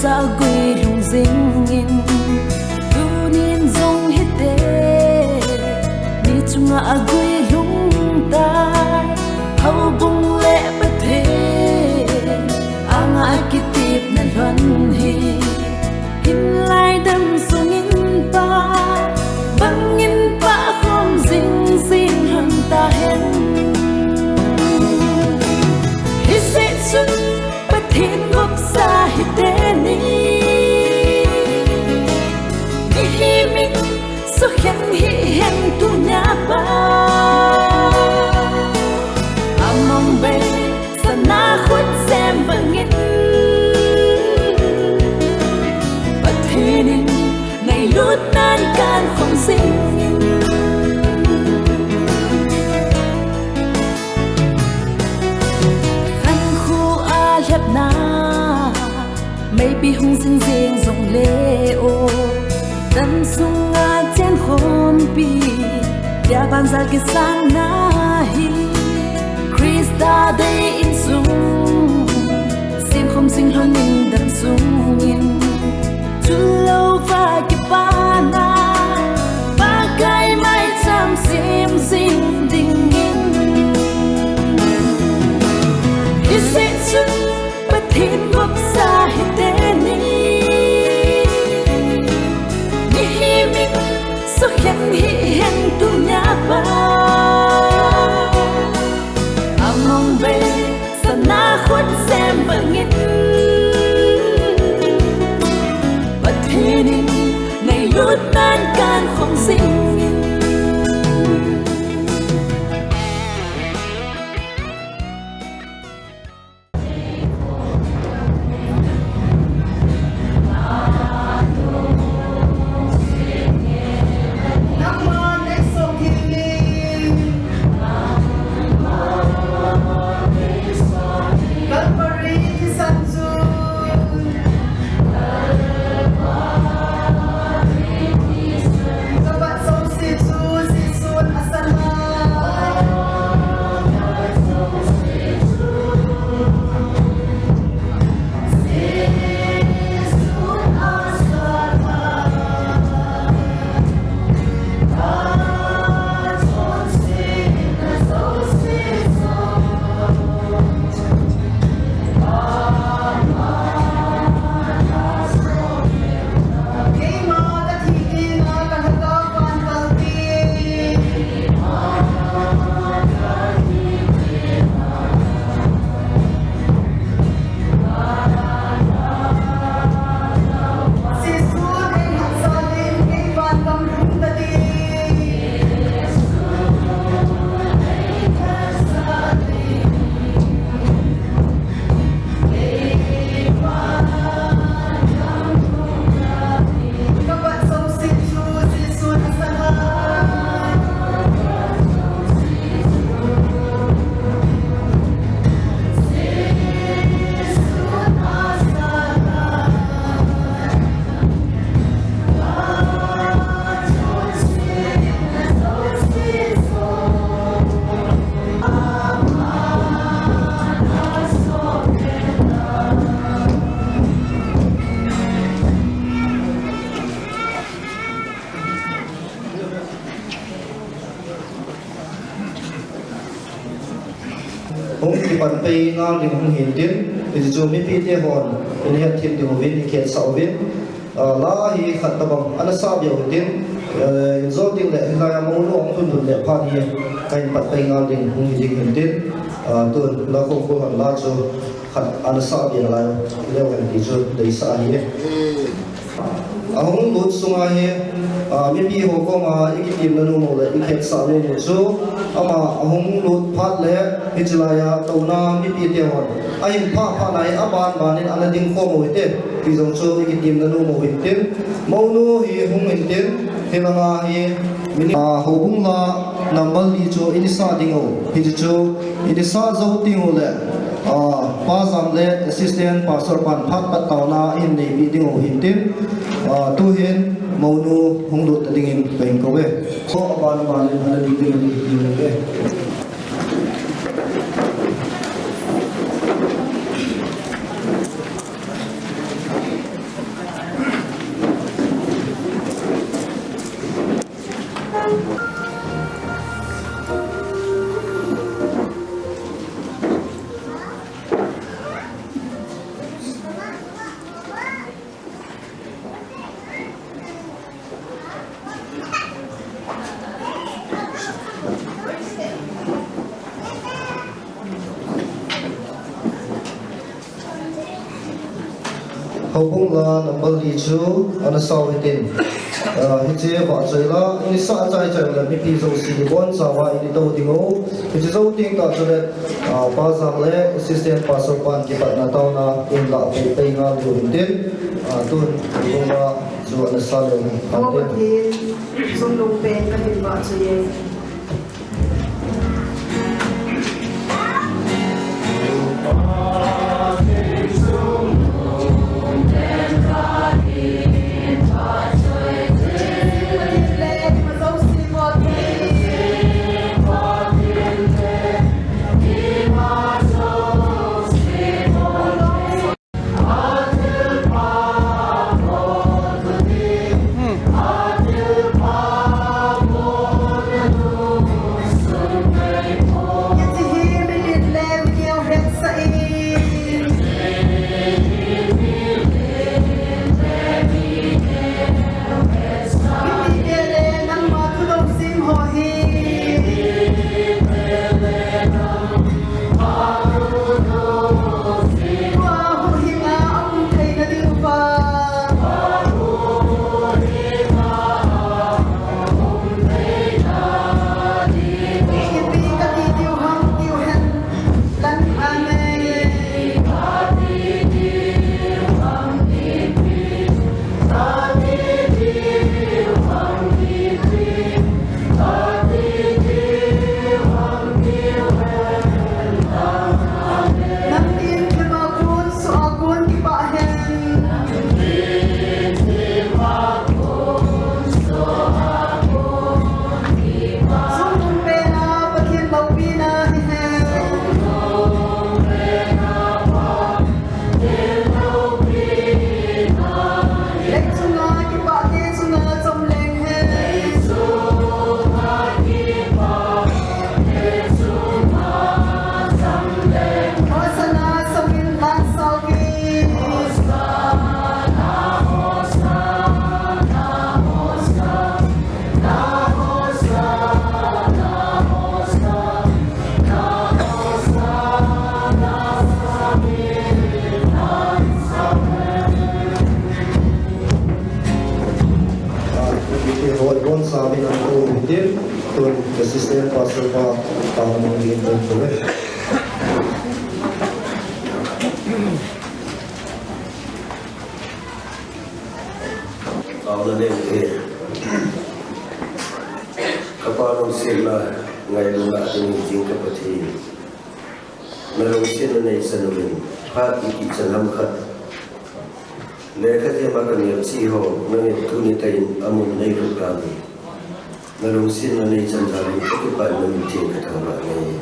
sa gui lung ding in tu nin zong hite ni chunga agui lung tai hau bung le pathe anga kitip na lon hi hin lai dam sung in pa bang in pa khom ding sin hang ta hen hi se chun pathin gop sa hite so khen hi hen tu nya ba among be sana khut xem bangin pathinin ngày lut nan kan không sinh khăn khu a lep na maybe hung sinh riêng dòng lê ô tâm sung a chen khom pi ya ban zal ke sang na hi Krista day in sung sim khom sing hon in dam sung in tu lo va ke pa na ba kai mai cham sim sing ding in hi se chun pathin gop sa hi te ni so khen hi hen tu nya ba among be sana khut xem bangin pathinin ngày lut nan kan không sinh bản tây ngang thì cũng hiện tiến thì dù mấy phi thế hồn thì hiện thiên điều viên thì kiện sáu viên lá hi khát tập bằng anh sao biểu tiến do tiếng lệ là mong muốn thôn thôn lệ phan hi cái bản tây ngang thì cũng hiện tiến tuần là không có hẳn lá cho khát anh sao biểu lại leo gần thì cho đấy sao hi ahong lut sunga he mi pi ho ko ma ikitim nanu mo le ikhet sa lo mo chu ama ahong lut phat le hijlaya tona mi pi te hon ahin pha nai aban banin anading kho mo te pi jong chu ikitim nanu mo hintin mo nu hi hung hintin helanga hi mini ho bung la nambal li chu inisa dingo hi chu inisa zo tingo le pa zam le assistant pastor pan phat pat tauna in nei bi dingo hintin tu hin mo nu hung lut dingin peng ko we ko aban banin anading ding we hopung la number li chu ana sawitin hiche ba chaila ini sa chai chai la mi pi zo si bon sawa ini to dingo hiche zo ting ta chule pa sam le assistant pastor pan ki pat na taw na in la pe pe nga lu hintin tu hopung la chu ana sa le ko tin sum long pe ka hin ba chaye assistant pastor pa tahu mungkin boleh. Kalau ada yang kapal sila ngai lula ini jingka pati, mereka sila nai sanulin, hati kita namkat. Mereka dia makan yang siho, mereka tunitain amun nai rukami. Mereka sila nai candali, ketupat meminting ketahuan nai.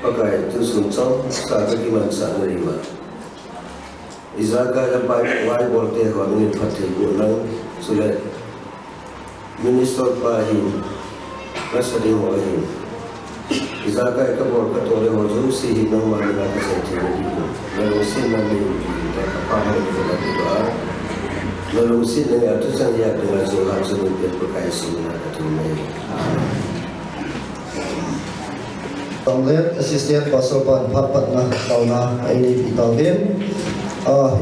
Pakai tu suncong, saat kiman saat nerima. Izraga yang baik wai bolte hon ini pati ulang sulit minister bahin nasadi wahin Izraga ekabor katore hoju si hinang malina kasenti ini lalusin nami kita kapahar kita doa lalusin dengan atusan ya dengan zohar sebagai berkait sunnah katunai. Tanglet assistant pastor pan pat na tauna ini pitawin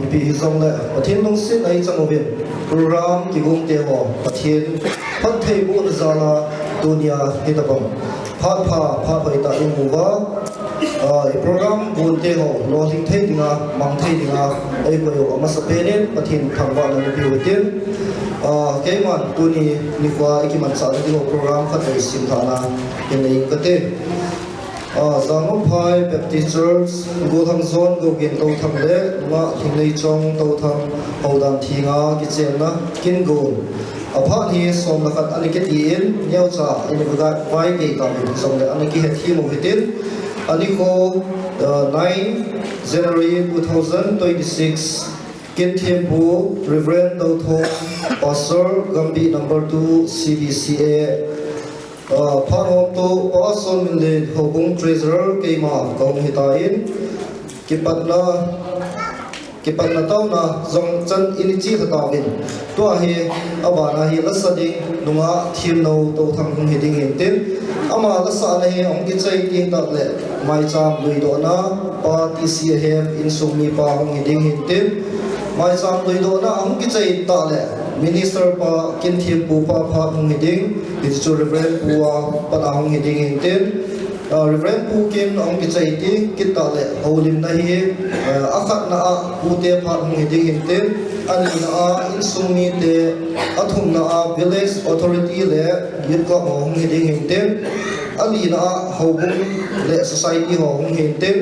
ipi hizong le pathin long sin ai chang obin program ki gum te ho pathian phat thei bu zala dunia hitabam phat hoi ta imuwa program bun te ho lo thing thei dinga mang thei dinga ai ko yo ama sapenen pathian thangwa na bi hotin keman tuni ni kwa ikiman sa ni program khat ai sim thana in nei kate Zangom Phai Baptist Church go thang zone go gin to thang le ma hingnei chong to thang hodan thinga ki chen na kin go apha hi som la khat ani ke ti in yau cha in ga vai ke ta min som le ani ki he thi mo hitin ani ko 9 January 2026 Kin Thiampu Reverend Dau Thong Pastor Gambi number 2 CBCA Phanhom to Pastor Minle Hobung Treasurer Keima Kong Hitain Kipatna tau na zong chan inichi khatawin to hi abana hi lasadi nunga thim no to thang hiding hintin ama lasa na hi ong ki chai ting tak le mai cham lui do na pa ti si hem in sumi pa hong hiding hintin mai cham lui do na ong ki chai ta le minister pa Kin Thiampu pa pha hong hiding digital reverend puwa pa na hong hiding hintin Reverend Pukin ong ki chai ti kita le holim na hi akhat na ute pha hong hiding hintin ani na in sumi te athum na village authority le yitka hong hiding hintin ali na hobung le society hong hintin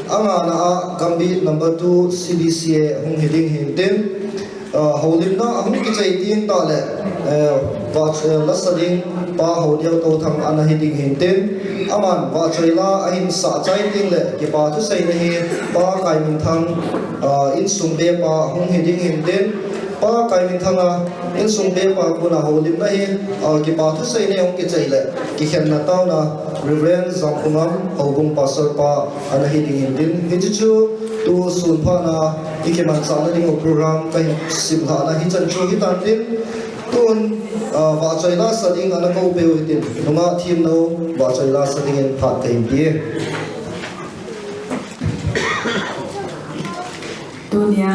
anga na Gambi number 2 CDCA hong hiding hintin holim na hong ki chai ti ta le va lasading pa hodiao to thang ana hiding hintin aman va choila ahin sa chai ting le ki pa thu sei na hi pa kai min thang in sum be pa hong hiding hintin pa kai min thanga in sum be pa kuna holim na hi ki pa thu sei ne hong ki chai le ki khen na taw na Reverend Zangkumam Hobung Pastor pa ana hiding hintin hi chu tu sun pha na ikeman sa na ding program kai sim tha na hi chan chu hi tan tin tun va choila sading ana ko pe hoitin nunga thim no va choila sading in phat kai bi dunia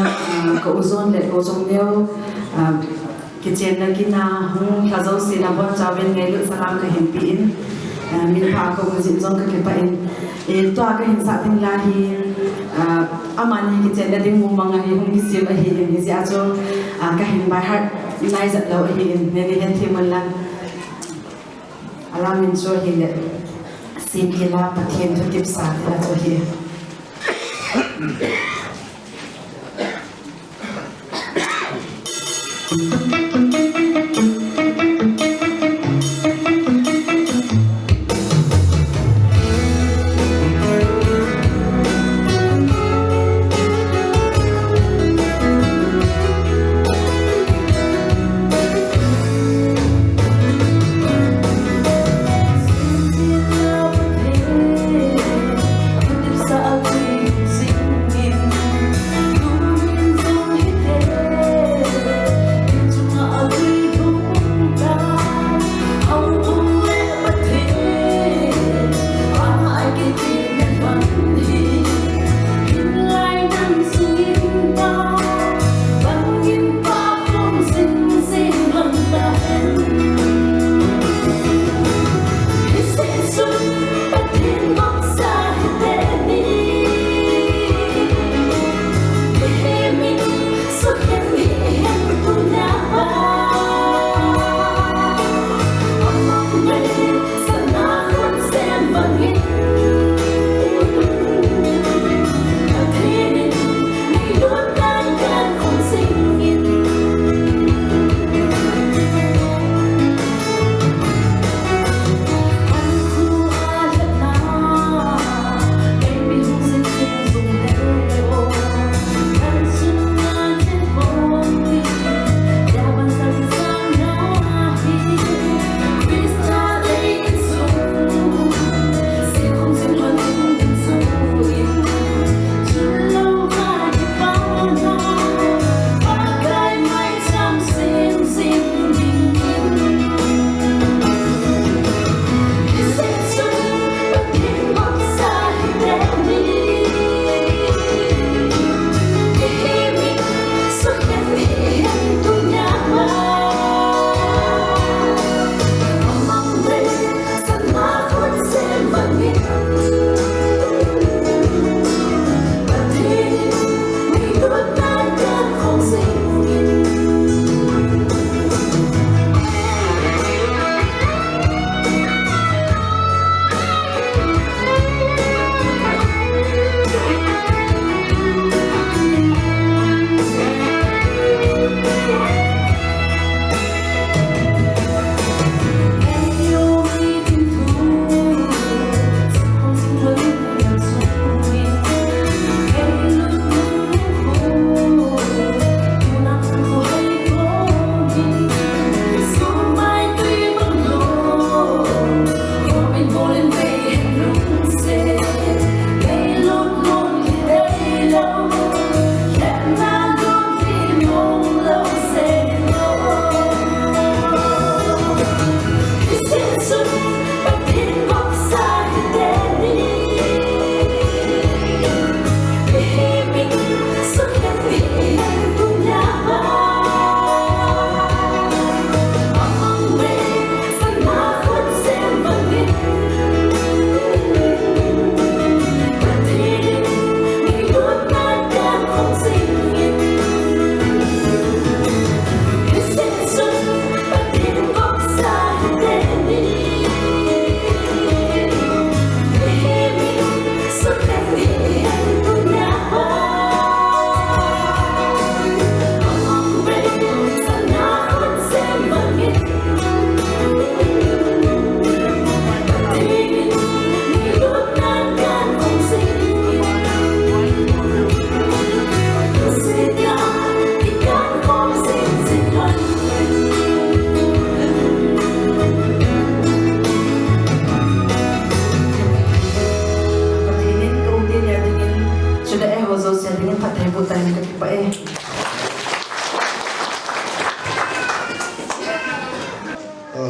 ko uzon le ko jong leo kitchen na kina hung khazau se na bon chawen ngai lu salam ka hin pi in min pha ko jin jong ka ke pa in e to ka hin sa ting la hi amani kitchen na ding mumang hi hung ki sim a hi ni ja cho ka hin by heart nai zat lo hi in ne ni hen thiman lan alam min so hi le sim ki la pathian thu tip sa la cho hi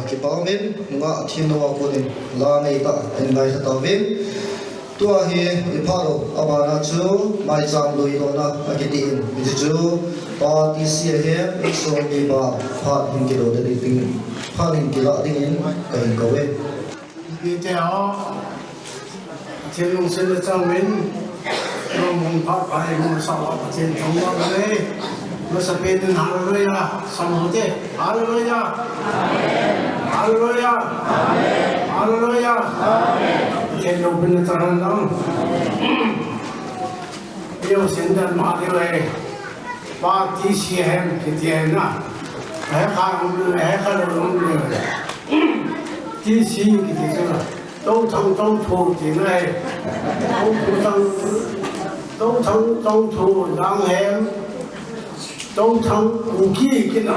ki pawin nga thino ko ni la nei ta en ngai ta win tua hi iparo abana chu mai chang lui do na akitin bi chu pa ti sia he so ni ba pha hin ki do de ting pha hin ki la ding in kai ko we đi theo trên lông sen trong mình mong phát phải mong sao trên trong đó đấy nó sẽ bên đến hallelujah xong rồi hallelujah hallelujah hallelujah trên lông bên trong đó yêu sinh đến mà đi về ba tí xe hem cái tiền à hãy khai luôn tí xe cái gì đó都同田嚟，都同冷氣，都同古機進來，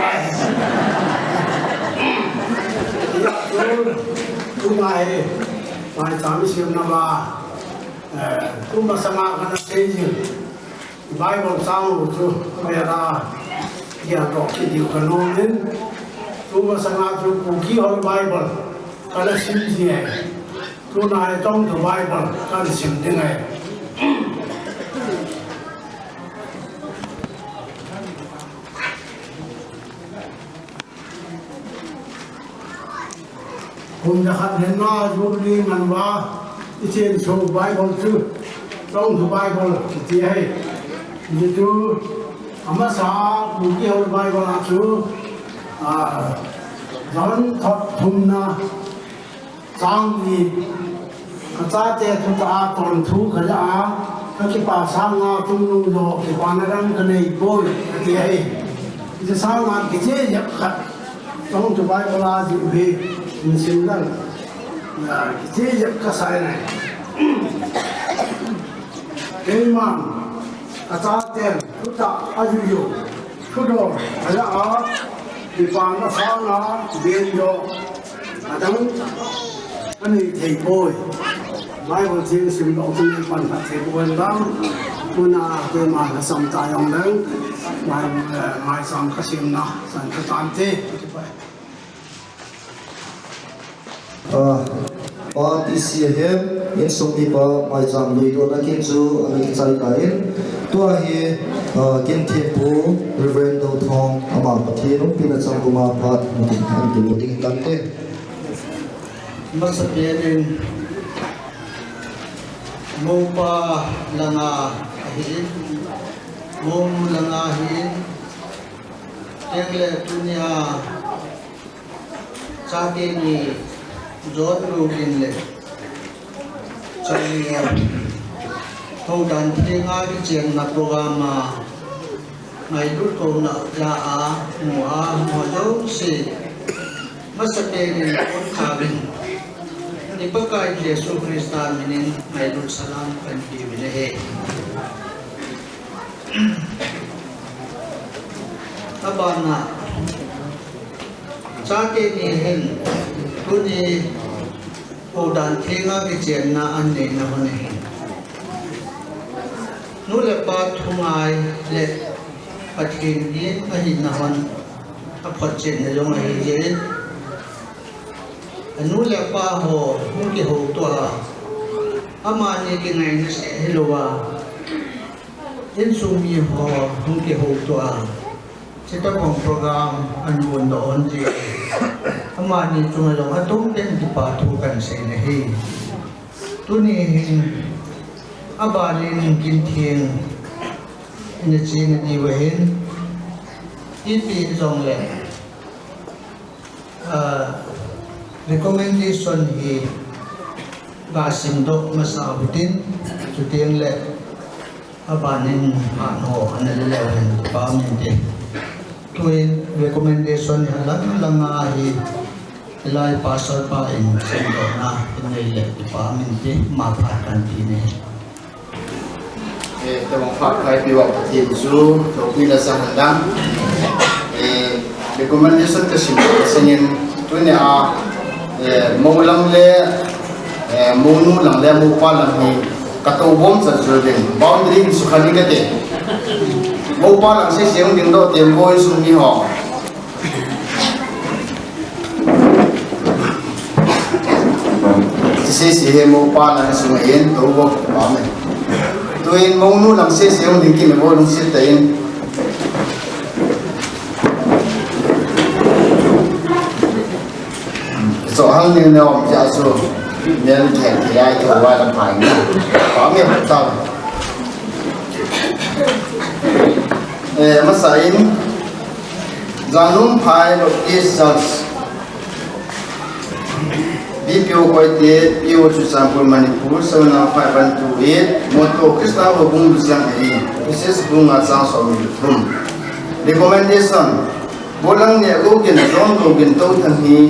都係暫時那嘛，都冇什麼可能事情，買個商務就咩啦，啲人落去條個路面，都冇什麼就古機可以買個，可能新鮮嘅。tu nai trong the Bible kan sim ding ai kun da khat len na ju li man wa ichen so Bible chu trong the Bible ti ai ni tu ama sa bu ki ho Bible a chu ron thot thum na sang ni cha te tu ta ton thu kha ya ka ki pa sang nga tum nu lo ki pa na rang ka nei boy ti ai ji sang nga ki che ya khat tong tu bai la ji be in sin dan ya ki che ya ka sai nai ei man cha te tu ta a ju yo tu do kha ya a ki pa na sang nga ben yo adang ani thei boy mai vừa chia sẻ đầu tiên phần phát triển quân đó, quân cái mà là sống tại ông lớn, mai sống cái gì nó, sản cái tán thế. Ba ti sia hem in song ni ba mai jam lui do na kin chu ani chai ta in tua hi kin the pu reverend do thong ama pathi no pina chang kuma phat an ti ting kan te masapien Mopa langa hin, mom langa hin, tengle dunia cake ni jod rugin le, caknya thâu dan tenga di jen na programa, ngai lut ko na la a mo jo si, masapien ni on kabin. Ni pakai Yesus Kristus minin ngayon salam kan dibinehe. Abana cake ni hen kuni udan thenga kijen na ane na honehe. Nule pat hungai le patkin yin ahin na hon apot jen na yung ahin anu lepa ho mungkin ho tua amani kinai na hellowa insumi ho mungkin ho tua kita pong program anu doon di amani cuma long atung den dipatukan sa inahi tunihin abalin kinting inachin niwahin ipi zong le recommendation hi basim do masabutin tuteng le abanin ano analalawan paminte tuin recommendation lang hi ilay pasal pa in sendo na inile paminte mapatan tine tawang pakai piwa patin su topi la sahandang recommendation kasi singin tuin mong lang le monu lang le mo pa lang ni katobom sa joding boundary su khali kate mo pa lang si seung ding do tem boy su mi ho se si he mo pa na sunga yen to bo pa me tuin mo nu lam se se ding ki me bo lung se tain so hang ni ne om ja so nên thèn thì ai thổi qua làm phải nha có miệng tao mất sấy giang nung phai một ít salt đi phiêu quay tiết phiêu chú sang quân Manipur sau nào phải ban tu ít một tổ Krista ở vùng Đức Giang này Mrs. Bung ở Giang Sông Thum recommendation bộ lăng nhẹ gỗ kiến rong gỗ kiến tâu thành hi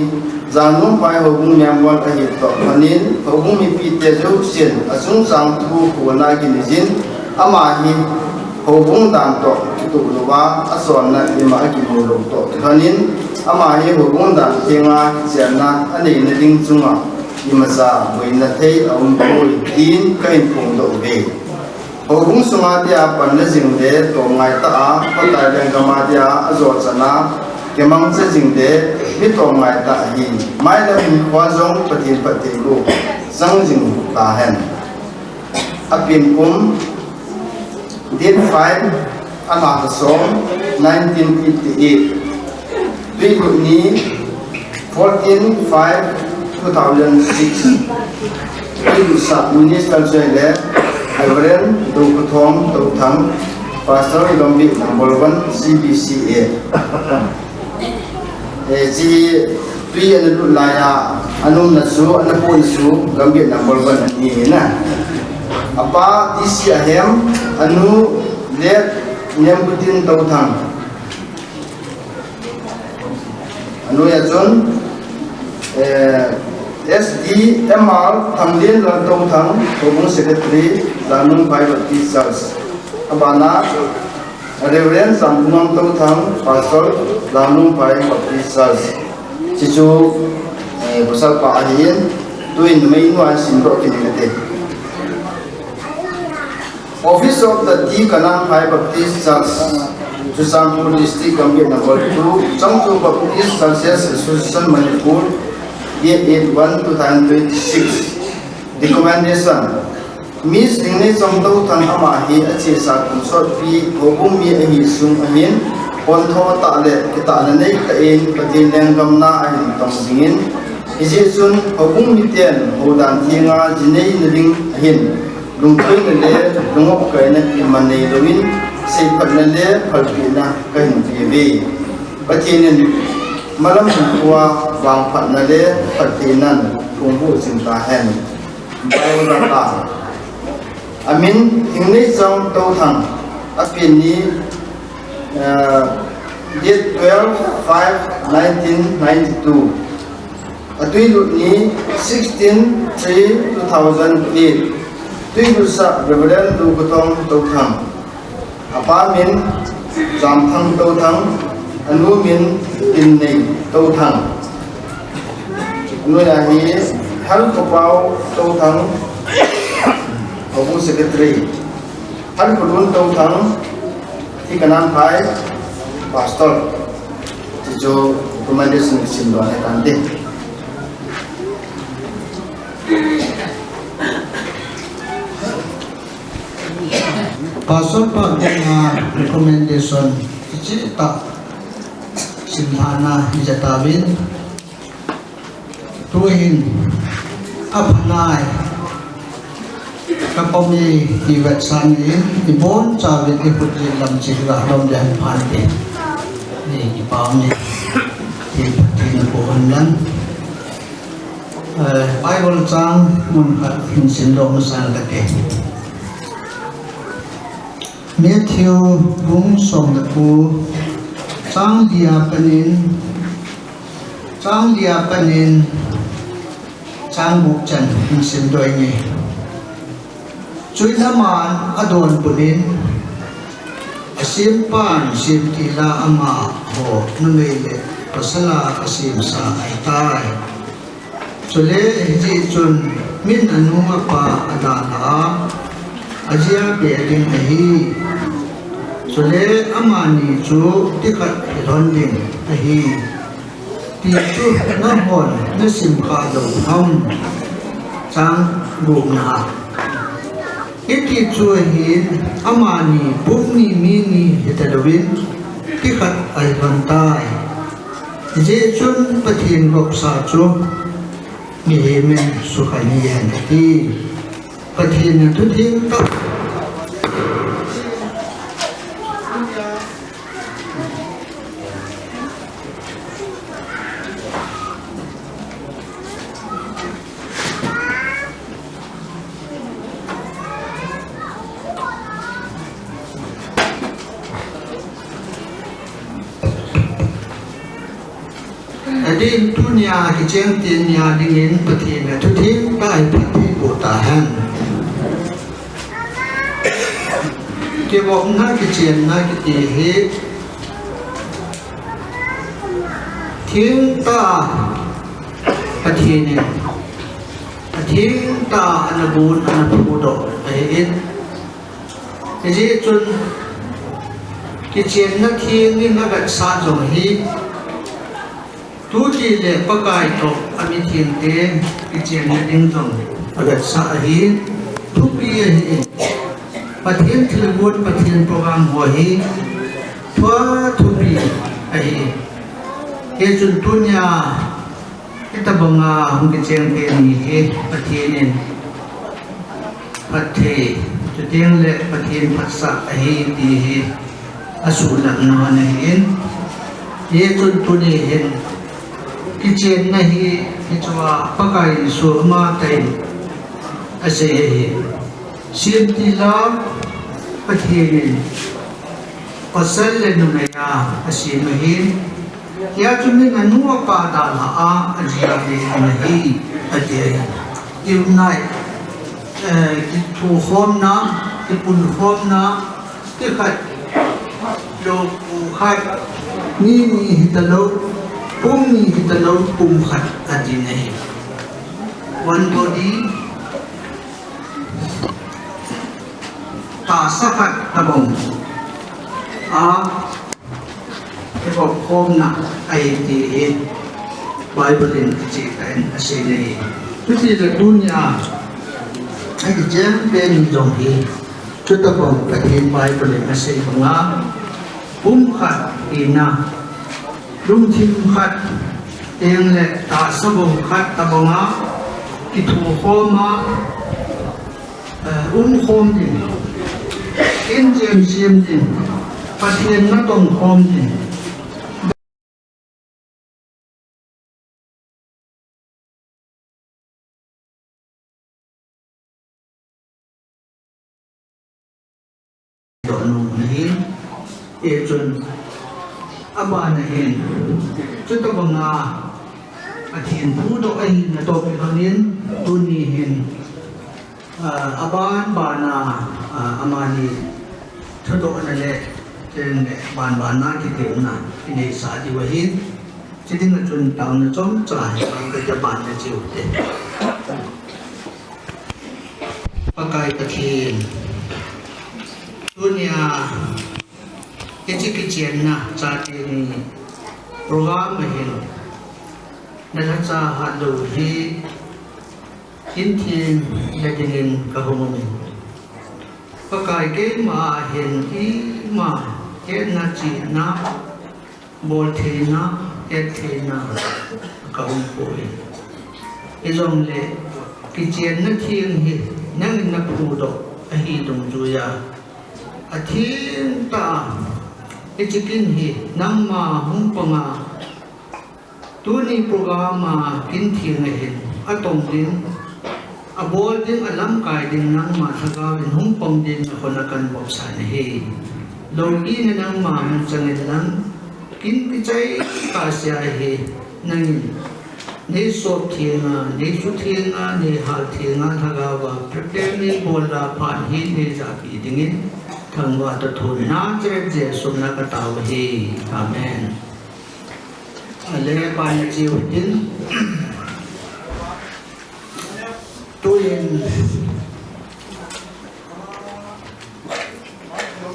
giang nung phai ở vùng miền Bắc ở hiện tại manin ở vùng miền Bắc tiết dấu xiên ở sung giang thu của na kiến zin ama hi ở vùng đan tổ tụ lúa ở sòn na ima kiến mồ lục tổ manin ama hi ở vùng đan thiên nga xiên na anh ấy nên đinh chung à ima sa với na thấy ông bồi tin cái phong độ về ở vùng Somalia pan na dinh de tổ ngày ta có tài năng Somalia ở rồi sana cái mong sẽ dinh de biết tổ ngày ta hi mai là mình khoa giống phát triển luôn sang dinh ta hen apin kum date 5 anh học số 1988 tuy lúc ní 14/5/2006 tuy lúc sắp municipal jail Reverend Dr. Thom Tau Thang Pastor Gambit number 1 CBCA ji tuy anh lúc lại anum na su anapun su Gambit number 1 ni na apa isi ahem anu let nyambutin Tau Thang anu ya John SDMR Thamlin Lan Tau Thang Home Secretary Lanung Private Teachers Abana Reverend Sampunam Tau Thang Pastor Lanung Private Teachers Chichu Busal Pahin Tuin Mainwan Sinro Kinigate Office of the T Kanang Private Teachers Chusampur District Gambit number 2 Changchu Baptist Churches Association Manipur 881/2026 recommendation Miss Dingne Somtau Thang ama hi achi sa consort pi hobum mi ahi sum ahin pontho ta le kita na nei ka in patin lengam na ahin tong singin isi sun hobum mi ten hodan thinga jinei ning ahin lungthoi na le lungop kai na imanei lowin sei pat na le phalpi na kahin pi ve patin malam huwa wang phat na le patinan thungbu sinta hen bayolata amin hingnei chang Tau Thang apin ni date 12/5/1992 atui lut ni 16/3/2008 tui lusa Reverend Dukutong Tau Thang apa min jam thang Tau Thang anu min tin nei Tau Thang anu ya hi hal kopau Tau Thang Home Secretary hal kulun Tau Thang thi kanam phai pastor jo recommendation sim do ne kante pastor pa recommendation chi ta simhana jatawin tuhin aphanai kapomi iwat sangin ibon chawit iputli lam chira lam dan phante ni ipawni iputin ko anlan Bible chang mun khat hinsin do masal take Matthew bung som da ku chang dia panin chang buk chan hinsin doi ni chui laman adon punin asim pan sim tila ama ho numele pasala asim sa aitai chule ji chun min anuma pa adana ajia beading ahi chule amani chu tikat honding ahi ti chu na hon na sim kha do ham sang gum na iti chuahin amani pumni mini hitalawin tikat ay bantai jechun pathin gop sa chu mi men sukhaniyan ti pathin tu thing to Adin dunia kijeng tinia dingin patina tutin pai pati botahan. Kewok na kijeng na kitihi ting ta patini ting ta anabun anapudo ayin. Jadi chun kijeng na ting ni nagat sa jong hi. Tuji le pakai to ami thiên te kichen le ding tong agat sa hi thupi hi pathian thilbut pathian program ho hi thwa thupi ai ke chun tunya kitabanga hum kichen te ni he pathian pathe chuteng le pathian phasa hi ti hi asula na na hin ye chun tuni hin kitchen na hi chwa pakai so ma tai ase hi sintila pathirin pasal le nu ya ase no hi ya chumi na nu pa da la a ajia le na hi ate imnai ki thu khom na ki pun khom na ki khat lo ku khat ni hitalo Pumni kita law pumkhat adinay. One body tasakat tabong ibog kom na ay dihin Bible in kichikan asinay. Kasi la dunya ay diyan ben jonghi chutabong katin Bible in asin mga pumkhat ina lung thim khat teng le ta sabong khat tabonga kithu khoma khom din in jem jem din pathian na tong khom din don ni e chun abana hin chuta banga athin pu do ai na to pe hanin tuni hin aban bana amani thodo na le ten ban bana ki te na ini sa di wahin chiding na chun taw na chom cha ang ka ban na chiu te pakai pathin dunia kichi na chati ni program hin na cha hadu hi inthin ladingin kahumin pakai ke ma hin i ma ke na chi na bol the na ke the na kahum poi izom le kichi na thing hi nang na pu do ahi dong juya athin ta ichikin hi namma humpanga tuni programa kinthing hin atong din abol din alam kai din namma thagawin humpang din khonakan boksan hi logi na namma changin lang kin pichai kasya hi nangin ne so thienga ne su thienga ne hal thienga thagawa prepare ni bola phan hi ne japi dingin thangwa to thun na je sumna ka taw hi amen ale pan jiu din tuin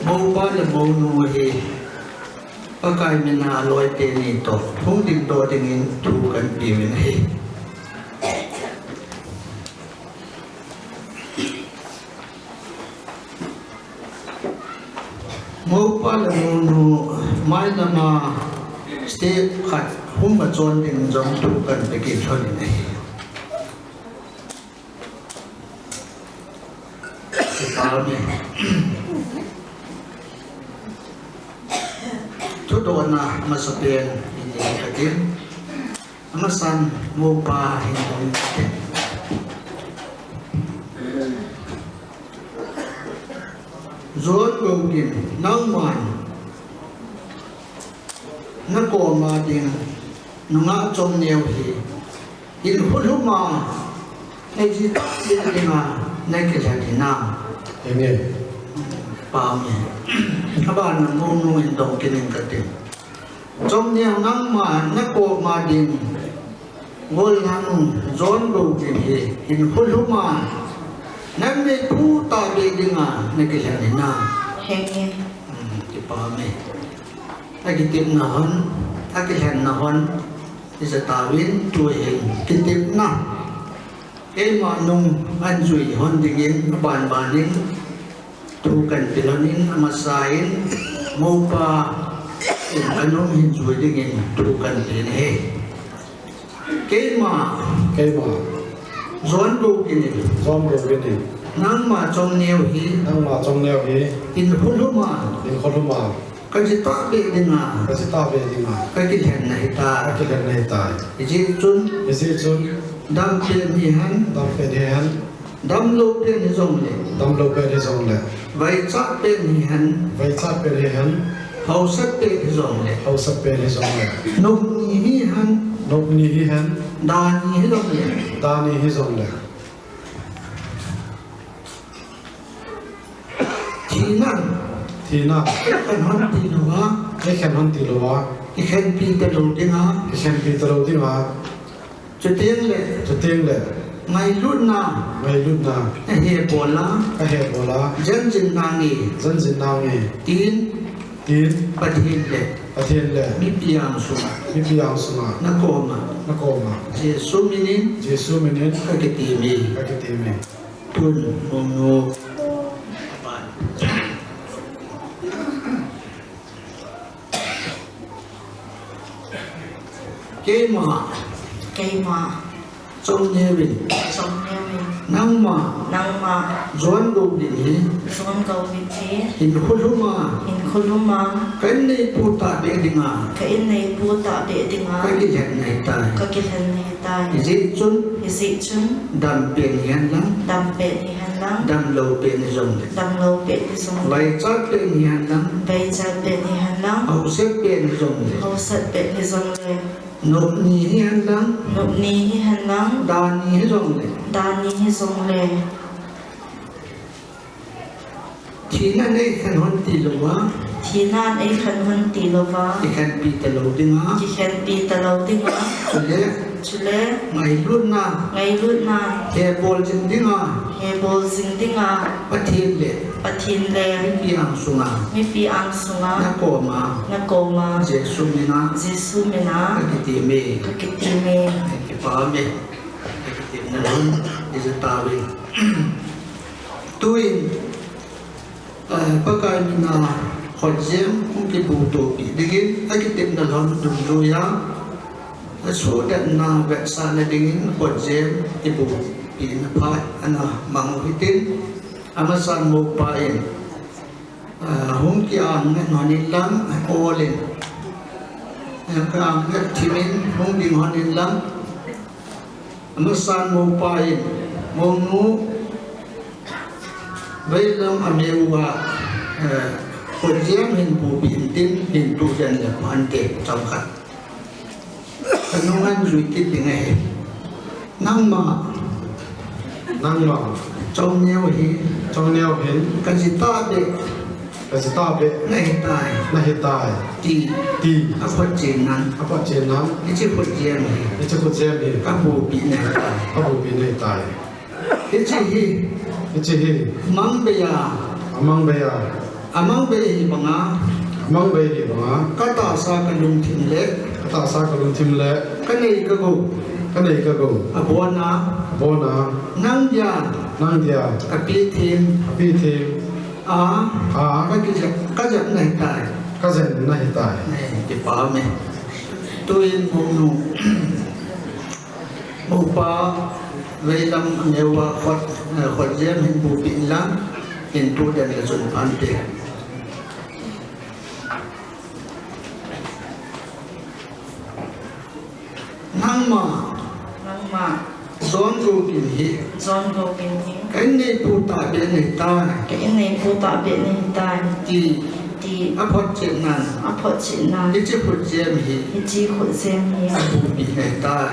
mo pa le mo nu hi pakai mina loi te ni to thung ding to dingin thu kan pi min hi ปาลมูนูไม่ละมาสเตปขัดหุ้มมาจนถึงจงถูกกันไปกินเท่านี้ตาเนี่ยทุกโดนนะมาสเปียนอินเดียกระดิ่งมาสันโมปาหินโดนเต็มโจนกูกินนั่งมันนักโกมาดิงนุ่งอาจงเนียวฮีอินหุ่นหุ่นมาในจิตดินดิงาในกิเลสที่น้ำอย่างนี้ ปามเนี่ยข้าบ้านมันงงอินดงกินกันเต็มจงเนียวนั่งมานักโกมาดิงงอลังโจนกูกินฮีอินหุ่นหุ่นมานั่นไม่พูดตาเดียงาในกิเลสที่น้ำเฮ้ยที่ปามเนี่ยถ้ากิติมนอนถ้ากิเลสนอนที่จะตาวินตัวเองกิติมนะเอ็มานุ่งอันจุยฮอนดิ่งบานบานินทุกันติลนินมาสายนโมปาเอ็นอันนุ่งหินจุยดิ่งทุกันตินเฮเกมาจอนดูกินนั่งมาจงเนียวฮีอินคนลุมากันจิตตาเบดิงากันกิเลสในตาอิจิจุนดำเป็นหิหันดำโลเป็นหิจงเลยไว้จับเป็นหิหันเฮาสักเป็นหิจงเลยนกนีหิหันดานีหิจงเลยทีนั่นกันหันตีหลัวอีแค่ปีตะลุดิงาจะเตียงเลยไงรุ่นนาเฮโบลาจันจินนางงีตีนปะเทียนเลยมีปียังสุงนักโกมาเจสุมินินก็กิติมีตุนโมเกมาจงเนวินนั่งมาจวนกูดินหินคุลุมากันในปูตาเดดิงาก็กิเลสในตายจิตจุนดำเป็นหินลังดำโลเป็นจงไว้จับเป็นหินลังเอาเสกเป็นจงเลยนกนี้หินลังดานีหิจงเลยทีนั้นไอ้ขันหันตีลวะอีแค่ปีตะโลดิงาชุเลไงรุ่นนาเฮโบลจินดิงาปะทินเลยไม่ปีอังสุงานักโกมาเจสุมินากิติเมกิปาเมกิตินันอิจตาวิตุยปะกายมินาขดเจียมคุกิบูตุปีดิกินกิตินันดุมดุยาสุดนาเวสานดิกินขดเจียมกิบูปีนพายอันมังหิตินอามาสันโมปายหุงกีอันเงินหันิลังโอเลนกางเงินทิมินหุงดิงหันิลังอามาสันโมปายโมงูเวลาอเมวะคนเจียมหินปูบินตินหินตูจันเลยพันเตะจำกัดขนมอันจุยติดยังไงนั่งมาจงเนียวเห็นกันจิตาเด็กในตายตีอภัจเจนนั้นนี่ชื่อภัจเจนเลยกับบูปีในตายนี่ชื่อฮีมังเบียฮีบังอาก็ตาสากันลุงทิมเล็กกันนี่ก็กูอบัวนานั่งยากับปีทีม ก็จะไหนตาย ก็จะไหนตาย นี่จะป้าไหมตัวเองมูนูมูป้าเวลาเนื้อว่าขดเยี่ยมเห็นบูปินล้ำเห็นตัวเดินกระสุนพันเตะนั่งมาซ้อนกูกินหิcái này phụ tạ biệt này taที่อภรเจนันที่จะพูดเจียมหิบูปีในตาย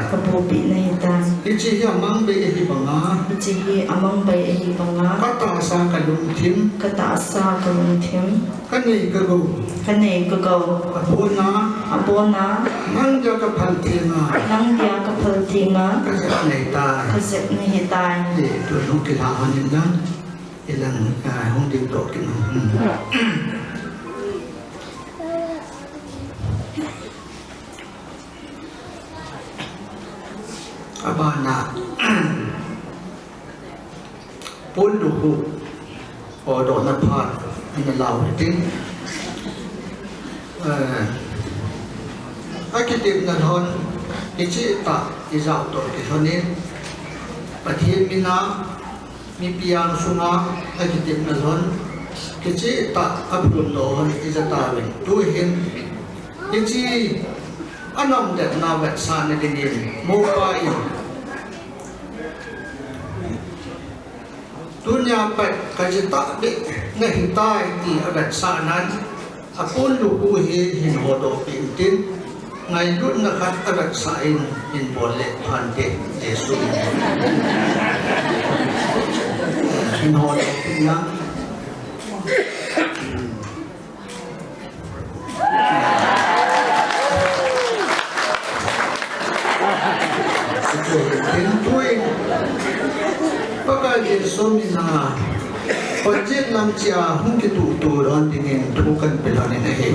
ที่จะยามังเบยหิบังอาก็ตาสากลุงทิมก็นี่ก็กูอโบนานั่งจะกับพันเทียงก็จะในตายตัวน้องกีฬาหันนั้นอีหลังห้องดิ้งโตกินอาบานาปุ้นดูหูพอโดนนับพาดมันเล่าให้ทิ้งอาคิดดิบนันทนอิจิตะอิจาวตัวกิจนี้ปะเทียมินามีปียงสุนาอาคิดดิบนันทนกิจิตะอับดุลโลหอิจตาวินดูเห็นอิจิอันนั้นเด็ดนาเวสานในดินโมบายดุนยาเป็ดกจิตะเด็กในหินใต้ที่อเวสานั้นอาปุลลูกูหินโหดปินตินไงรุ่นนะครับอเวสาอินบอลเล็กพันเด็กเจสุหินโหดปินนะเห็นด้วยปากกาเยซูมินาปัจเจกลำเจ้าหุ่นกิตุตัวร้อนดิ้งทุกกันเป็นอะไรนะเฮ้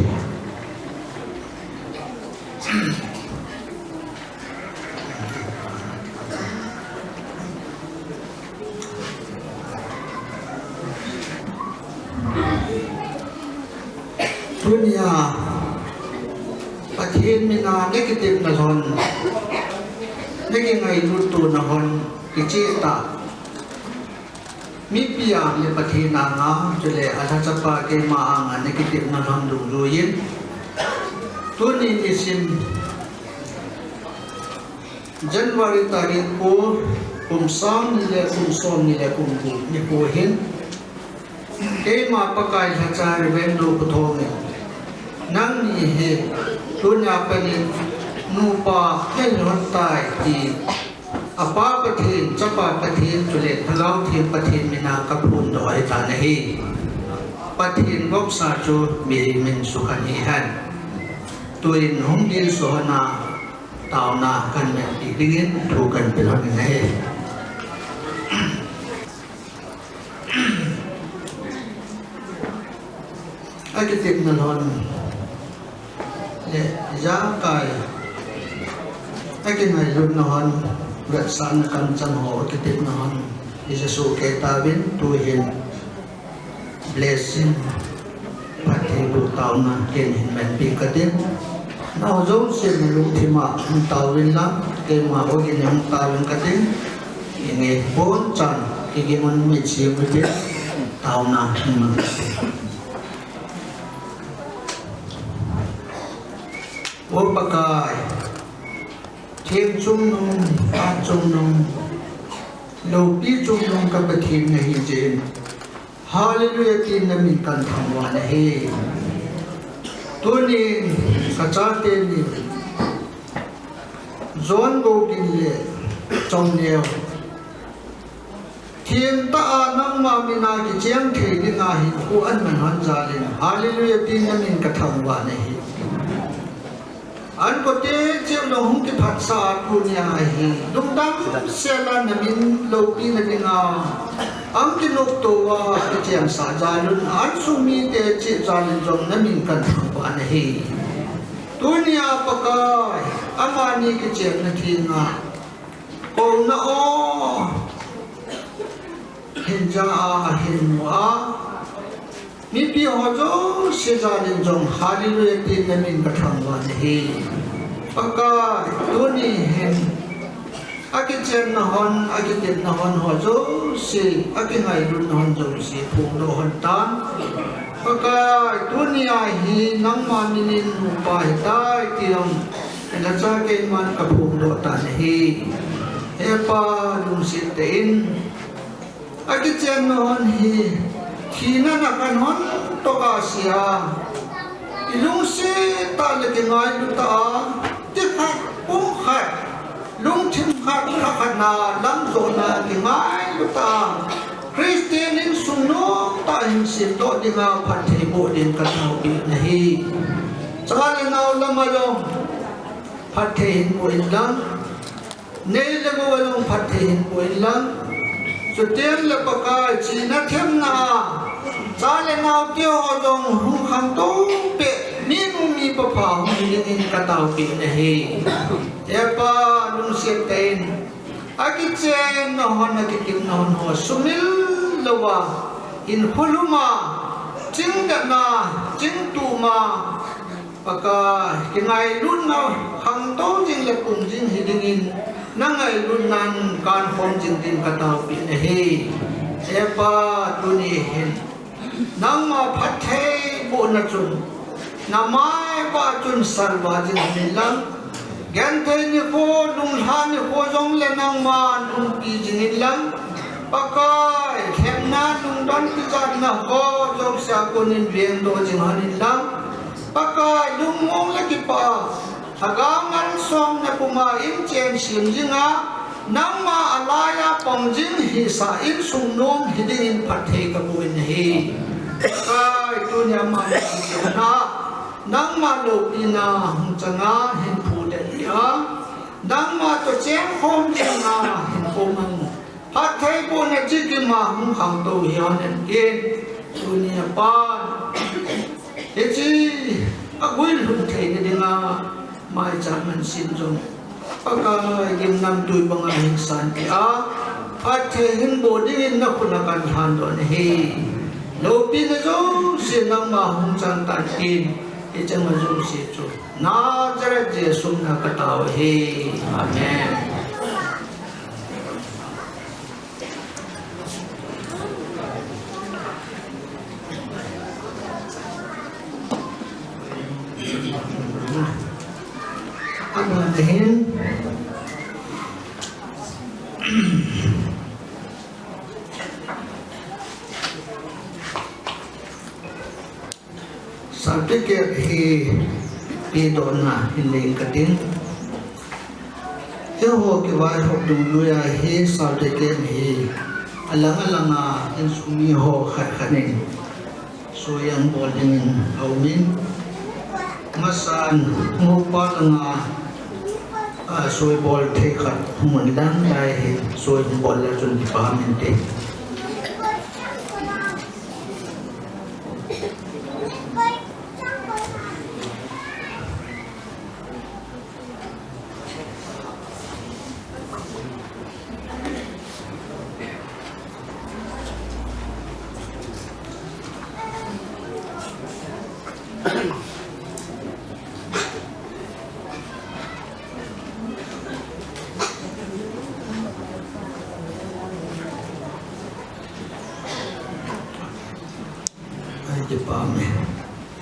ดุนยาประเทศมินาเนกิติมนาทอนนี่ยังไงรู้ตัวนะฮอนกิจิตามีปียในประเทศนางาจุเลอาชาจัปาเกมาอ่างในกิจนาทำดูรูยินตัวนี้อิสินจันวาริตาริโอคุมซ้ำนี่แหละคุมซ้อมนี่แหละคุมบุนี่โอเห็นเกมาปะกายหัจาริเวนดูปทองเนี่ยนั่งนี่เหตุตัวนี้เป็นนูปาให้หนตายที่อาปาปะเทนจัปาปะเทนจุเลตพลาวเทียมปะเทนมินากับพุนดอยตาเนฮีปะเทนวกษาจูมีมินสุขันีฮันตัวอินหงดินโสนาตาวนากันแม่ดีดิ้งถูกกันเป็นวันนี้ไอ้กิติมนันฮอนเนี่ยยากายไอ้กินไงรุ่นนอนเวสานกันจันหอกิตินอนอิสสุเกตาวินตัวเห็น blessing พัฒน์ดูตาวนาเกณฑ์เห็นแมนปีกระเด็นเราจงเสียงลุกที่มาตาวินละเกณฑ์มาโอกินยังตาวินกระเด็นยังไงโบนจันที่เกมันไม่เชื่อไม่เป็นตาวนาที่มันโอปกายเทียมจุ่มนมอาจุ่มนมโลปีจุ่มนมกับปะเทียมในหิเจนฮาเลลูยาทีนมีกันทำวันเฮตัวนี้กระจายเต็มนี่จวนโกกินเลยจงเดียวเทียมตานังมามินากิเจียงเทนิงาหิกูอันมันหันจาลินฮาเลลูยาทีนมีกันทำวันเฮอันก็เจ๊เจ้าน้องที่ผัดสาปุญญาหิดุงดังเสียลานมินโลกีนดิงาอังกินกตัวเจียงสาจารุนอันสุมีเตจิจารินจงนมินกันทั้งวันเฮตุนยาปกายอามานีกิเจียงนทีงาโอนาโอเห็นจาเห็นว่า mi pi ho jo se za din jong hallelujah tin na min ka thang wa hi paka tu ni hen aki chen na hon aki tin na hon ho jo se aki ngai run na hon jo se phung do hon tan paka tu ni a hi nang ma minin hu pa hi tai tiam la cha ke man ka phung do tan hi e pa lung si tein aki chen na hon hi Kina na kanon to kasya ilung se ta le ke ngai lu ta ti khat pum khat lung thim khat khana lam zo na ke ngai lu ta Christian in sunu ta hin sim to dinga phat thei bo din ka thau bi nahi cha le nau lama yong phat thei bo in lang nei le bo long phat thei bo in lang so tem le paka chi na them na cha le ngau tiêu ho dong hung khang to pe mi nu mi pa pha hung ni in ka tau pi na he e pa lung se ten a ki chen no hon a ki tim no ho sumil lawa in huluma ching da na ching tu ma paka ki ngai lun na khang to jing le kum jing hi ding in na ngai lun nan kan hom jing tin ka tau pi na he e pa tu ni hen nang ma phat thei bo na chun na mai ba chun sarwa jing min lang gan thei ni ko lung han ni ko jong le nang ma lung pi jing lang pakai khem na lung don ki jat na ko jong sa ko nin veng do jing han lang pakai lung mong la ki pa hagangan song na puma in chen sim jinga nang ma alaya pong jing hi sa in sung nom hiding in phat thei ka bu in hi kai tu nya ma na nang ma lo ina hung changa hin phu de ya nang ma to chen khom changa hin khom mang phat thei bu na ji ki ma hung khang to hian en ke tu nya pa e chi a buil hun thei ne dinga mai zaman sin jong paka gim nam tui banga hin san ti a phat thei hin bo ding na khuna kan han don he lo pi na jo se nang ma hung chang tan tin e chang ma jo se chu na jara je sum na ka taw he amen Amen. Certificate hi dona hin katin yo ho ke vai ho du lu ya hi certificate hi alanga in sumi ho khanin so yang bolin awin masan ngopa nga soy bol the khat mun dang dai soy bol la chun di pa min te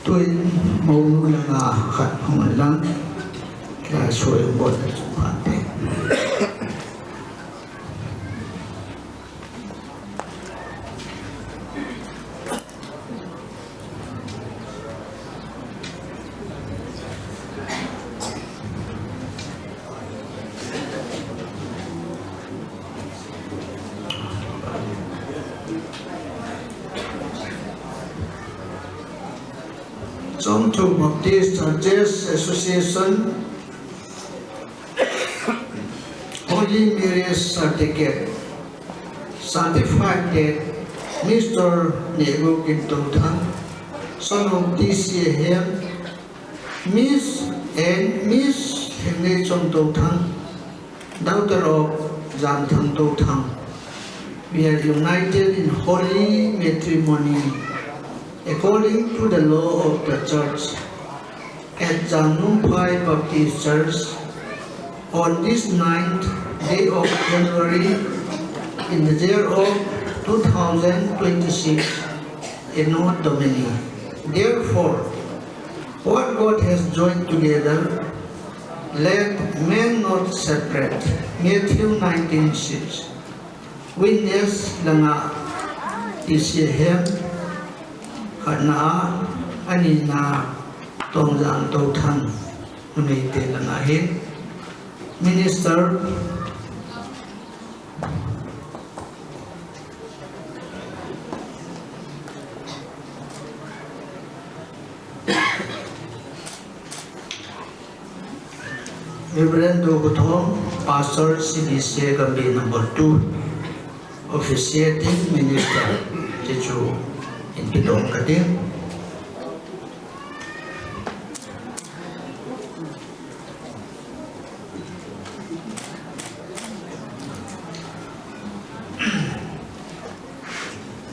tôi mong là khát hồng lắm là suy bột phản thế John Baptist Churches Association Holy Marriage Certificate certified that Mr. Nego Kintotan, son of DCAM, Miss and Miss Henry Chong Totan, daughter of Jan Thang Totan. We are united in holy matrimony according to the law of the church at Janumpai Baptist Church on this 9th day of January in the year of 2026 Anno Domini. Therefore, what God has joined together, let men not separate. Matthew 19:6. Witness langa isihem khana anina tongjang tothan unite langa hin minister Reverend Dogothong, Pastor CDC Gambi number 2, officiating minister Jeju in Pidong Kadim.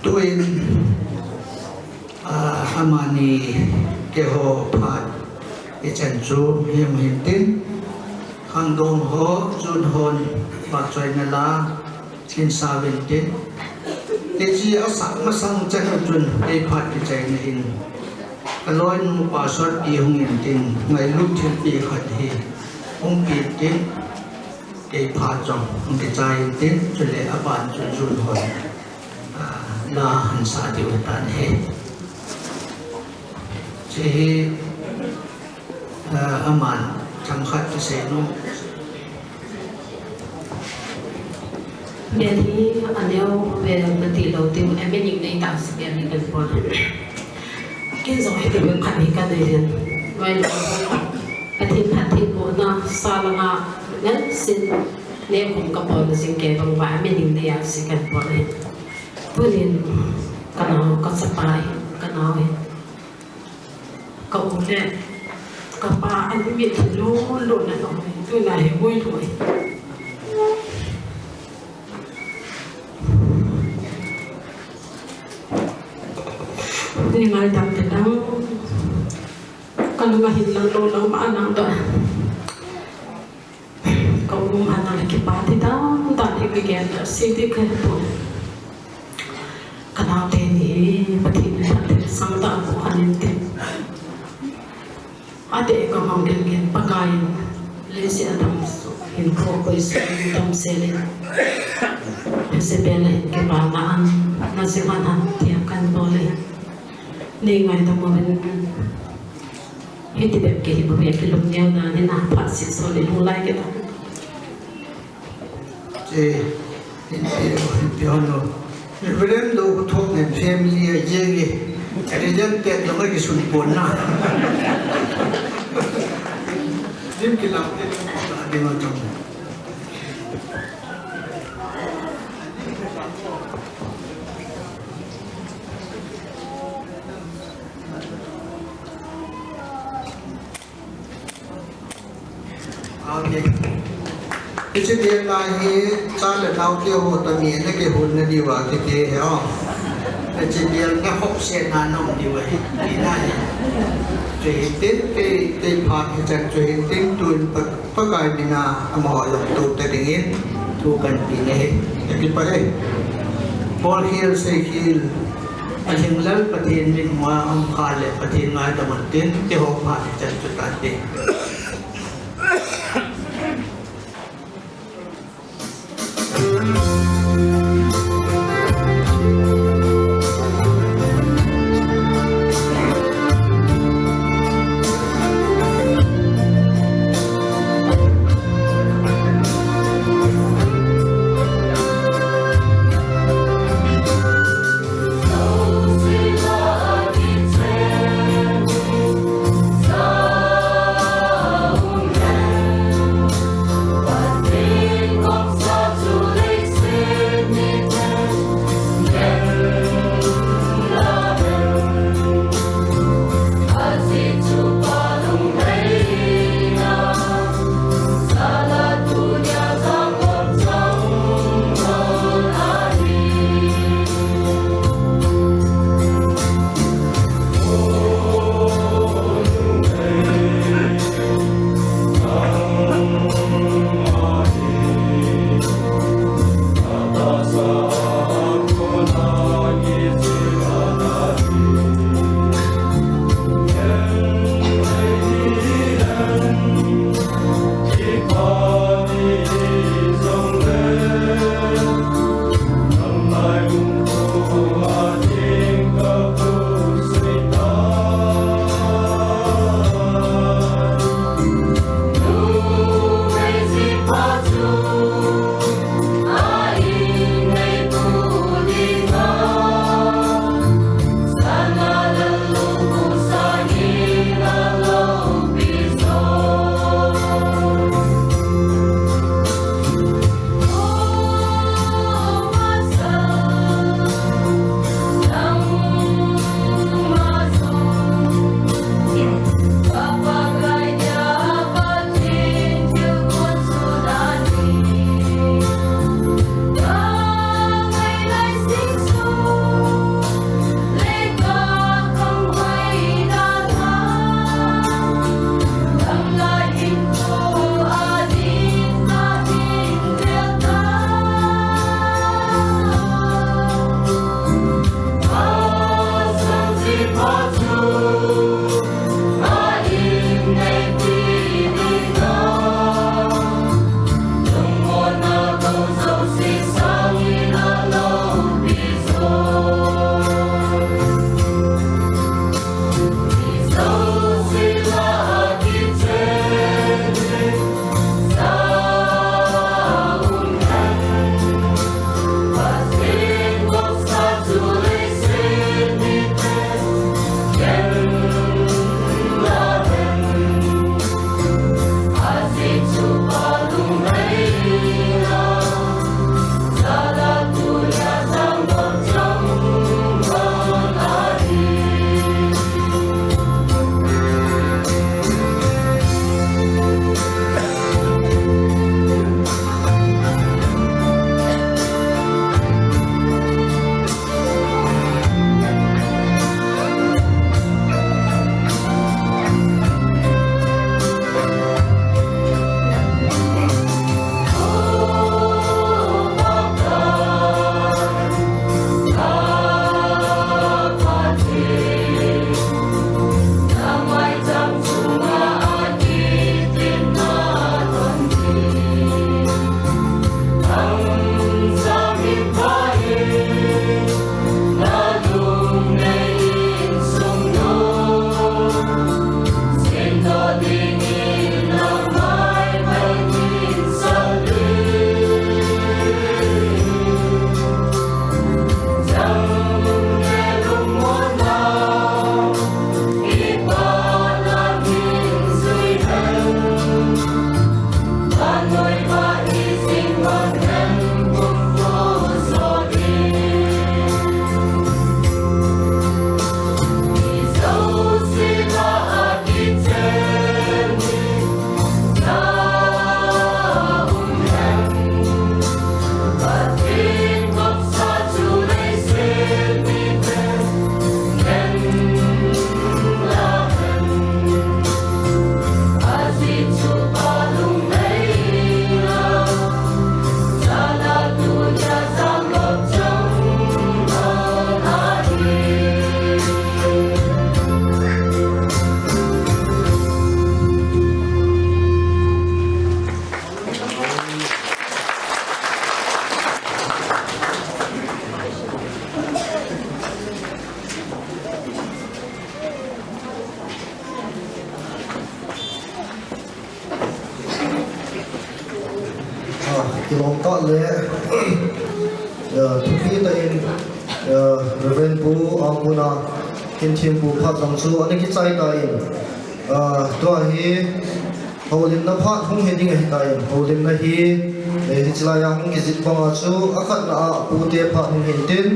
Tuin Amani Keho Pat Ichanchu Him Hintin Hang Dong Ho Jun Hon Bak Choi Nala Chin Sa Vin Tin Teji Asak Masang Chan Jun Te Pat Ichay Na In Kaloi Nu Pa Sot Pi Hung In Tin Ngai Lut Thiên Pi Khat Hi Hung Pi Tin Te Pat Jong Hung Te Chai In Tin Chun Le Aban Chun Jun Hon La Han Sa Di Utan He Chehi Aman Chang Khat Ki Se Nu Dia ni aneo về mati đầu tiên em biết những này tạo sự kiện này cần còn cái rồi thì việc khẩn cái này liền vậy là cái thiên hạt thiên bộ na sa là ngà nên xin nếu không có bỏ được xin kể bằng vải mình những này sẽ cần bỏ đi tôi liền cái nào có sắp bài cái nào ấy cậu nè các bà anh biết thì luôn luôn là nói tôi này vui thôi ni ngai dam te dang kalau ngai hilang lo lo ma anang do kau mum ana lagi pati dang ta ni ke gen si ti ke po kana te ni pati ni pati sang ta ko anin te ade ko mang gen pakai le si adam so hin ko ko is dam se le se bela ke ba na se man tiap kan boleh nên ngoài đồng bằng hết thì đẹp kỹ bởi vì cái lồng nhau là nên làm phát sinh sau để luôn lại cái đó Chị hiện nó Reverend Dogothong and family Yegi represented the Magi Sunpona Dim Kilam Dim Atong Cái chuyện này cha là đau tiêu hồ tầm miễn cái hồn là điều à cái kia hiểu không? Cái chuyện này học sen hà nông điều ấy đi này. Chuyện cái part cái chuyện chuyện tuần bắt cái đi na mà làm tụt tại đình yên thu cần bị này cái phải Paul Hill say Hill anh hình lắm phát hiện mình mua ông khai lại phát hiện ngay tầm một tiếng cái hộp part cái chuyện chuyện này hong ta le thu pi ta in reven bu amuna kin thim bu phat jang chu ani ki chai ta in to hi holim na phat hung heading hi ta in holim na hi hi chila yang ki zit panga chu akhat na pu te phat hung hin tin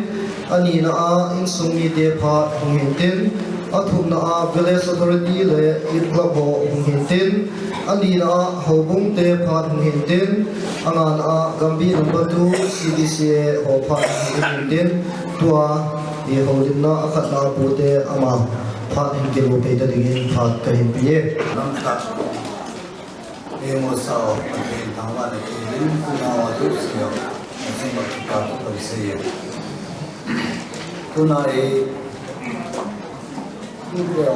ani na in sumi te phat hung hin tin athum na village authority le in club ho hung hin tin ani na hobung te phat hung hin tin anga na gambi number 2 CDCA ho phat hung hin tin tua di holim na akhat na pu te ama phat hin ke lo pe ta dingin phat ka hin pie Emo sao pakin tawa na kilin kuna wadu siyo nasi makita to pagsiya. Kuna Ibyo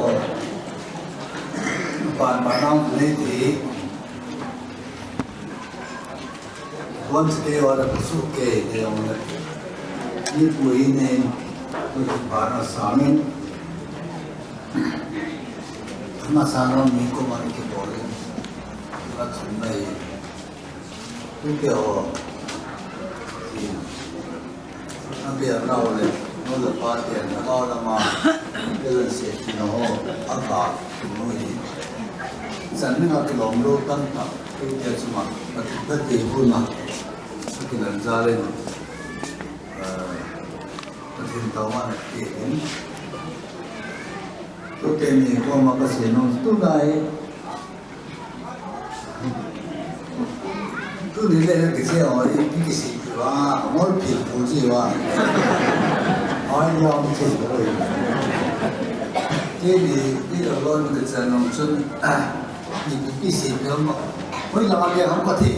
panmanang niti once day wala kusuke yung ipuinin para sa amin masano ni ko manikibolin at may ibyo ang biyarna ulit nula pati ang nakalama ilan siya tinoho aga tumuhi san nga kilomro tanta kaya suma pati huna kinanzarin patintawan at kihin to teni ko makasinong tunay tu nila na kasi ako ikisi diba amor pilpuji wa ay lang siguro jadi dia orang kerja nongsun ikisi diba Ôi là bao giờ không có thể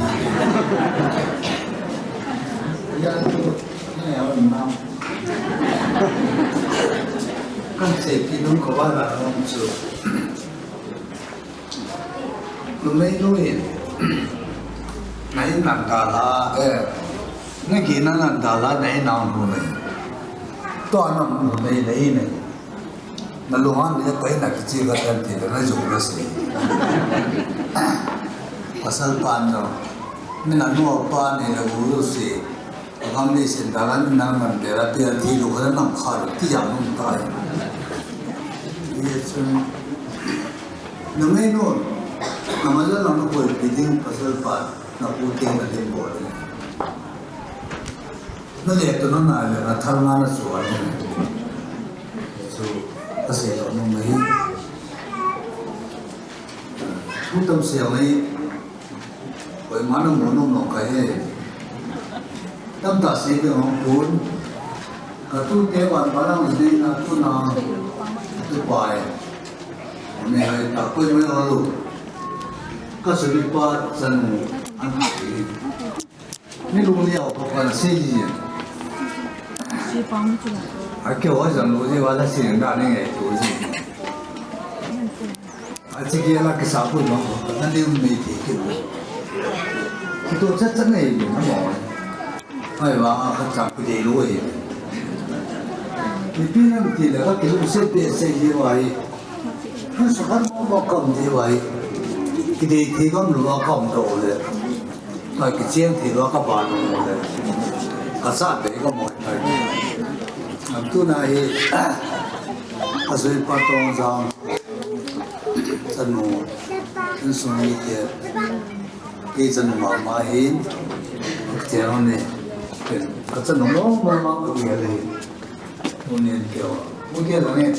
Giờ tôi Cái này ở Việt Nam Không thể khi đúng có bao giờ không chịu Nó mấy nuôi Nãy nặng cả là Ngay khi nó nặng cả là nãy nào của mình Toàn nặng của mình đấy này Nó luôn hoan thì quấy là cái chi gật thân thì nó dùng ra gì Pasal pan no, mina no pan ni la guru si, kami ni sentaran mina mandera tiada tilu kerana nak khar, tiada mungkai. Ia cun, namai no, namaja nama kau bidding pasal pan, nak puting nak limbol. Nanti itu nama ada, nak tharmana soal ni. So, pasal itu nama ini, tutam siang ni. Bởi mà nó muốn nó cái tâm ta sĩ được không cuốn tu tế bản bản năng gì là tu nào tu bài mình hay ta quên mấy nó luôn các sự việc qua dần ăn gì mấy lúc này họ còn xây gì kêu ở dần lúc này vào là xây dựng ra này tu gì chỉ kia là cái sản phẩm nó đều mấy thì tôi rất rất này nó bỏ phải vào các trạm cái gì luôn thì pin thì là các cái xếp để xây như vậy nó sẽ có cầm như vậy cái gì thì có nó cầm đồ rồi rồi cái chiên thì nó các bạn rồi cả sát đấy có một người tôi này à rồi bắt đầu rằng dân nó dân sống như thế cái dân mà hiện thì nó này cái dân nó mà cái gì đấy nó nên kiểu một cái là này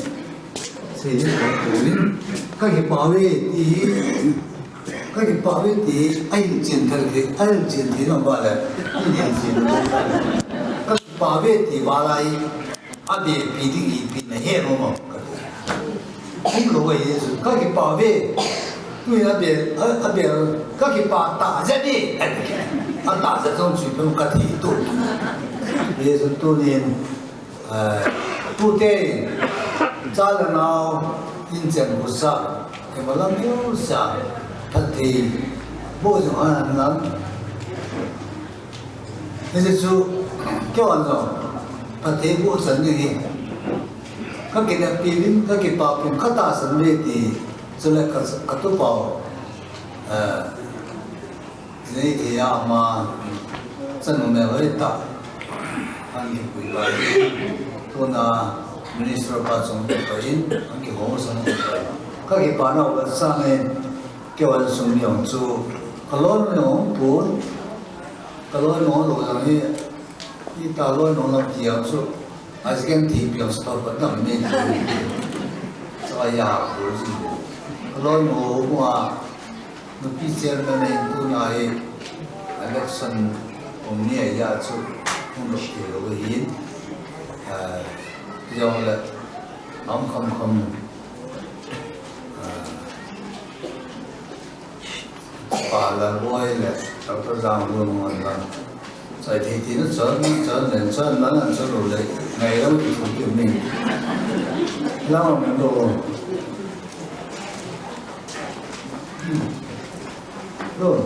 xây dựng cái tuyến cái bảo vệ thì anh chiến thì nó bảo là anh chiến cái bảo vệ thì bảo là anh bị bị này hết rồi mà cái lỗi gì cái bảo vệ对那边各个把打在的，打在中去不用个体度，也是多年，不对，咋了呢？印象不少，给我们有啥，他的，不就很难，那些书叫完了，他的不真的，他给那别人他给把别人看大神的的。Sila katupaw, ini dia ama 真我们会打，安给回来，我那 minister 把中的回应，安给我生的，他给把那我上面叫我送两株，kalau memang pun kalau memang orang ni kalau memang dia tu asing tiap yang sebab pada ni saya pun kalau memang mungkin cerita ni tu naik election ni ya tu untuk dilakukan yang le không bà là voi là tập cho rằng luôn mọi lần giải thì nó trở nên nó là trở rồi đấy ngày đó thì không chịu mình lao mình đồ rồi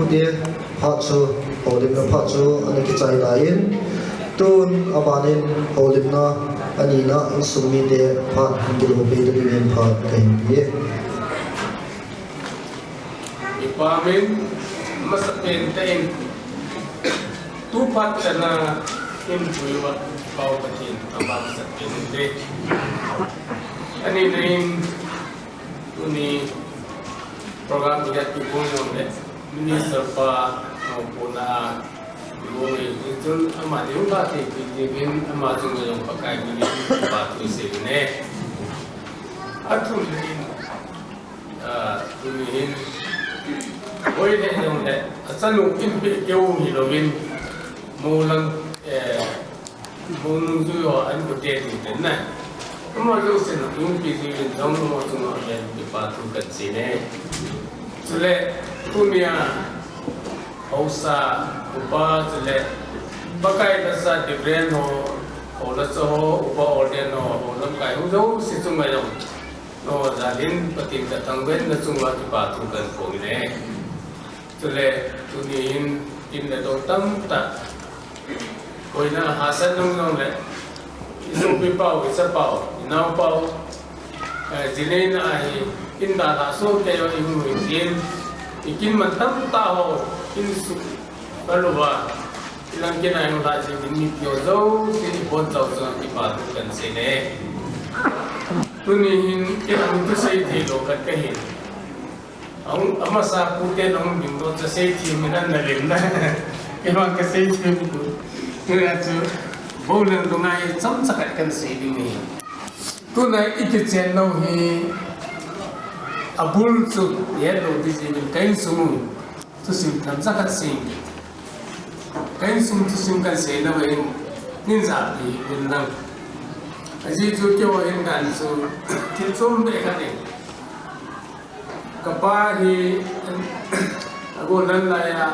dia patsu holim na patsu ani kicai lain tun abanin holim na ani na insumi de pat ngilo be de yen pat kain ye ipamin masapen tain tu pat kana in buiwa pau patin abang sapen de ani nain tuni program tidak dipunggung de minister pa maupun Goi itu amat juga tipin amat juga yang pakai ini batu sini. Atul ini, tuhin, Goi ni yang ni, asal mungkin jauh ni login, mulang mung tu an betul ni na. Amat jauh sini, yung pilih jauh amat juga yang batu kat sini. Sele dunia Hausa upa sele pakai bahasa different ho laso upa order ho lam kai ho si sungai no jalin patin katangwen na sungai di batu kan ko ne sele tunin in le do tam ta koina hasan nong le isu pi pau isa pau nau pau jilin ai inda la so ke yo imu in ikin mantam taho in su balwa ilang kina yung lasi din yo zo si bon zo zo di patu kan sine tunihin ilang tu sai thi lo kat kahin ang amasa pute nong bindo sa sai thi minan na lim na ilang ka sai thi bu kaya tu bolan dungai cham sakat kan si ding ni tunai ikichen no hi abul tu yellow disease kain sumu tu sim tam zakat sim kain sum tu sim kan se na wen nin za bi nin nam aji tu ke wa in kan su tin sum be ka ni kapa hi ago nan la ya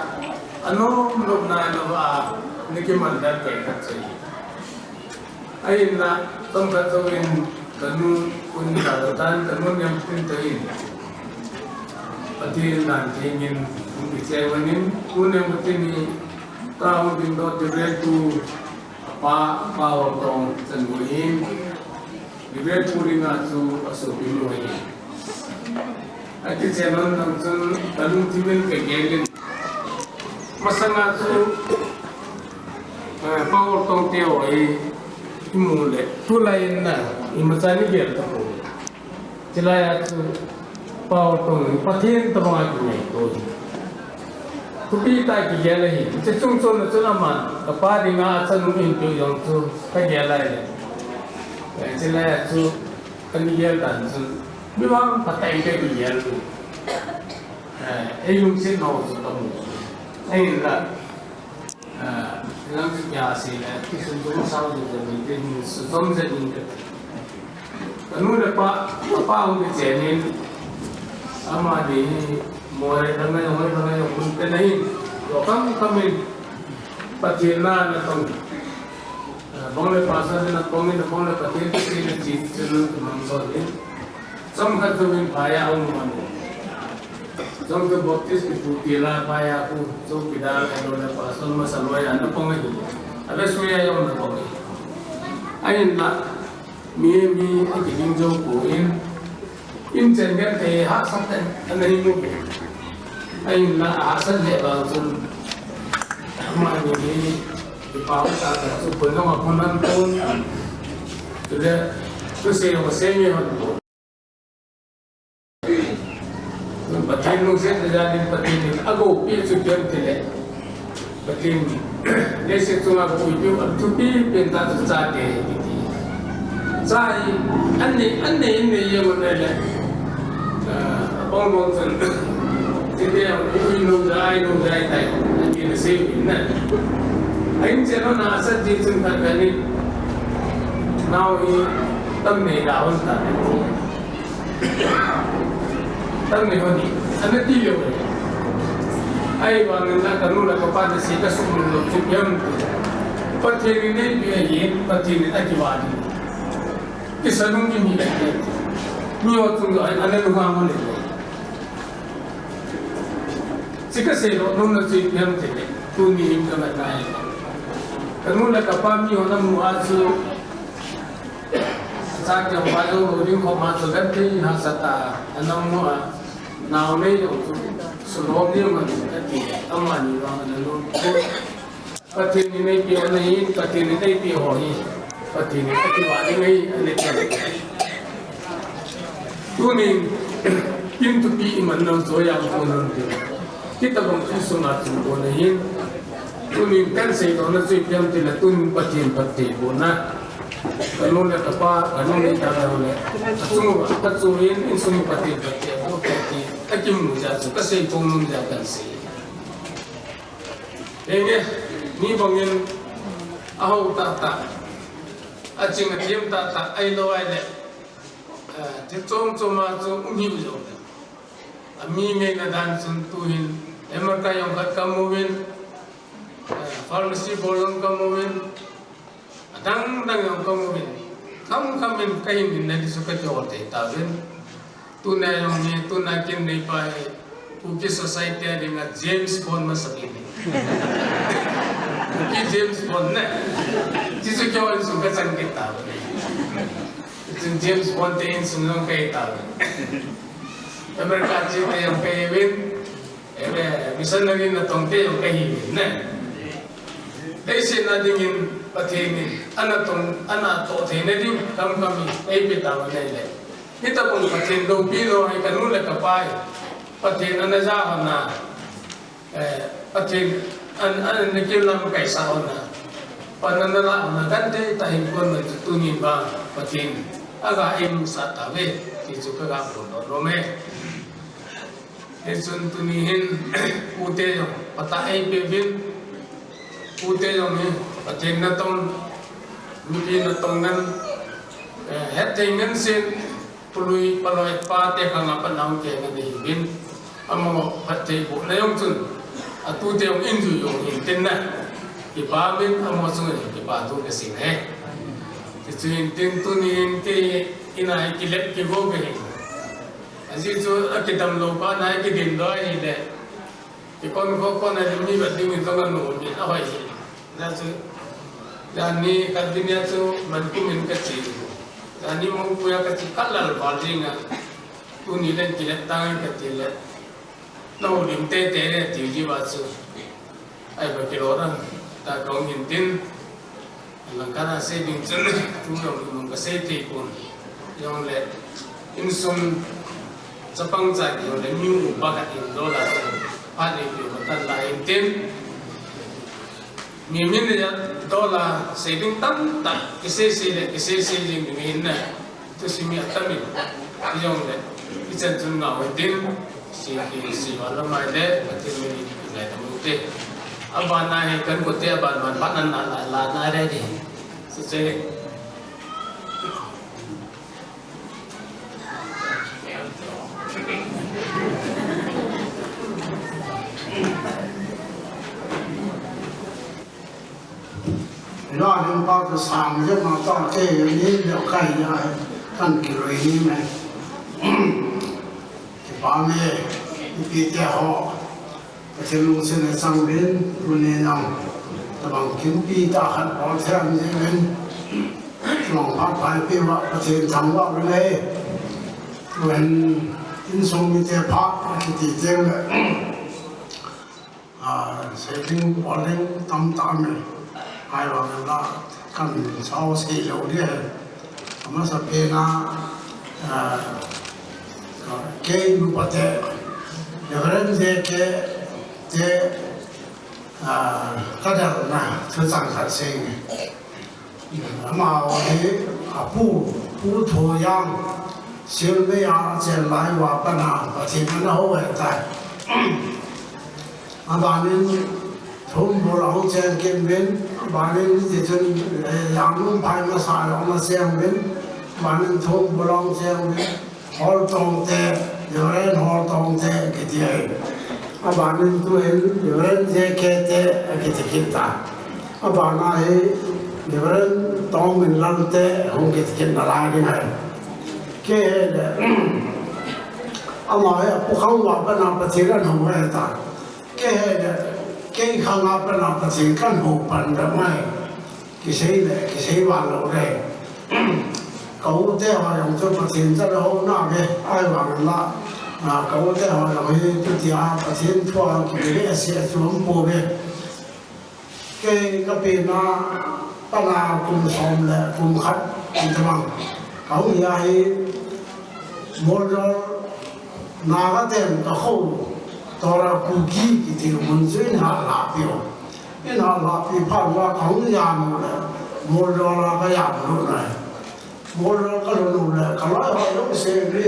ano lob na no ba ni ke man da ke ka chai ai na tom ka to in kanu kun da tan kanu nyam tin tai Pati nanti ingin bicara pun yang penting ni tahu bindo direktu apa orang senbuhin direktu ringan su asu bindo ini. Aja channel nonton talung timen kegiatan masang su power tong teo imule tulain na imasani biar tahu jelaya su Pau tu patin terang aku ni tu. ทุบีตายกี่เยเลยจะจุ่มจนจนมันกับป้าดีงาจะนุ่มอินตัวอย่างจูก็เยเลยแต่ที่แรกจูกันเยอะกันจูไม่ว่าปัตตานีก็เยอะไอ้ยุ่งสิ่งเราจูต้องไอ้ละหลังจากยาสีแล้วที่สุดต้องสาวจะมีเรื่องสุดท้องจะมีกันแต่นู่นเลยป้าองค์เจนินอามาดีมัวอะไรทำไมคุณเป็นไงตัวkami patina na tong bangla pasa na kami na bangla patin kasi na chitun kumangson din samkat tuwing paya ang mano Jom tu baptis itu pila paya aku, so pidal kalau na pasal masalway ano pong ngayon, ada suya yung na pong ngayon. Ayun na, mi ang kiling jom po in jengan kay hasan ano yung mo. Ayun na hasan niya bang sun, ama ni ipawat sa so puno mapunan pun, sudah kasi yung semi yung patin nung set na din patin ako piso jam tele patin desi tunga ko ibu tupi penta sa ke kiti sai anne yung nele bong san tete ang no dai tai ani na se na ayin cheno na sa jitun ka gani now I tamne daon ta Tangni honi, ane tiyo ko. Ay bang na kanula kapag si kasumulog siyam. Pati ni biyayin, pati ni akiwadi. Kisa nung gimiyan. Niyo tung ay ane lumangon nito. Si kasi nung nasiyam tete, tunihim ka matay. Kanula kapag niyo nang muaso sa kaya bago rin ko matagati hasata anong mga naunay yung sulong niyo matagati amani mga nalun pati ninay piyanayin pati ninay piyohin pati ninay kiwari ngay alitan tuning pintupi iman ng soyang punan kita bang puso natin punahin tuning kan sa ito na siyang tilatun pati na Kanun na tapa, kanun na tala ulit. Patsuhin, insumi pati. Akim mo dyan, kasi kung mo dyan kasi. Ni bangin ahaw tata. At sing akim tata, ay laway na. Titong tumatong umiwyo. Amingay na dansun tuhin. Emar kayong kat kamuwin. Pharmacy bolong kamuwin. Dang yung kamumin kayo din na disukat yung orte tawin tunay yung tunay kinay pa Puki Society rin nga James Bond masakin Puki James Bond na disukat yung sukat sangkit tawin itong James Bond tayo sunong kayo tawin Amerika chita yung kayawin bisa na rin natongte yung kahibin na Dahil na dingin patinin, ana to tene din kami ay bitaw na ile. Kita pun patin do pino ay kanula kapay. Patin ana jahan na patin an nikilam kay saon na. Pananala na gande tahin kon tunin ba patin aga im sa tawe ti suka pun rome. Esun tunihin ute yo patay bebin Ute yung patin na tong lupi na tong nan hetingan sin puluy paloy pate ka nga panahon kaya nga nahibin ang mga pati po na yung sun at ute yung indu yung hintin na ipamin ang mga sunod ipato kasi na ito hintin to ni hinti inahikilip kibogahin kasi ito akitamlo pa nahikidindo ay hindi ikon ko na lumi ba't yung ito nga noon away Dani kadinya tu mankumin kecil. Dani mengkuya kecil kalal balinga. Tu nilen kilat tangan kecil. Nau limte tere tiuji basu. Ay bakil orang tak kau hintin. Langkara se bingcun tu nong kasete pun. Yang le insum sepang zaki oleh miu bakat Indo lah. ani pi matan la tin mi min ya dola saving tan ta kise si jing min na to si mi atamin yong le isan chun nga wa tin si wala mai le atin mi ngai ta mu te abana he kan ko te aban man panan la na re di se Lo đến bao giờ sáng giờ mà to cái này liệu cái gì căn cái rồi này mà cái ba mẹ cái kia họ cái lúc sinh sang bên rồi nên làm bằng kiếm pi ta hạt bỏ theo như bên lòng phát phải pi vợ cái thằng vợ bên đây rồi in sông như thế phát cái tiền này sẽ tin bỏ lên tâm tâm này ai bảo là cần sau xây lâu đi mà sắp về na cái lúc bắt đầu những cái cái cái đó là thứ sang khởi sinh mà cái phụ thuộc yang xin bây giờ sẽ lại vào bên nào và thì nó hậu vệ tại bạn nên thôn bộ lão trang kiến bên bạn nên thì chân làm luôn phải mà xài nó xem bên bạn nên thôn bộ lão trang bên họ trồng tè rồi họ trồng tè cái gì bạn nên tôi rồi cái gì ta bạn này rồi trồng mình làm tè không cái là lại cái này cái mà không vào bên nào thì nó không phải ta cái khang áp bên nào thì căn hộ bản đó mai cái gì vào lỗ này cậu thế họ dùng cho phát triển rất là hỗn nào cái ai bảo là cậu thế họ làm cái gì phát triển qua cái sẽ xuống bộ về cái bên nó bắt đầu cùng xóm là cùng khách cùng thằng cậu như ai mua rồi nào cái tiền có khâu tora kuki kiti munzuin ha lapio in ha lapi pharwa khong ya mu la modo la ba ya mu la modo ka lo la ka la ha lo se ri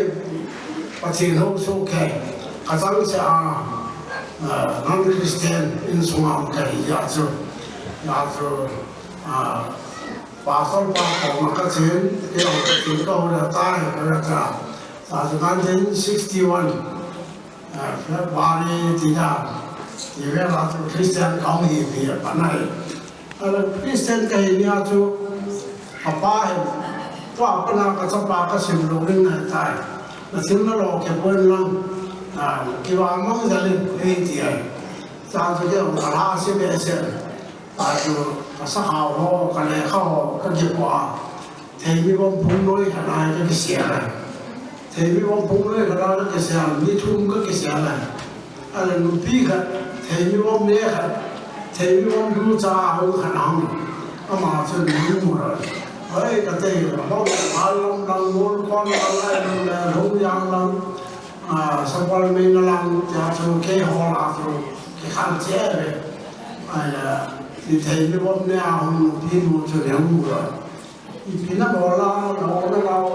pa chi ho so ke ka sang se a non christian in sumam ka ya zo ba so ba ko ma ka chen ke o ke ko la ta ya ka sa 1961巴黎地下，里面那就 Christian 讲义的本来，Christian 讲义呢就巴多不那个十八个新路人来在，那新的路结婚了，佢話掹就你呢啲係，揸住啲馬拉先咩先，就十號號個嚟考個結果，睇呢個碰女係咪嗰啲事啊？thì vì ông phụ nữ cái đó cái xe đi chung cái xe này, anh là nụ pi cái, thì vì ông nhẹ cái, thì vì ông du cha ông khăn hồng, mà chơi đúng rồi, ấy cái gì là bao bao long long muốn con lại là không giang long, sau đó mình làm cho cái họ làm cho cái khăn chế này, thì thì vì ông nhẹ ông pi muốn chơi đúng rồi. Khi nó bỏ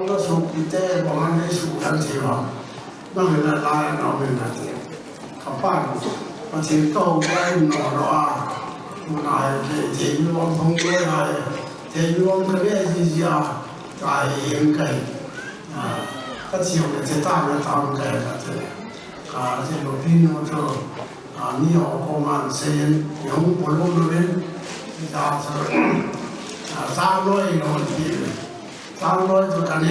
nó sụp thì té bỏ ăn cái sụp ăn thì vào nó người ta lại nó mình là tiền các bạn và thì câu cái nó đó này thì như ông không biết này thì như ông cái gì à tại hiện cái cái chiều cái chế tạo cái tạo cái là thế thì đầu tiên nó cho nhiều công an xây những bộ luật bên ta sẽ sao nói nói gì sao nói cho cái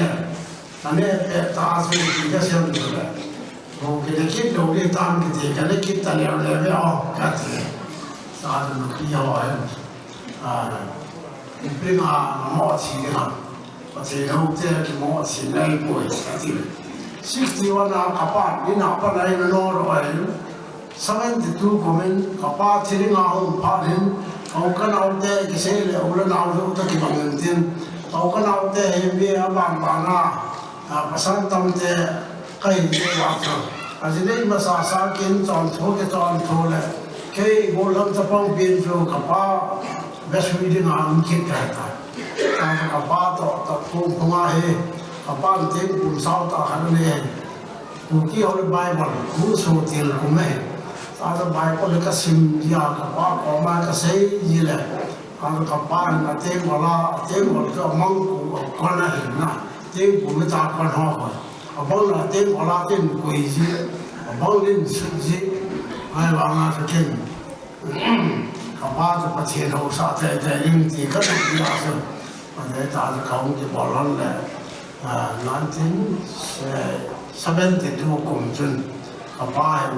này ta sẽ đi cái xem được rồi cái này đầu đi tam cái gì cái này kít ta liền liền với cái gì sao được nó đi hỏi bên mỏ chỉ cái nào và chỉ đâu thế cái mỏ chỉ này bồi cái gì 61 là các bạn đi nào bạn này nó rồi 72 của mình các bạn chỉ đi ngào phát hiện ông cái nào thế cái xe là ông là nào rồi cái bằng tiền tiền ông cái nào thế hiện bây giờ bằng bằng à phát sinh tâm thế cái gì vậy anh ấy mà sa kiến chọn thô là cái bộ lâm tập phong biên cho các ba bé suy đi ngang kia cái ta các ba tập phong hoa he các ba tiếng cùng sao ta hắn này cùng kia họ bài bản cũng số tiền của mình ta đã bài có được cái sim gì các ba có mà cái gì là các ba là tiếng gọi cái mong của con này na tiếng của người ta con họ bông là tiếng gọi là tiếng quỷ gì bông lên sự gì ai bảo là cái chuyện các ba cho bắt tiền hậu sát để những gì các cái gì đó mà để ta không thì bỏ lỡ là nói tiếng sắp đến thì thu cùng chân các ba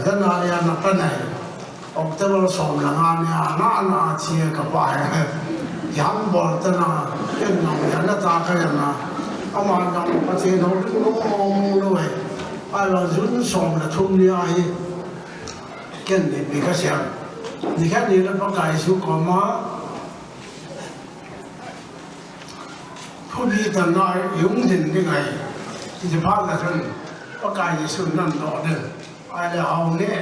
rất là cái này ông ta bảo sống là na chia các ba giảm bỏ tên là cái nào nó ta cái nào ông mà nhầm bắt tiền hậu nó mong rồi ai là dũng sống là thung đi ai cái này bị cái gì你看你那把改修干嘛？ผู้ดีแต่น้อยยุ่งดินยังไงที่จะพากันจน把改修นั่นต่อเดินไอ้เราเนี่ย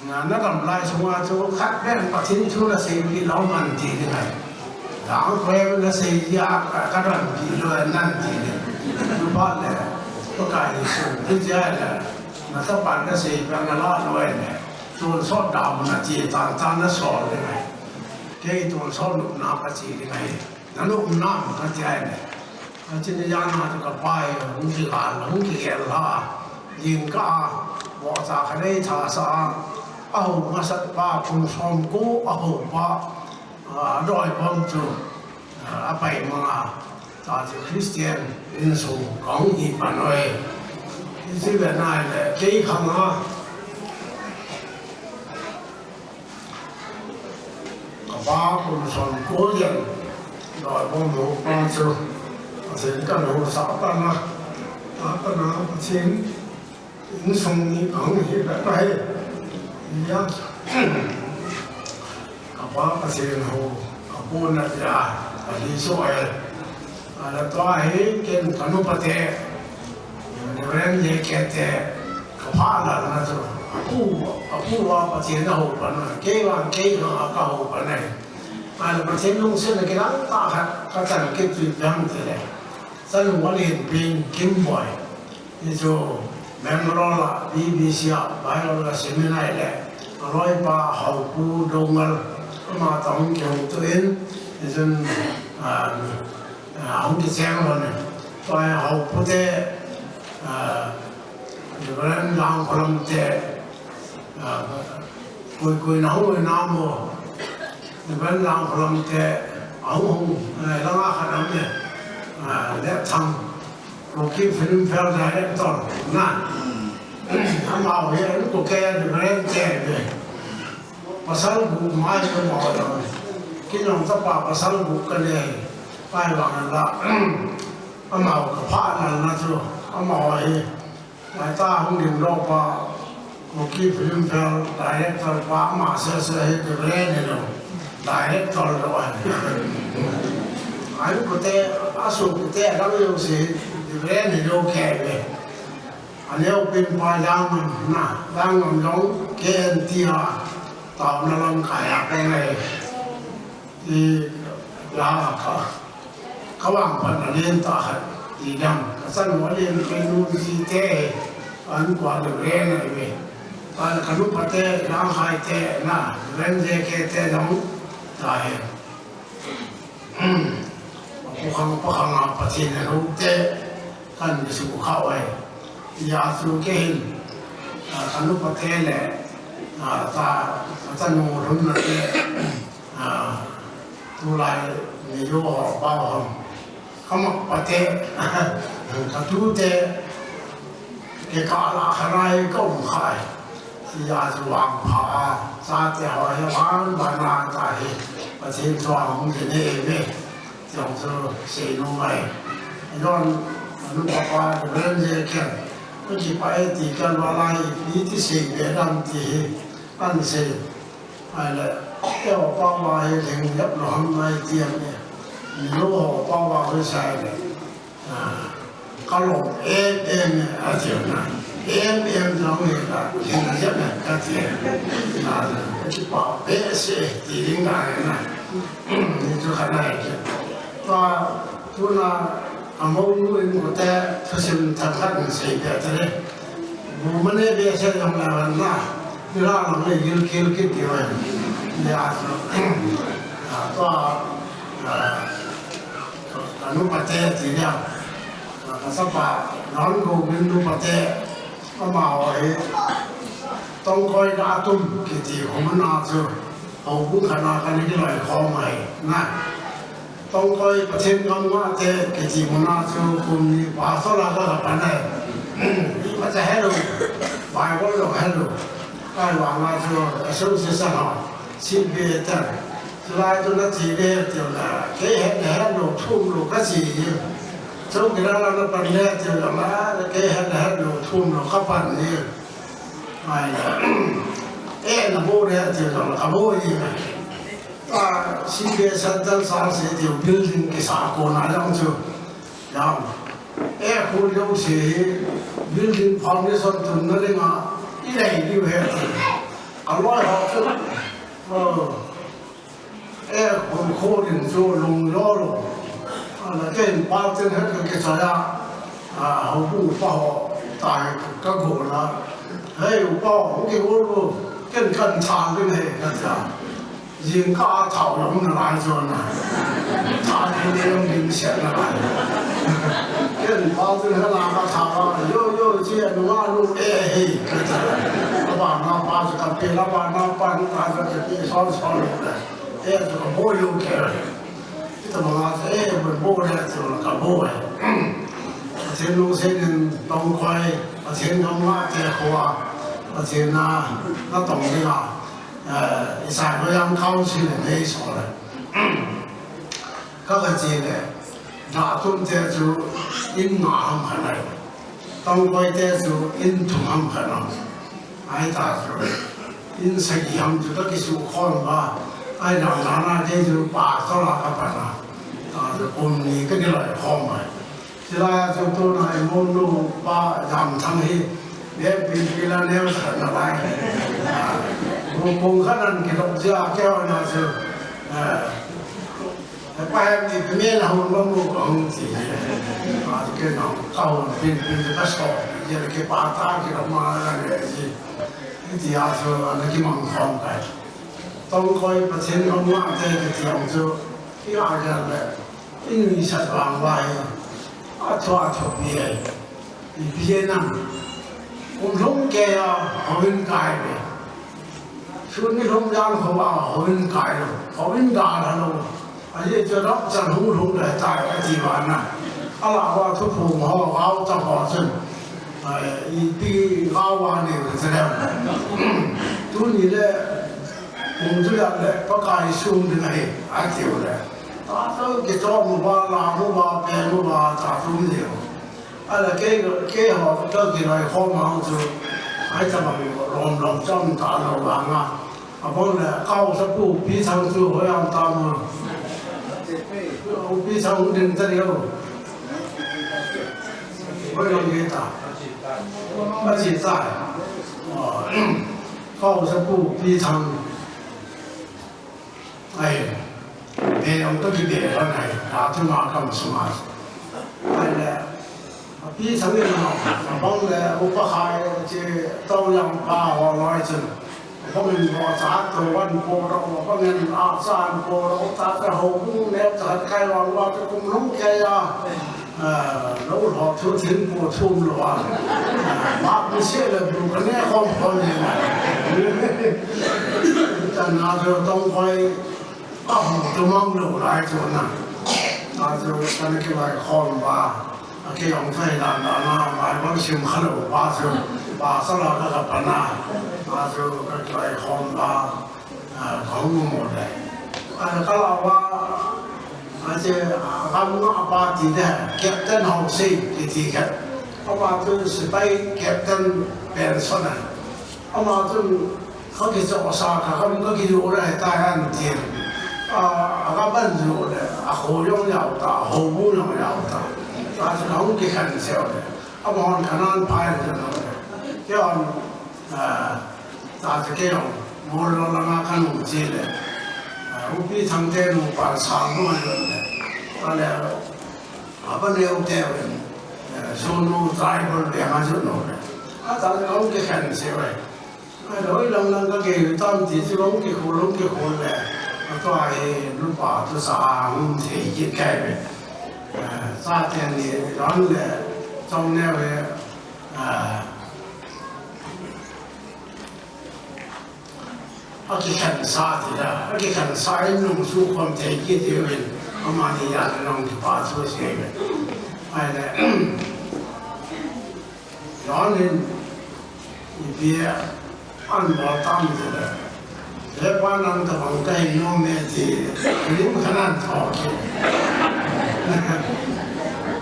งานนักกำไรชัวร์ชัวคัดแม่งปัจจุบันชัวร์เสียที่เรามันจียังไงหลังแควก็เสียยากกระดันจีเลยนั่นจีเนี่ยดูบ้านเลย把改修ที่จะเนี่ยนักปั่นก็เสียเป็นกระลาด้วยเนี่ยตัวสอดดาวมันจีตานนั่นสอดยังไงแค่ตัวสอดลูกน้ำก็จียังไงนั่นลูกน้ำก็จีเนี่ยจินตยานาจะกับไปหุ่นที่หลานหุ่นที่เห็นละยิงก็บอกจากใครท่าสาเอามาสัตว์ป่าคุณสมกู้เอาป่าดอยบอมจูไปมาจากคริสเตียนอินสูของญี่ปุ่นเลยที่เป็นนายเลยที่ข้างหน้าบ้าคุณสมกู้ยังดอยบอมหลวงป้าจูสิ่งกันหัวสาวตานะสิ่งอินทรงนี้ของที่แบบไหนยังกับว่าสิ่งหัวกับปูนอะไรอันนี้สวยแล้วตัวไอ้เก่งขนุปเทในเรื่องนี้เก่งแต่กับพาลานะจ๊ะปูว่าประเทศเราหัวปันเกี่ยวกับเขาหัวปันไหนแล้วประเทศลุงเส้นกี่ล้านตาครับก็จะเก็บจุดยังที่ไหนสนุกวันนี้เป็นกิมบอยนี่จูแมงโรล่า BBC ไปเราก็เซมินาร์เลยร้อยป่าเขาปูดงกันมาต้องเกี่ยวตัวเองนี่จนเขาที่แจ้งเราเนี่ยไปเขาพูดเดี๋ยวนั้นยางพลังเตะคุยน้ำคุยน้ำโม่เดี๋ยวนั้นยางพลังเตะเอาหงแล้วก็ขนาดเนี่ยและทำโลกีฟิล์มเฟลได้ตอนนั้นทำเอาเนี่ยลูกแกอยู่ในแก่เลยภาษาบุกมาจะมาเลยคิดลองสักป่าภาษาบุกกันเลยไปวางนั่นละเอามากับผ้านั่นนะจ๊ะเอามาไอ้ไอ้ตาของดิ่งรอบป่าโลกีฟิล์มเฟลได้ตอนป่ามาเสียให้ตัวเล่นเนี่ยได้ตอนละวันไอ้พวกเตะอาสุพวกเตะเราอยู่สิเรื่องนี้เราแค่เลยอันนี้เป็นพยางนะยางมันร้องเกณฑ์ที่ว่าตอนนั้นเราขายไปเลยที่ลาเขาวางพันเรียนต่อที่ดำสั้นหัวเรียนเป็นรูปที่เตะอันกว่าเรื่องอะไรเว้ยตอนขนุปเตะร่างกายเตะนะเรื่องเด็กเตะน้องตายพวกเขาประเทศนั้นเตะกันสู่เข้าไว้ยาสูเก่งขนุปเตะแหละตาโนรุ่นนั้นเตะตุลายมีโยบ้าเขามาประเทศกระทู้เตะเกี่ยวกับอะไรขนาดก็ไม่ขายยาสูวางผาซาเตะหอยบ้านบ้านนาใจประเทศสว่างของที่นี่เว้ยจังสู้เสียนุ่มไปย้อนลูกป้าเรื่องเยอะแค่ก็จีไปตีกันว่าไรนี่ที่เสียเบียดำตีอันเสียอะไรเจ้าป้าว่าให้ถึงยับหลงไม่เทียมเนี่ยลูกป้าว่าให้ใส่เนี่ยก็หลงเอ็นเนี่ยอาเจียนนะ เราเองละเห็นอะไรเนี่ยก็เทียนนะที่บอกเป๊ะเสียตีลิงได้นะนี่就很难的ว่าทุนาอามุนวิมุตเตทุสิมทังขันสิ่งเดียวเลยบุมันเนี่ยเบี้ยเสียยังไงวันน่ะเวลาเราเนี่ยยืนคิดเดียวเนี่ยตัวอนุปัตเตทีเดียวสัปดาห์น้องกูเป็นอนุปัตเตก็มาไว้ต้องคอยด่าตุ้มกิจของมันน่าจะเอาบุญขนาดกันนี่เลยขอใหม่นะต้องคอยประเทศกันว่าเจ๊กิจมันน่าจะคุณมีภาษาละก็ปันได้มันจะให้ดูไปก็ต้องให้ดูไอ้หวังว่าจะสู้เสียสละชีวิตแต่สุดท้ายจนนาทีเดียวเดียวละแค่ให้ดูทุ่มดูก็สิช่วงที่เราปันเนี่ยเดียวละแค่ให้ดูทุ่มดูก็ปันนี่ไม่นะโบเนี่ยเดียวละก็โบยังไงชีวิตสันติสันติเดียวบิลดิ้งที่สากลนั่นยังจู่ยังคุณยกเสียบิลดิ้งฟาวเดชั่นตุนนั่นเองอ่ะอีไหนดีเหรออร่อยหอมสุดคุณโคดินจู่ลงล้อลงแล้วก็ปาร์ตี้ให้กับกิจการเขาผู้ป่าวตายก็โกรธละเฮ้ยผู้ป่าวเขาเกี่ยวกับกันชาด้วยเนี่ยกันจ้ะยิงข้าเท่าอย่างนั้น来说呢，他今天用明显的来，跟包子和那个炒啊，又见路啊路哎嘿，老板那把这个别老板那把那个别烧路的，这个没有开，这怎么啦？我没来就搞没哎，前路前人东快，前东啊这好啊，前那懂的啊。สายพยายามเข้าชื่อในสอนเลยก็กระเจี๊ยบถ้าตุ้มเจ้าจูอินหนาหำขนาดต้องไปเจ้าจูอินทุ่งหำขนาดไอ้ตาจูอินสิ่งหำจูต้องกิจข้อนว่าไอ้ดาวนานาเจ้าจูป่าตลาดกับปันนะจะปุ่นนี้ก็จะเลยข้อมไปที่เราจะตัวไหนมุนดูป่ายำทั้งที่เนี่ยปีละเนี่ยมันขนาดไหนผมขนาดกิโลเจ้าแก้วน่าจะไปที่เป็นเมียเราเราบุกของที่อาจจะเป็นเราเข้าเป็นก็ชอบอย่างที่ป่าตาที่เรามาเนี่ยที่อาจจะอะไรที่มันคล่องไปต้องคอยประเทศเขาว่าแต่ที่เราจะที่อาจจะแบบอินวิสัชวางไว้อาชวาชอบเบียร์เบียร์นั่นผมลงแกอ่ะเขาเป็นกายเลยช่วงนี้ลงยานเขาว่าเขาเป็นกายเลยเขาเป็นดาแล้วอันนี้จะรับจันทร์หุ่นหุ่นเลยตายไอ้ที่บ้านน่ะอะไรว่าทุกผู้เขาจะขอซึ่งอีปีเขาว่านี่แสดงตัวนี้เลยผมจะอยากเลยประกาศช่วงนี้ไอ้เที่ยวเลยตาเต้าเกี่ยวกับว่าลาบุบาเปย์บุบาตาทุ่งเดียวอะไรเกี่ยวกับเจ้ากี่ไรข้อมาจูไอ้จะมาลองจ้องตาเราหลังอ่ะเพราะเนี่ยเข้าสักผู้พี่ทางจูพยายามตามมาพี่ทางดึงจะเดียวไม่ลองยืนตาไม่จีบใจเข้าสักผู้พี่ทางไอ้เดี๋ยวต้องกินเดี๋ยวไหนหาที่มาคำสมาร์ไอ้เนี่ยพี่ทำเองเนาะบางเลยอุปการะที่ต้องยังป่าวร้อยจนบางเงินพอสาตัววันโปรเราบางเงินอาสานโปรเราตาจะหงแล้วจะใครวางว่าจะกุมน้องแกอ่ะแล้วหอบชุดทิ้งโปรทุ่มหรือว่ามาไม่เชื่อเลยดูกันแน่ข้อมูลยังไงแต่น่าจะต้องคอยจะมองดูหลายตัวนะน่าจะการเกี่ยวกับข้อมูลว่าเกี่ยวกับไฟดันนะหมายว่าชิมขนมป่าสลัดกับปนาอาจจะก็ใช้ของของหมดเลยก็เราว่าอาจจะทำว่าป่าที่เนี่ยเก็บเต้นหงสีที่เก็บเพราะว่าคือสไปเก็บเต้นเป็นส่วนนั้นเพราะว่าคือเขาที่จะสร้างเขาก็คิดอยู่เลยใต้อันที่ก็เป็นอยู่เลยหัวยงยาวตาหัวมุ้งยาวตาอาจจะเขาคิดกันเสียเลยเพราะว่าขนาดพายจะนั่นเลย cái on ta sẽ cái on mua lo là ngã khăn một chi đấy upi thằng tên một bản sáng luôn đấy ta là ở bên đây ông theo đấy solo driver để mà giúp nó đấy ta là ông cái khăn xe vậy đối lần cái cái tâm thì chỉ lông cái khổ này tôi lúc bảo tôi sao không thể giết cái vậy ra tiền thì đón là trong nẻo về cái khẩn sa thì là cái khẩn sa ấy nông su không thể giết được mình mà thì là nông thì bảo tôi sẽ vậy hay là đó nên việc ăn bảo tâm thì là để quan năng tập bằng cây nông nghiệp thì những khả năng thọ thì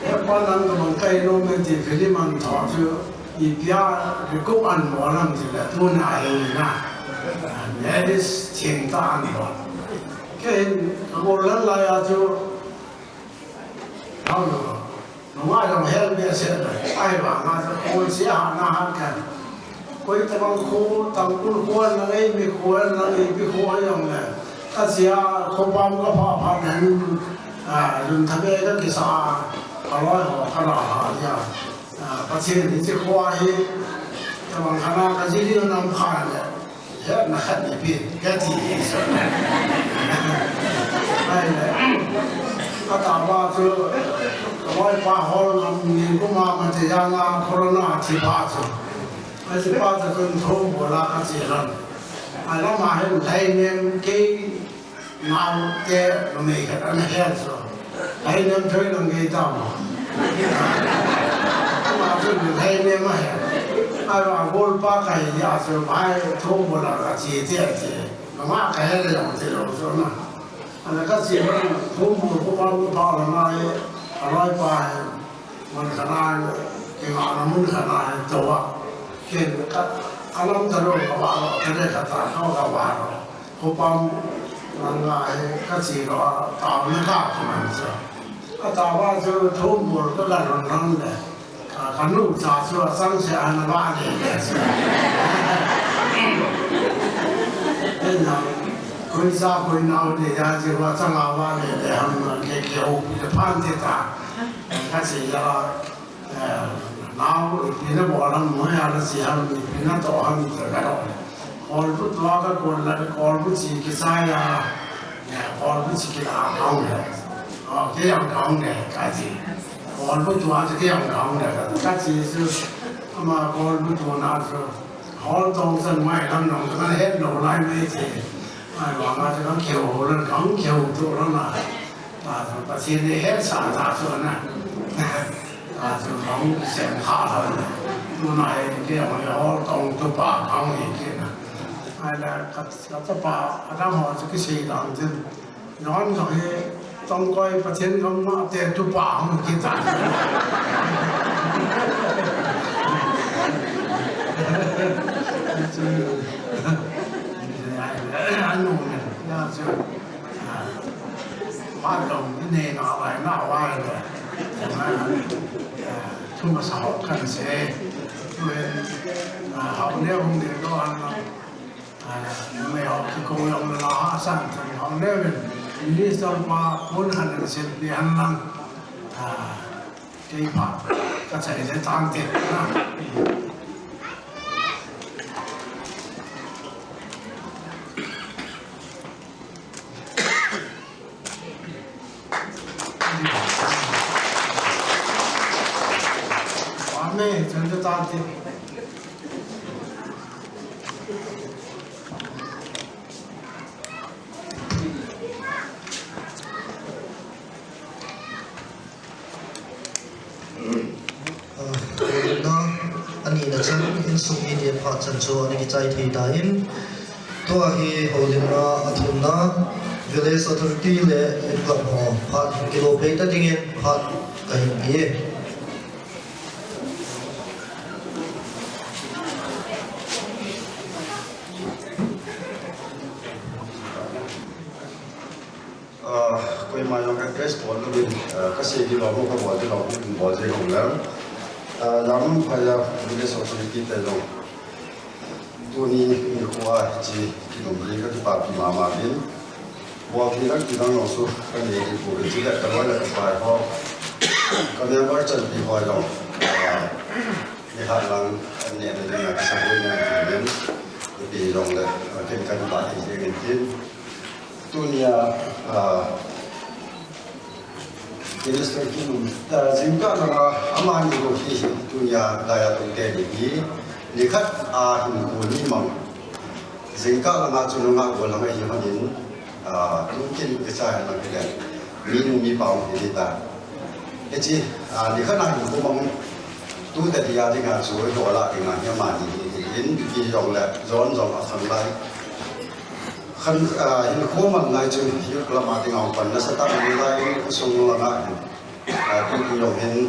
để quan năng tập bằng cây nông nghiệp thì cái gì mình thọ chứ ý bia cái cốc ăn bảo làm thì là tôi này na để đi tiền ta ăn bảo cái một lần lại à chứ không được nó ai làm hết bây giờ ai bảo là tôi sẽ hàng na hàng cái quay tầm khu tầm quân là ấy bị quân là ấy bị quân giống này ta sẽ không bao có phá nên dùng thằng ấy cái sao họ nói họ khai là gì bác sĩ thì chỉ khoa ấy tầm khả năng cái gì nó nằm khai này hết là hết bị bị cái gì này này các bạn bảo chứ nói qua họ làm nhiều cũng mà thì ra là corona thì bao giờ cái gì bao giờ cũng thôn của là cái gì rồi, nó mà hiện thấy nên cái nào cái mình cái anh hết rồi, thấy nên thấy là người ta mà chúng mình thấy nên mà ai bảo bố ba cái gì à rồi bài thôn của là cái gì thế gì, mà cái này là gì rồi mà, anh cái gì mà thôn của bao là nói bài mình khả năng cái mà mình khả năngตัวcái anh làm thợ rồi các bạn cái này các bạnเขาcác bạnเขาปั๊มงานcái gì đó tạo nên cái gì mà cái tạo ra cho thôn buồn cái là năng đấy cái nụ trả cho sáng sẽ ăn ba đấy nên là કોઈ sao કોઈ nào để ra chỉ có sang ao ba để làm cái kiểu cái pan thế ta cái gì đó nào thì nó bỏ làm mới là gì ham thì nó tổ ham từ cái đó còn lúc đó cái còn là còn lúc chỉ cái sai à còn lúc chỉ cái làm không này cái làm không này cái gì còn lúc đó thì cái làm không này cái gì chứ mà còn lúc đó nào chứ họ trong sân mai làm nông cái này hết đầu lại mấy gì mà bảo mà cho nó kiểu nó không kiểu chỗ đó là bác sĩ này hết sản ra rồi nè就講成下來，本來嘅我有當都把講意見啊，係啦，個把啱好就個四檔啫，攞咗去當歸不聽咁啊，啲都把咁嘅咋，係弄嘅，那就把龍嘅你拿來拿歪嘅。chung mà sáu cần sẽ rồi họ nếu không để đồ ăn mèo thì cũng用lá sản thì họ nếu mình đi sau qua bốn hành sẽ đi ăn lăng cái pháp cái sẽ tăng tiền 네, 전부 다 anh là chân in sung in điện phát chân cho anh cái trái thì đại tua hi hồ linh na athun na village authority le club ho phát kilometer dingin phát cái gì quay mai yang cái stress của nó bên cái gì thì nó không có bỏ thì nó cũng bỏ gì không lắm Yang saya boleh sosialisasi tentang Tuni ni kuah ji kita beli kat papi mama bin, buat kita langsung kan ni boleh juga kalau ada kepai ho, kalau yang baca di ho dong, lihat lang ni ada dengan kesabaran yang lebih dong le, kita kan baca ini kan, dunia ini sekarang jika nama aman itu dunia daya tunggu ini. Lihat himpunan mang, jika lama cunungan bolang ini hanin, mungkin kesalahan lagi dan minum bau ini tak. Jadi lihat himpunan mang tu tadi ada dengan suai dolar dengan yang mana ini yang le zon asal lain. Kan himpunan mang lain cun hidup lama dengan pan, nasihat mulai sungguh lama. Tu yang hen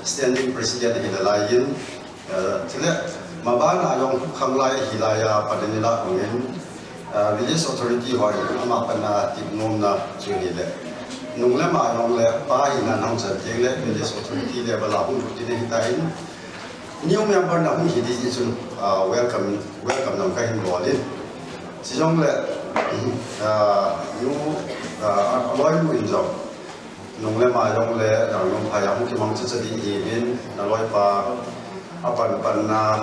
standing president ini lain. Jadi, mabana yang kamlai hilaya pada nila mungkin village authority hoi ama pana tipnom na juni le nungla ma yang le pa ina nang sa le village authority le bala hu ti ne hitain new member na hu hidi jun welcome nam ka hin bolin si jong le new aloi mu injo nungla ma yang le yang phaya hu ki mang cha di evin aloi pa apan na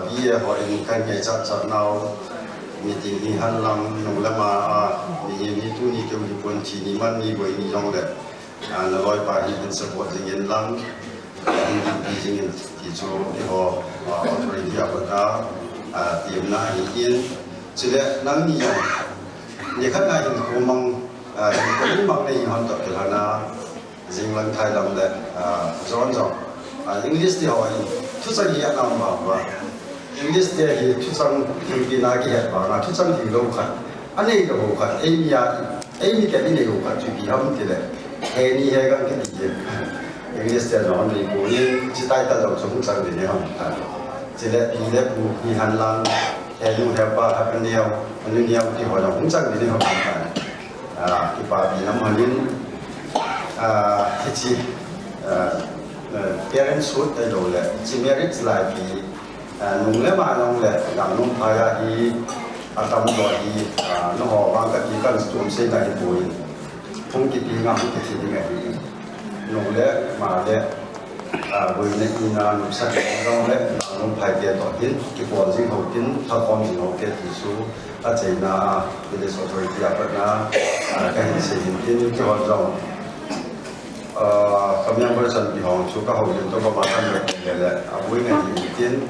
biaya hoin kan ngecak nau meeting ni halang nung lama ni tu ni ke pun cini man ni boy ni jong le na loi pa hi support dengan lang ni jingin ti chu ni ho authority apa tim na yin chile nang ni yang ni khat na hin ko mang ni mang nei han to kelana jinglang thai lam le zon zong English dia awal tu sang dia nama apa English dia hi tu sang tinggi lagi apa na tu sang tinggi lokal ane itu lokal ini kan ini lokal juga ham tidak ini kan kita English dia orang ni boleh cerita kita dalam semua sang dia ham jadi ini bu ni hanlang yang apa apa ni dia di orang sang dia ham kita nama ni kecil parenthood tại đâu là chỉ marriage lại thì nung lẽ mà nung lẽ làm nung phải đi tâm rồi đi nó họ vang cái gì cần chúng sinh là cái bụi không kịp đi ngang cái gì này nung lẽ mà lẽ bụi này đi ngang nung sắc nung lẽ nung phải cái đó tin cái bộ gì hậu tin thà con gì hậu cái thì số chỉ là cái số thôi thì apa cái gì tin cái họ trong kami yang bersan di Hong suka hong itu kau makan mereka le, abu ini diitin,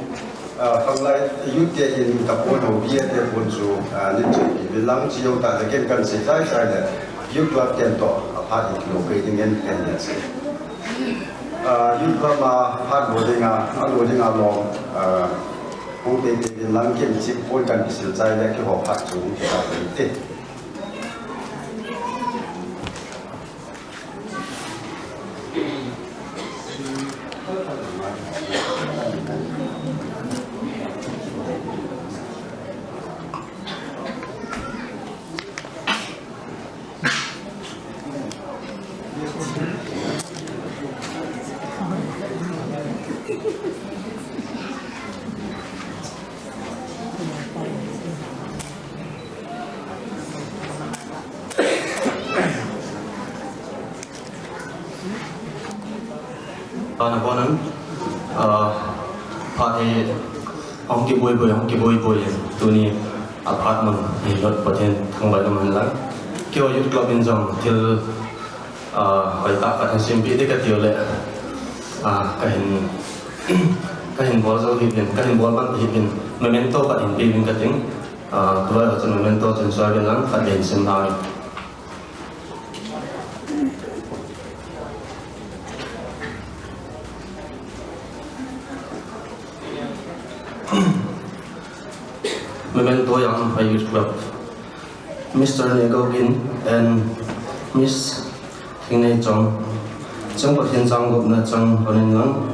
kalau youth dia ini kapun hobi dia pun su, ni tu bilang jiu tak lagi kan sejak saya youth club tento apa itu lokai dengan pendek. Youth club mah hat bodinga long, hobi dia bilang kan sih pun kan sejak dia kau hat tu kita beri. Naponan, parti hongki boy tu ni apartment di lot paten thang bai nam lang kyo youth club in jong til ai ta ka simpi de ka tio le ka hin bol zo hi bin ka hin bol ban hi bin memento ka in pi bin ka ting tu ai ka memento chen swa bin lang ka den sim dai memento yang youth club Mr. Negogin and Miss Hingnei Chong chung patin janggop na chang honin lang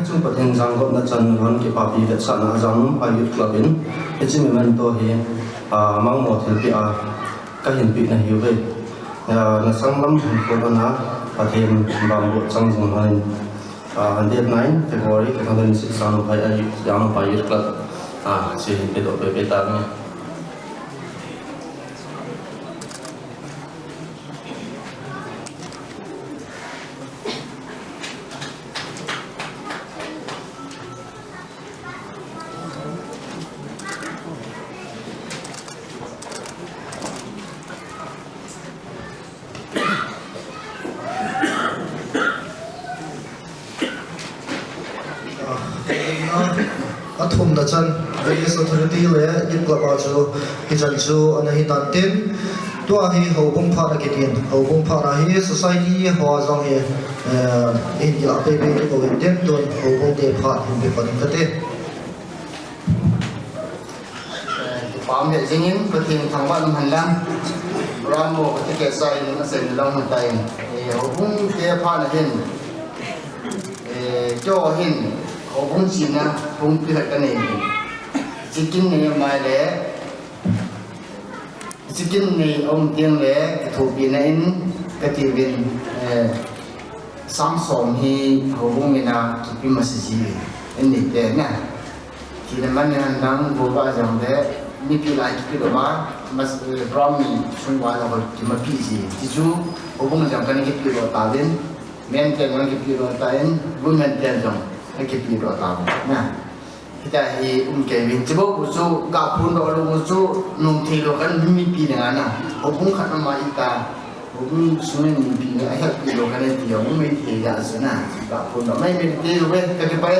chung patin janggop na chan hon ki papi vet sana jam youth club in echi memento hi mang mo thil pi ka hin pi na hiu ve na sang lam ko na pathem bang bo chang jong honin on date 9 February 2006 ang Payir Club si Pedro Pepeta niya. Athum na chan various authority le in klaba chu hijan chu ana hi tan tin to a hi ho bung pha na kitin ho bung pha na hi society ho zong he in ya pe pe ko den don ho bung de pha hin be pan ka te pam he jingin patin thangwan hanlang ramo ke ke sai na se ni long tai ho bung de pha na hin cho hin họ cũng xin na cũng cứ cái này chỉ kinh này mà để chỉ kinh này ông tiếng để thủ bị này cái tiền viên sáng sớm thì họ cũng nghe na chụp phim mà gì anh này để nè thì là mình đang vô vào trong đấy mi pi lại cái đó mà from mi xung quanh là cái mà pi gì thì chú họ cũng trong cái pi đó ta đến men cái cái pi đó ta đến women cái trong cái pi đó ta nè kita hi ke vin chibo busu ga phun do lu busu nung thi lo kan mi pi na na obung khat ma ita obung sumen mi pi na ha pi lo kan ti yo mi thi ga sana ga phun do mai mi ti lo be ka ke pai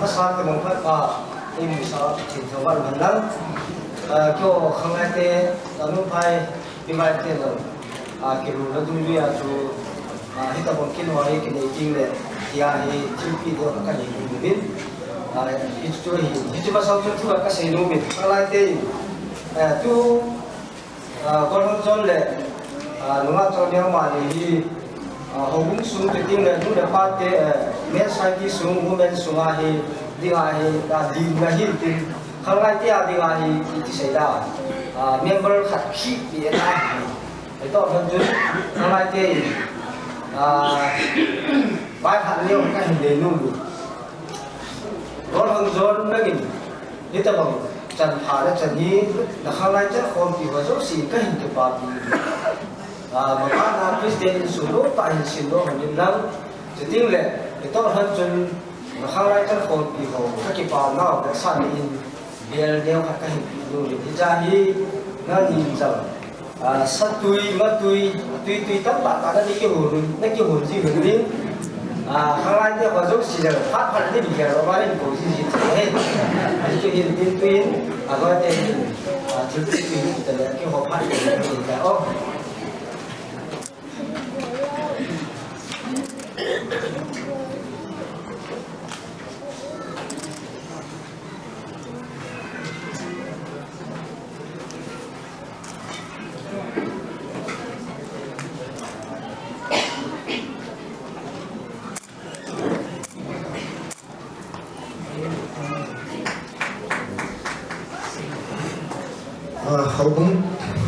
masak ke mongkat pa ini bisa coba menang kyo khangate anu pai bimai te no kiru na dulu ya tu hita mungkin wari kini jingle ya hi chipi do ka ni bin itu hi masa tu ka sei no bin ala te tu kon jon le nunga chon ya ma ni hobung sung te ting le tu le pa te men sai ki sung women sunga hi dinga hi da di na hi tin khang lai tia dinga hi ti sei da member khat khi bi na ai to phân ju khang lai te bai khat liu ka hin de nu ron hong zon na gin ni ta bang chan pha la chan ni na khang lai cha khom pi wa zo si ka hin ke pa pi mà các nam Christian số độ tại hình sinh độ hình nhân năng chỉ tiếng lệ để tốt hơn chân mà khang lai chân khôn bị hồ các cái bảo nào để san in để đeo các cái hình đồ để ra hi nó nhìn rằng sát tui mất tui tất cả các cái hồn gì hồn đi khang lai thì có giúp gì là phát phát đi bị cái đó mà đi có gì thế cái hiện tin tui có thể thứ tui là cái hộp phát cái gì cả ô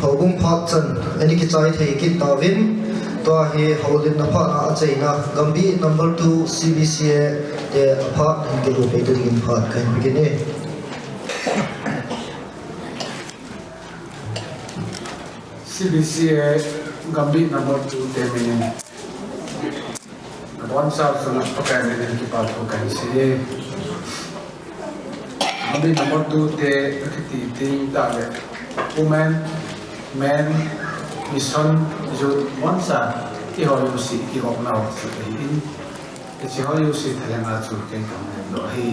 hậu bung phát chân anh cái trái thấy cái tàu vin toa hi hậu lên napa na achei na gambi number 2 CBCA de apart in ke lo pe to din phat kan begini CBCA gambi number 2 de min one south na pakai min ki pa ko kan si gambi number 2 de akiti ting ta le women men mission youth one sa ki ho yu si ki ho na ho su te in ki ho yu si thale na chu ke kam ne lo hi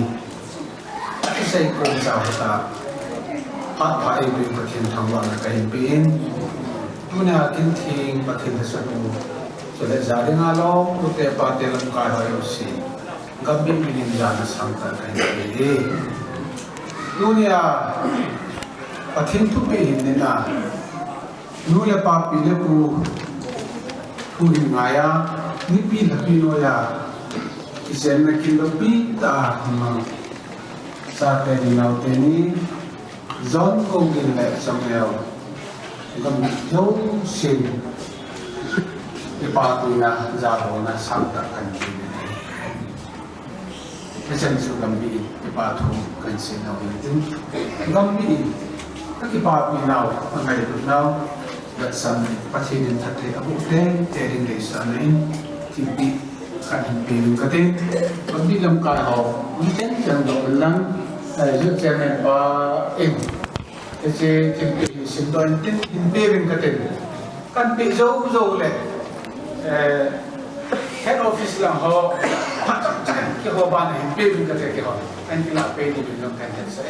sai ko sa ta pat pa ai bi pathin thangwa na kai pin tuna kin thing pathin sa nu so le za ringa lo ku te pa te lam ka ho yu si gambi min ja na sang ta kai hi dunia pathin tu pe hin ne na nu le pa pi le pu pu hi ngaya ni pi la pi no ya isen na kin lo pi ta ma sa te di nau te ni zon ko gin le sam leo gam jo sin ke pa tu na za ho na sam ta kan ni ke chen su gam bi ke pa thu kan sin nau ni tin gam bi ka ke pa pi nau ngai tu nau dat sam pa thi din that te abu te rin le sa nei ti bi kan bi ka te gam bi lam ka ho ni chen chang do lang ai ju chen ne pa em cái chuyện sinh đoàn tin in bê bên cái tiền căn bị dâu le head office là họ cái họ ban in bê bên cái tiền họ anh chỉ là bê đi bên trong cái tiền sẽ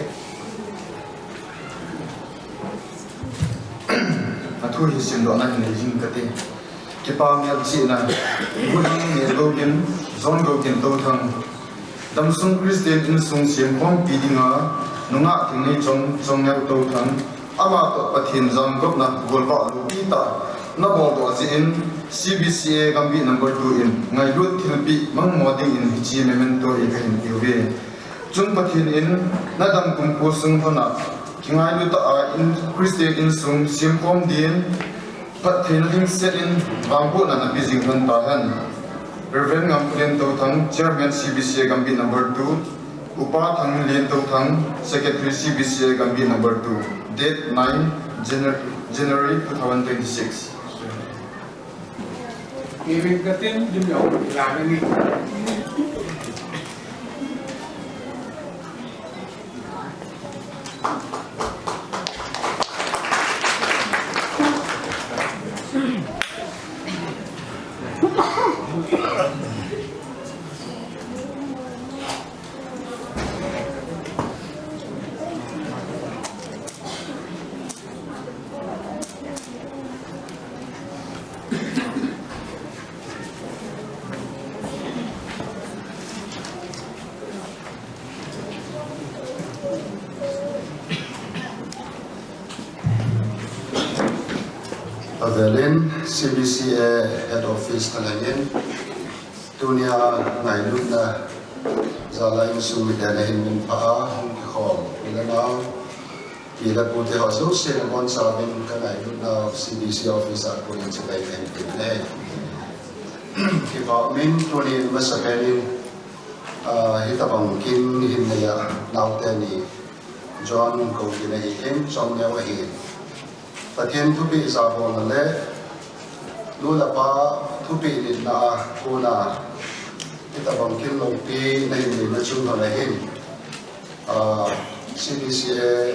à thôi thì sinh đoàn anh này riêng cái tiền cái bao nhiêu chuyện này muốn nghe câu chuyện zon câu chuyện đâu thằng đâm sung Christian in sung xiêm phong bị đi ngã nung ngã thì ngay trong nhau tàu thằng ama to pathin zam gop na golwa lupi ta na bo to in CBCA gambi number 2 in ngai lut thilpi mang moding in chi memento e kan yuve chung pathin in na dam kum ko sung thona kingai lut ta in Christian in sung simpom din pathin ring set in bangbo na bizing han ta han Reverend Ngampulen to thang chairman CBCA gambi number 2 Upa Thang Lien Tau Thang, Secretary CBCA Gambi number 2, date 9 January 2026. Even katin jumyo lagi ni. Avelin CBCA head office talagen dunia ngai luna zala in sumidana in min pa khom ilana ila pute hasu se bon sabin ka ngai luna CBCA office ko in chabai kan ne ki ba min tuni masabeli hitabang kin hinaya nauteni John ko ginai ken som ne wa hi Patien thupi isabon le lula pa thupi ni na kuna kita bangkin lopi na hindi na chung halahin CBCA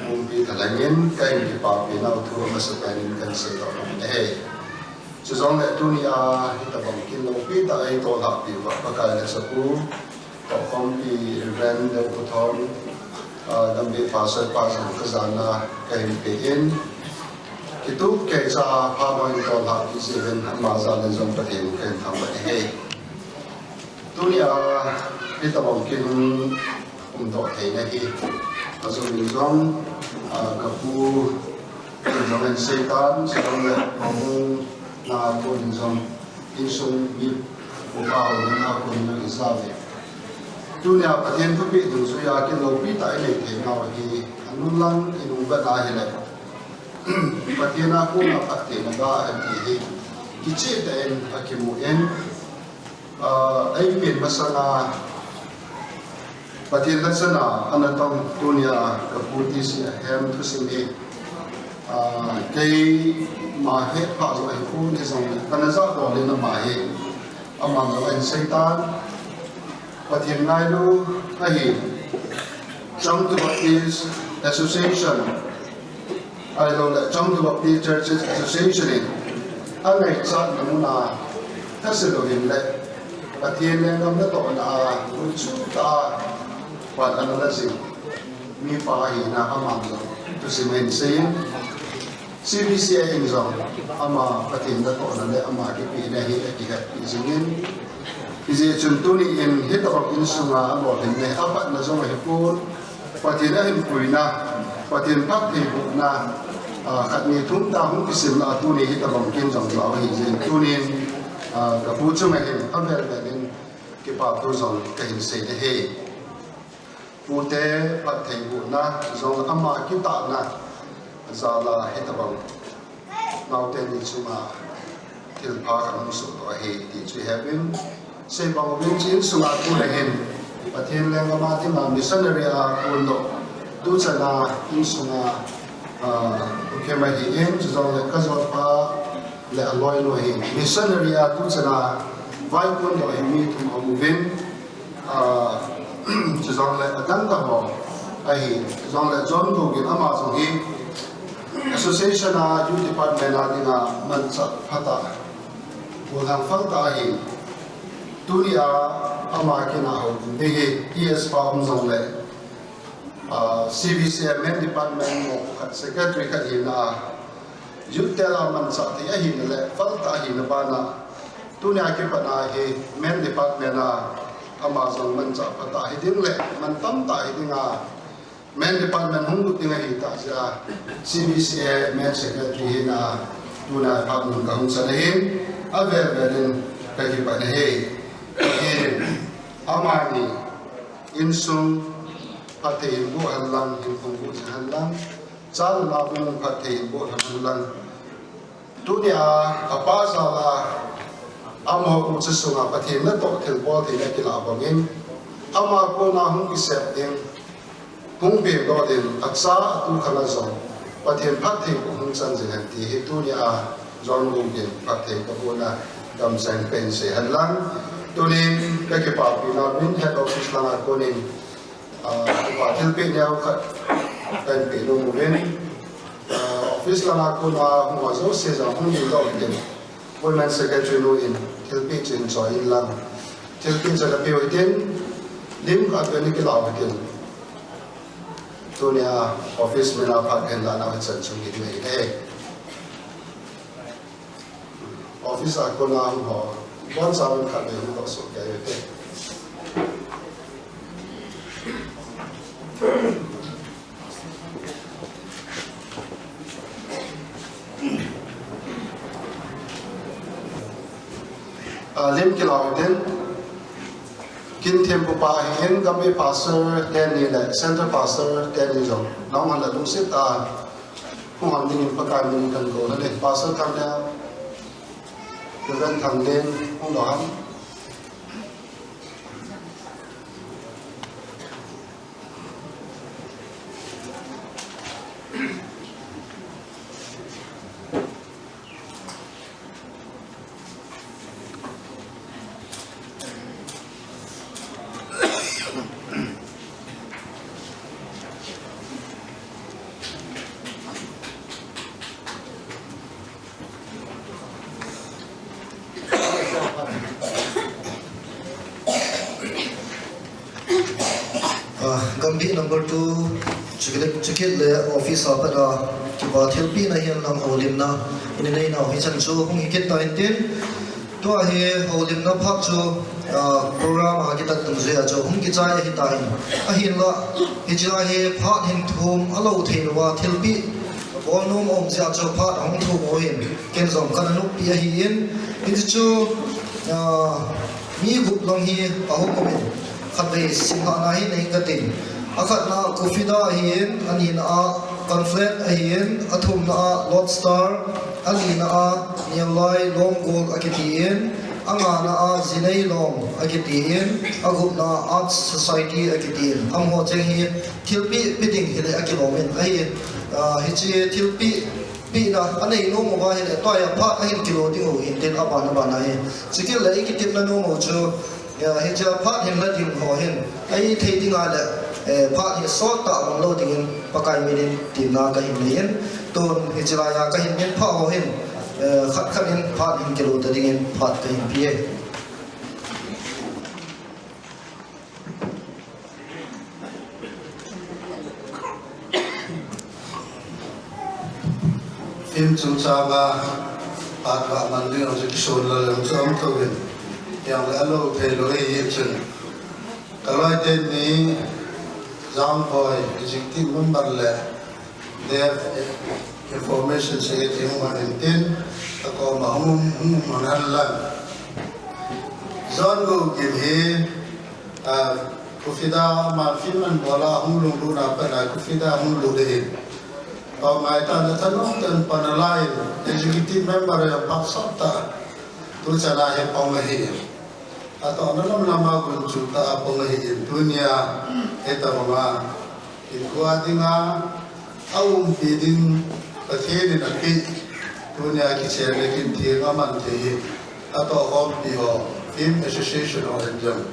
mumpi talangin kay hindi pa pinauto masapanin kan sa tapong nehe susong le dunia kita bangkin lopi ta ay to happy pakaya sa po kompi ren de puton dambi pasal kazana kay piin itu kesa pamai ko la ki seven maza le zon patin ken tham ba he dunia kita mungkin untuk thei hi aso ni zon kapu zaman setan sedang ngomong na pun zon insung bi ukau na pun na isabe dunia patin tu bi tu so ya kin lo bi ta ile thei na hi anulang inung ba na hele Patien aku na pati na ba anti kiche den akimu en ay pin masana patien sana anatong dunia kaputi si hem tu sini kay mahe pa zo ay ku ni song kanaza ko le na mahe amang ang setan patien nailu ay John the Baptist Association I know that John the Baptist Churches Association ang ay sa namuna kasilo himle at himle ng nato na utsuta wat ano na si mi pahi na amang to si Mensayin CBCA in zone ama patin na to na le ama ipinahi at ihat isingin isi chuntuni in hitapag insunga abo himle apat na zong hipun patin na himpuy na patin pak hipun na khát ni thung ta hung kisim na tu ni hita bang kin jong la hi jen tu ni ka pu chu ma hin am ver ve nin ki pa tu jong ka hin se de he Ute pat thei bu na zong ama kita na zala hetabang naute ni chuma til pa kan su to he ti chu heaven se bang win chin sunga tu na hen pathen leng ma ti ma missionary a kundo tu chana in sunga ke ma hi en zong le ka zot pa le aloi lo he missionary a tu chana vai kundo he mi tu ma moving chỉ dòng lại đăng tập họ ai dòng lại John đồ cái ama dòng hi association à youth department à đi na mình sắp phát ta buồn hàng phát ta hi tunia ama cái nào đi hi ES farm dòng lại CVCM department một secretary cái gì na youth tela mình sắp thì ai hi lại phát ta hi na ba na tunia cái bạn à hi men department à Amazon man cha pata hiding le man tam ta hiding a men department hung lu ting hi ta ja CBCA men secretary hina tuna phap nun ka hung sa hin ave velen ka ki pa he amani insum pathe bu halang hin tung bu halang chal la bu pathe bu halang tunia apa sala amo ko sunga pathe na to thel po the na kila bangin ama ko na hung isep ding hung be do den aksa tu khala zo pathe pathe ko hung san jeng ti he tu nia zon lu gen pathe ko bona dam sang pen se halang tunin ka ke pa pi na min head office la ko nin pa thel pe nya khat kan pe no ven office la ko na hung zo se za hung ni do den women secretary no in helping in join in lang helping sa kape itin lim ka gani ke law itin to nia office me na phat hen la na chan chung gi me he office a ko na ho bon sa ron kha be ho so ke te lim ki law den kin them pu pa hen gam be pastor ten ni la center pastor ten ni jong nong han la lu sit ta hu han ding pa ka min kan go na le pastor kam da de ran thang den hu lo han Gambi number 2 chikit le office apa da kiba thelpi na hian lam holim na in nei na hi chan chu hung hikit ta intin to he holim na phak chu program ha kitat tum je chu hung ki chai hi ta a hin la hi ja he phak hin thum alo thein wa thelpi bonum om ja chu phak hung thu mo hin ken zom kan nu pi hi in chu mi gup long hi a hum mo khat be simha na hi nei ka tin akhat na coffee da hian anin a conflict a hian athum na lot star anin a nialai long gold akitin anga na a zinei long akitin agup na art society akitin amho cheng hi thilpi piting hi akilomen a hi chi thilpi pi na anei no mo ba hi to ya pha a hin kilo ding ho in ten apa na ba na hi sikil lai ki tip na no mo chu hi cha pha hin la ding ho hin ai thei ding a le pha hi so ta long lo ding pakai mi din tin na ka hin nen ton hi chira ya ka hin nen pha ho hin khat khat hin pha hin kilo ta ding pha ka hin pi phim chung changa atwa manding ang sikson la lang sam thawin yang la lo thei lo hi chen kalai ten ni jam boy executive member le their information se ti man tin ko ma hum manan la zon go give he Kufida Marfin and Bola Hulu Pena Kufida Hulu. Or my Tanatan and Panalai, executive member of Papsata, Tuchana Pomahi. At Onam Lama Gunchuta Pomahi, Dunia, Etamama, in Guadina, Aum Pidin, but here in a pit, Dunia Kitchen, Tigamante, at all Hobby Film Association of them.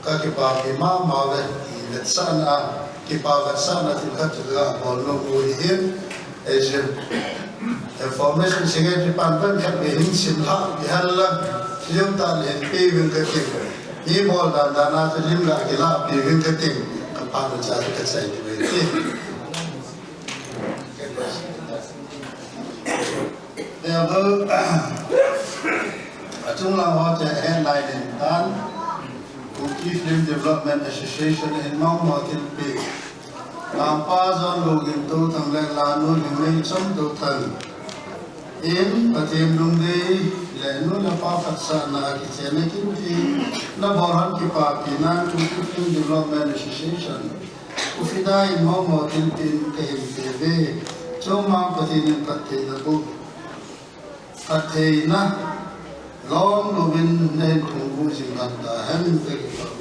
Kakipa Mama, that Sana. Kipagat sana tilkatga bolno buhin Asian information secretary panpan kan behin simha bihalla siyum tal hen pevin kating ni bol dan dana selim la kila pevin kating kapan cari kacai di Therefore, atung lang ho cha headline in tan Cookie Film Development Association in Mount Martin Peak. Lampa zon login to thang lek lanu himei chom to thang. In patim lungdei lenu la pa fatsa na ki chene ki na borhan ki pa pina Cookie Film Development Association. Ufida in Mount Martin Peak ke himbe chom ma patin patin na bu. Athena Long Lubin Name Tunguzi Manda Hem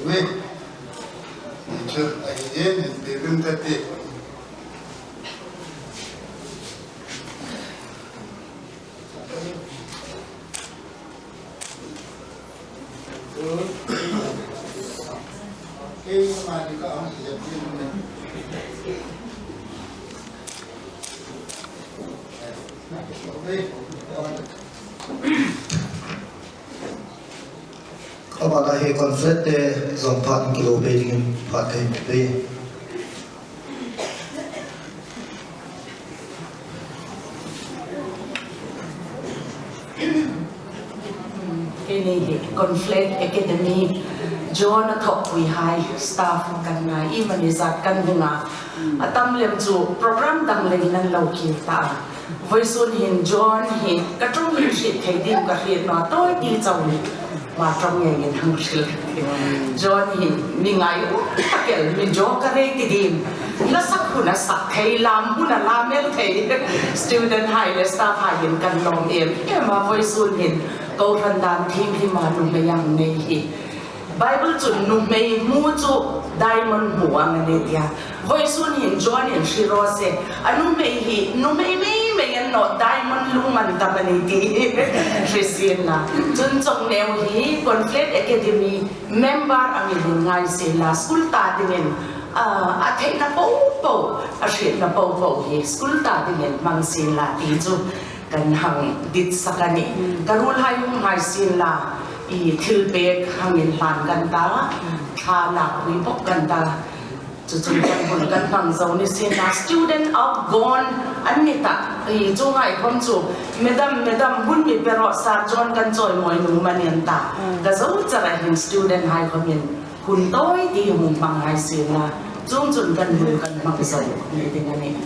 Way. Nature again in Pevin Kate. Abala he conflict zong pat kilo being pat be. Kini conflict academy John top we high staff kan na imanizat kan bunga atam lem chu program dang leng nan lo ki ta voisun hin John hin katung hin shit thai dim ka hit na toy ti chawni ma trong ye yin hang shil John hin mi ngai takel mi jo ka re ti dim la sak huna sak thai lam huna la mel thai student high le staff high hin kan lom em ma voisun hin câu thần đàn thiên khi mà nụ mày yang này hi Bible chun nụ mày mu chu diamond huang này tia voi sun hin John hin shiro se anu mày hi nụ mày anh nọ diamond lung man ta này ti Christian na chun chong neo hi conflict academy member ang hin ngai se la school ta dingen a thei na po a shit na po hi school ta dingen mang sin la ti chu kan hang dit sakani karul hayung hai sin la I thil bek hangin han kan ta tha la wi bok kan ta chu chu kan hun kan hang zo ni sin la student of gone anita I chu ngai khom chu madam bun mi pero sa John kan choi moi nu manian ta ka zo chara hin student hai khomin hun toi ti hum mang hai sin la chung chun kan nu kan mang zo ni ding ani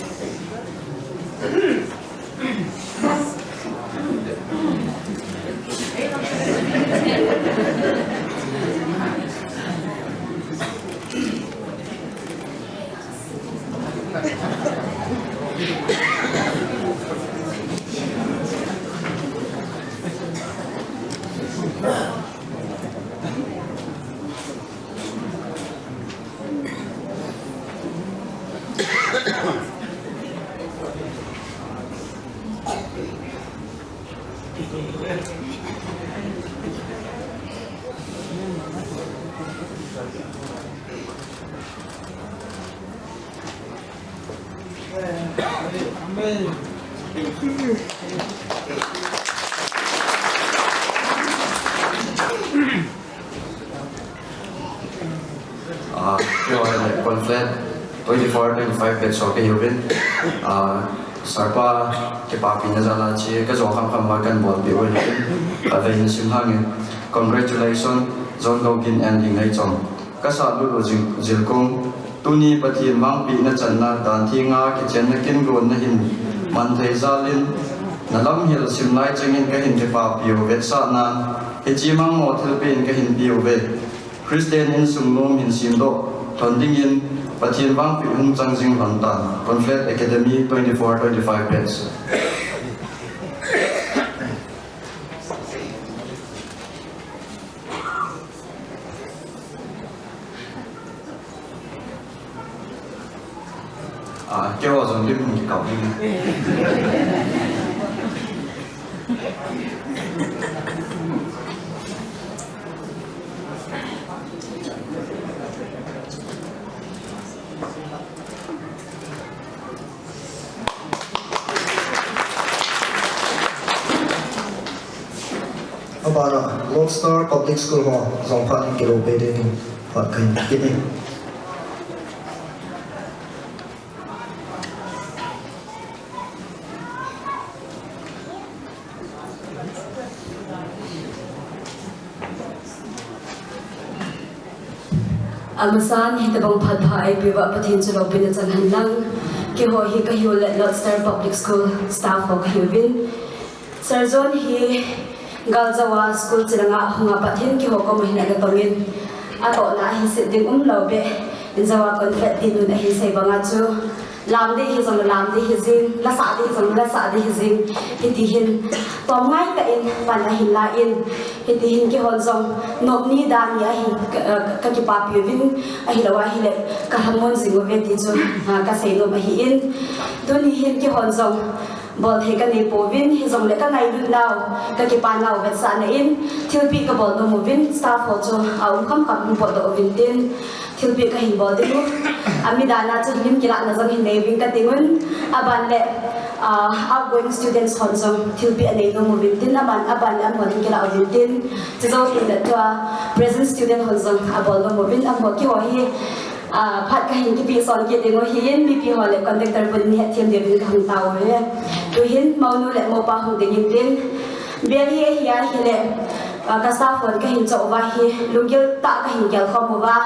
Conflict 24-25 bet so ke yubin sarpa ke papi na jala chi ka zo kham ma kan bol bi oi ka ve in sim hangin congratulations zon login ending nei chom ka sa lu jil kong tuni pati mang pi na chan na dan thi nga ke chen na kin gon na hin man thei zalin na lam hil sim lai chengin ka hin ke pa pi vet sa na he chi mang mo thil pin ka hin pi ve Christian in sum lom hin sim do thon ding in pathian wang pi hung chang jing han tan Conflat Academy 24-25 pence. Kêu vào dùng lim mình cọc đi. Abana Lone Star Public School ho zong phan kilo pe de phat kain kini Amasan hitabang padhay biwa pathin chulo pina chanhan lang ki ho hi kahyo Lone Star Public School staff ho kahyo bin Sarjon hi Galzawa School chilanga hunga pathin ki ho ko mahina ga pangin ato na hi sidding lobe inzawa Conflat dinu na hi sai banga chu lam de hi zong lam de hi zing la sa de zong la sa de hi zing hiti hin tom ngai ka in pan hin la in hiti hin ki hon zong nop ni dan ya hin ka ki pa pi vin a hi lawa hi le ka hamon zing ve ti chu ka sei no ma hi in tu ni hin ki hon zong bol he ka nei po vin hi zong le ka ngai du naw ka ki pa naw ve sa na in thil pi ka bol no mo vin staff ho chu au kam kam po do vin tin thil pi ka hin bol de lu amidana chu lim kila na zong hin nei vin ka tingun aban le outgoing students hon zong thil pi anei no mo vin tin aban amon kila vin tin chu zo in the present student hon zong abol no mo vin am ho ki ho hi phat ka hin ki pi son ki dingo hin mi pi ho le conductor bun ni thiam de bin kham taw he tu hin mau nu le mo pa hu de yin tin be hi hi hi le ka sa phone ka hin chaw wa hi lungil ta ka hin gel khom wa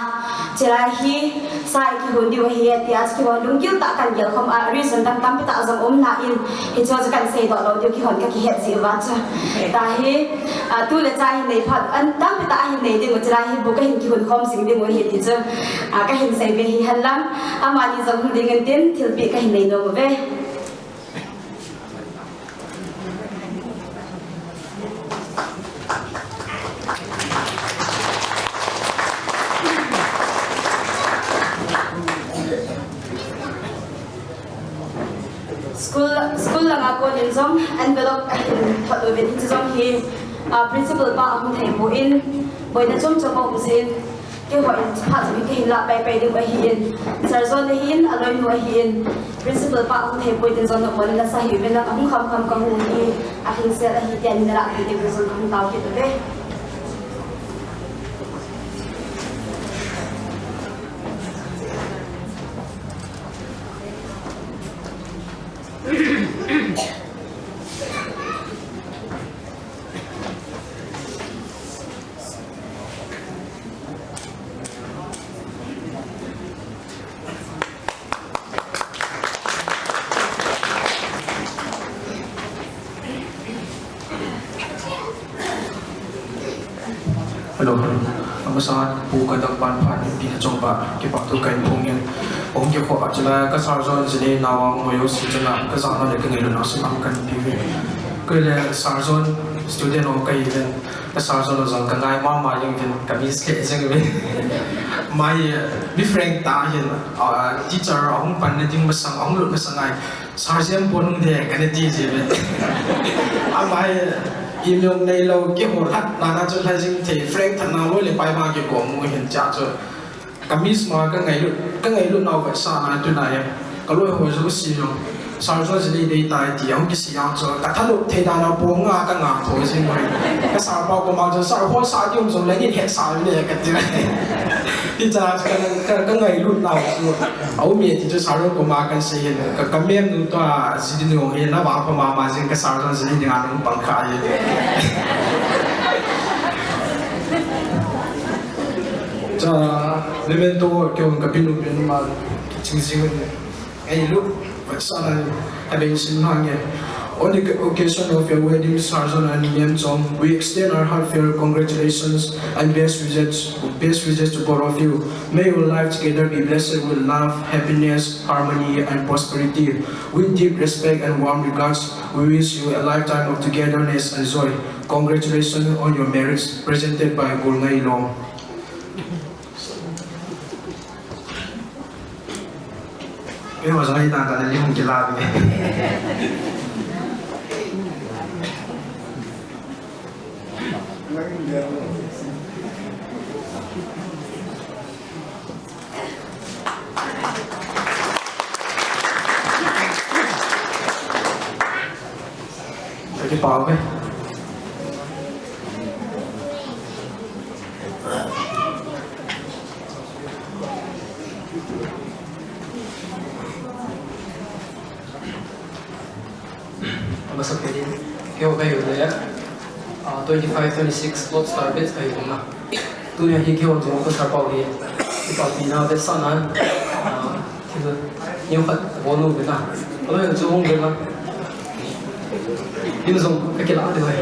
chira hi sai ki hun di wa hi ti as ki wa lungil ta kan gel khom a reason tam tam ta zam na in hi cho kan sei do lo ki hon ka ki het si wa cha ta hi tu le chai nei phat an tam ta hi nei de chira hi bu ka hin ki hun khom sing de mo hi ti cha ka hin sei be hi halam amani zam hu ding tin thil pi ka hin nei no ve school lang ako din zong envelope thot over din zong hi principal pa ang thei po in boy na chom chom mo sin ke ho in pha ji ke la pai pai de ba hi in sar zon de hin aloi no hi in principal pa ang thei po din zong no mon la sa hi ben la ang kham ka hu hi a hin se la hi tian na la hi de zong kham taw ki to ve Hello, amasan pu ka dak ban phan pi na chong ba ki pa tu kai phung yen ong ki kho achla ka sar zon jini nawang moyo si chana ka za na le ka ngai na sim am kan pi ve ko le sar zon student o kai ven ka sar zon zong ka ngai ma yang ven ka mi ske jeng ve mai mi frank ta yen teacher ong pan na ding masang ong lut masangai sar jem ponung de ka ne ti je ve amai im yong nei lo ki ho hat na na chu lai jing the frank thang na lo le pai ma ki ko mu hin cha chu kamis ma ka ngai lu nau va sa na tu na ya ka lo ho zo si yo sa zo ji dei tai ti ang ki si yang chu ka tha lu the da na bo nga ka nga tho jing mai ka sa pa ko ma chu sa ho sa yum zo le ni he sa le ka ti ti cha ka ngai lu nau chu au mi ti chu sa ro ko ma kan se yin ka mem nu to ji di no he na ba pa ma jing ka sa zo ji ni nga nu pang kha ye 자, 레멘토 경우 가비누 비누마 징징은 에이루 박사는 에벤 신앙에 On the occasion of your wedding, Sarjan and Liam Chong, we extend our heartfelt congratulations and best wishes to both of you. May your life together be blessed with love, happiness, harmony, and prosperity. With deep respect and warm regards, we wish you a lifetime of togetherness and joy. Congratulations on your marriage, presented by Gulngai Long. Cái hồi rồi ta đã liên chỉ làm vậy. Cái bảo cái. Basta pwede kaya kayo daya 25-26 lot star bets kayo na tunya hikiyon mo ko sa pawli ikaw pina bet sana kilo yung bono bina ano yung zong bina yung zong kakilala di ba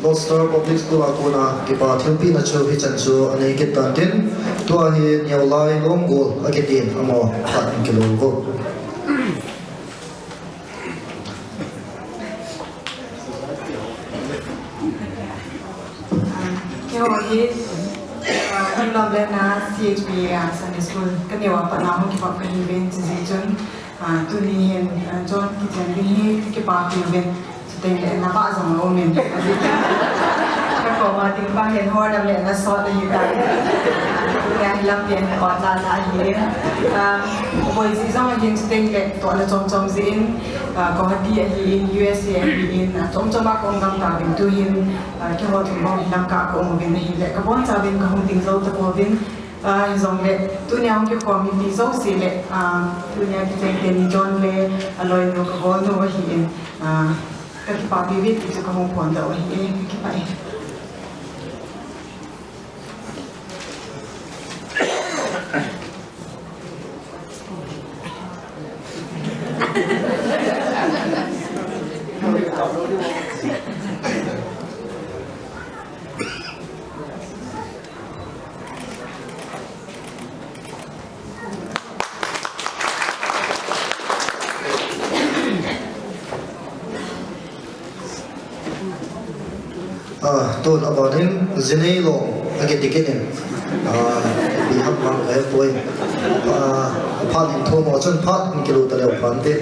Lobster Public School ako na kipa therapy na chu hi chan chu anei ke tan tin tua hi niaw lai long gol agetin amo khat kilo go kaya hi ang lobler na CHB Sunday School kaniwa pa na mo kipa kan event si John tunihin John kitchen hi kipa event tình lệ nó vợ dòng ngô mình các cô mà tình ba hiền hoa đam lệ nó sót được như vậy nghe làm tiền còn là gì bởi vì do hiện tình lệ toàn là trong diễn có hạt địa hiện USA hiện trong ba con năm ta bên tu hiện cái hoa thùng bông năm cả của một bên hiện lệ các bọn cha bên có không tình dâu tập của bên dòng lệ tu nhau cái khoa mình đi dâu xì lệ tu nhau cái tên John lệ lôi nó có bọn nó hiện các bà bì viết thì có một khoản đầu thì cái bài tôn about him zinei lo agedikenin bi ham mang kai poi phan in tho mo chon phat in kilo tale phan te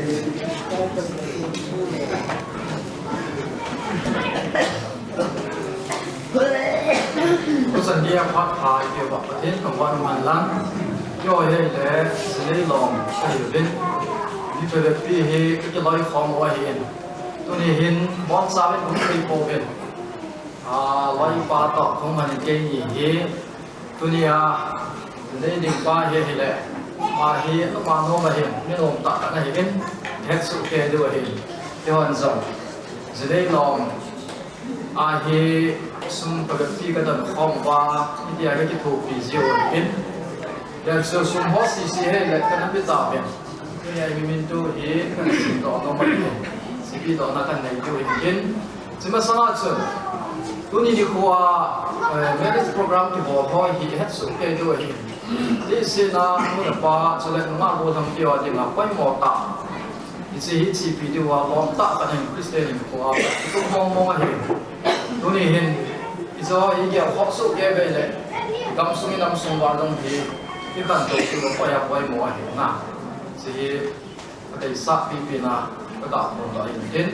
ko san dia phat phai ke ba patin kong wan man lang yo he le zinei long sai bin ni pe pi he ke loi khom wa hin tu ni hin bon sa ben ko ri po ben loi pa to không mà cái gì hết tôi đi để đi qua hết lệ mà hết nó qua nó mà hết nên lòng tạ cái này hết sự kề được hết thì hoàn rằng giờ đây lòng hết xung quanh cái đợt không qua đi cái thủ phí diệu hết để sự xung hót xì hết lệ cái nó biết tạo hết cái này mình tu hết cái gì đó nó mất hết cái đó nó cái này tu hết chỉ mà sao chứ tu ni khoa marriage program ki bo hoi hi het su ke do hi ti se na mu na pa so le ma bo tham ki wa ji na pai mo ta chỉ vì điều bom tạ cái này Christian của cũng mong là hiện tôi này hiện do ý kiểu học số cái về đấy năm sung vào trong thì cái bản đồ thì nó phải học quay mùa hiện nào chỉ cái sát vì là cái đạo một loại hiện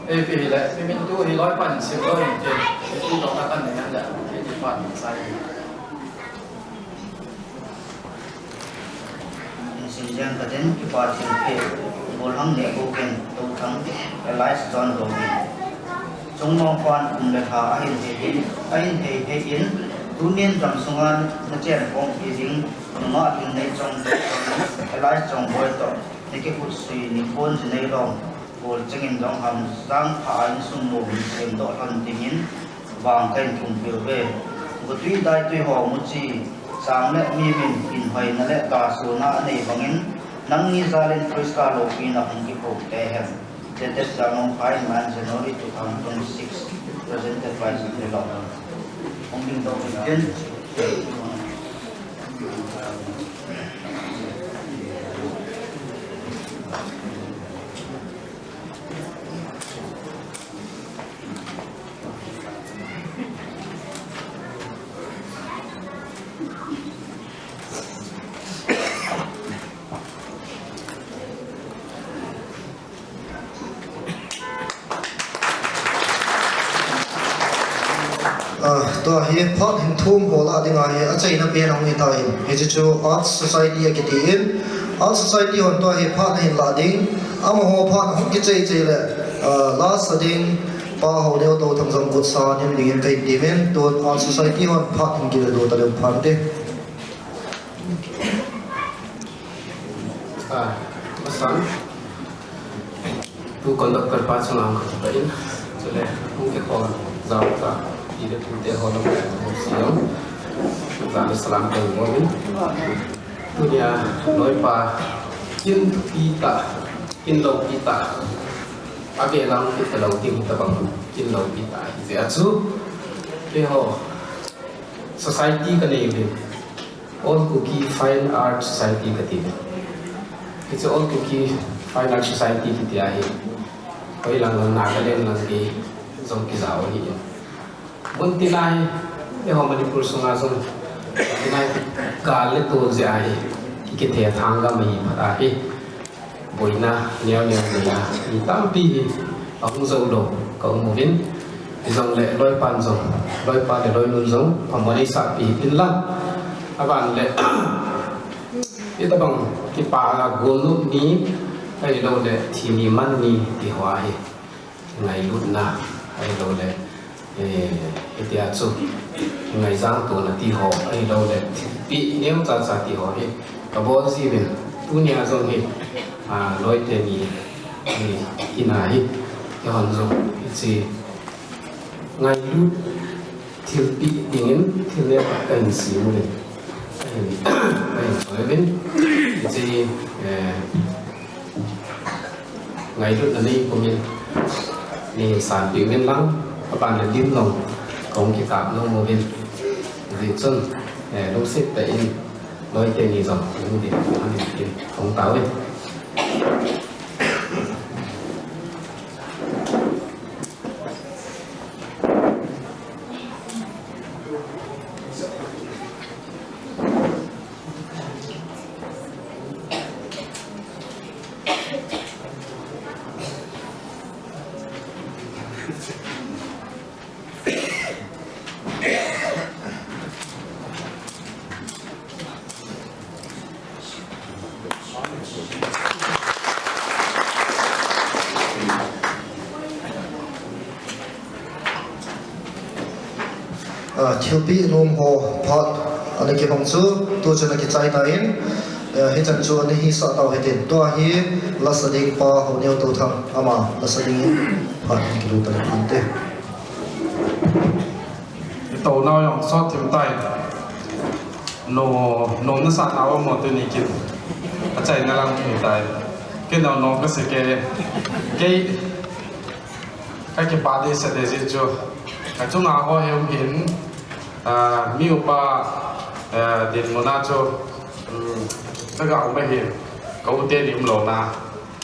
vì lẽ vì mình tu thì nói bản sự đó hiện thì tu đó là cái này là cái gì bản sai sinh ra cái đến cái bản sự kia bồi hăng để cố gắng tu thắng cái lái son rồi chúng mong quan cùng được hạ anh thì yến tu niên trong sung an nó chèn phong kỳ dính nó ngã in này trong cái lái trong bồi tổ này cái bút suy niệm phôn trên đây rồi bồi chân in trong hầm giang phá sung mồm xem độ thân tình yến vàng cây thùng biểu về một tuy đại tuy họ một chi sáng lệ mi mình in hoài nó lệ cả số ngã này bằng yến nang ni zalen first car lo pina hingki po tehem latest jamong 5 man January 2026 presented by the law ông đinh đầu tiên to hi phot hin thum hola dinga hi achai na pe nong ni ta hi he chu art society ke tin art society hon to hi phot hin la ding am ho phot hon ki chei le last ding pa ho deu to thang jong gut sa nim ding kai ti men to art society hon phot hin ki do ta le phang te pesan tu konduktor pas senang bain sudah mungkin orang jauh tak tidak punya orang siang kita Islam kemudian tu dia nói pa kin kita kin lâu kita abe lang kita lâu tim kita bang kin lâu kita jadi acu leho society kan ini all cookie fine art society kan it's all cookie fine art society kita ahi koi lang Nagaland lang ki zong ki zao hi mun tinai e ho Manipur sunga zong tinai kal le to je ahi ki the thanga mai phata hi boina neo neo ya ni tam pi ong zo lo ko mu vin zong le loi pan zong loi pa de loi nun zong phamoni sa pi tin la aban le ita bang ki pa la golu ni ai lo le thi ni man ni ti hwa hi ngai lut na ai lo le itia chu ngai jang to na ti ho ai lo le pi nem cha cha ti ho hi ka bo si bin tu nia zo hi loi te ni ina hi ya hon zo chi ngai lut thil pi dingin thil le kan si mu le ai so bin chi ngày trước là đi của mình thì sản phẩm miền lăng các bạn là điên lòng không kịp tạm nó một bên dịch chân lúc xếp tại nói tên gì rồi nhưng để ăn điểm không táo đi thiếu bị nôm hồ phật anh cái bông chú tôi cho nó cái trái ta in hết chân chú anh hi sợ tàu hết tiền tôi hi là gia đình pa hậu nhiều tàu thằng ama là gia đình phật cái lúc đó là thế tàu nào yang sót thêm tay nó nó sát áo một tên này kia chạy nó làm thêm tay cái nào nó cái cái ba đi sẽ để gì cho cái chỗ nào họ hiểu hiện miêu ba điện một na cho tất cả cũng phải hiện câu tiền điểm lộ na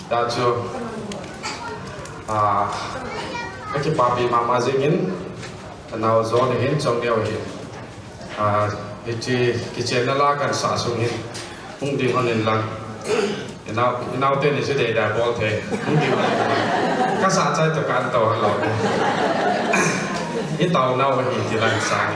đã cho cái papi mama zingin nào gió để hin trong đeo hin cái channel là cần xả xuống hin không đi hơn lên lăng nào tên là để đại bol thế không đi hơn các xã trái tập can tàu hay lọt cái tàu nào hin thì là sáng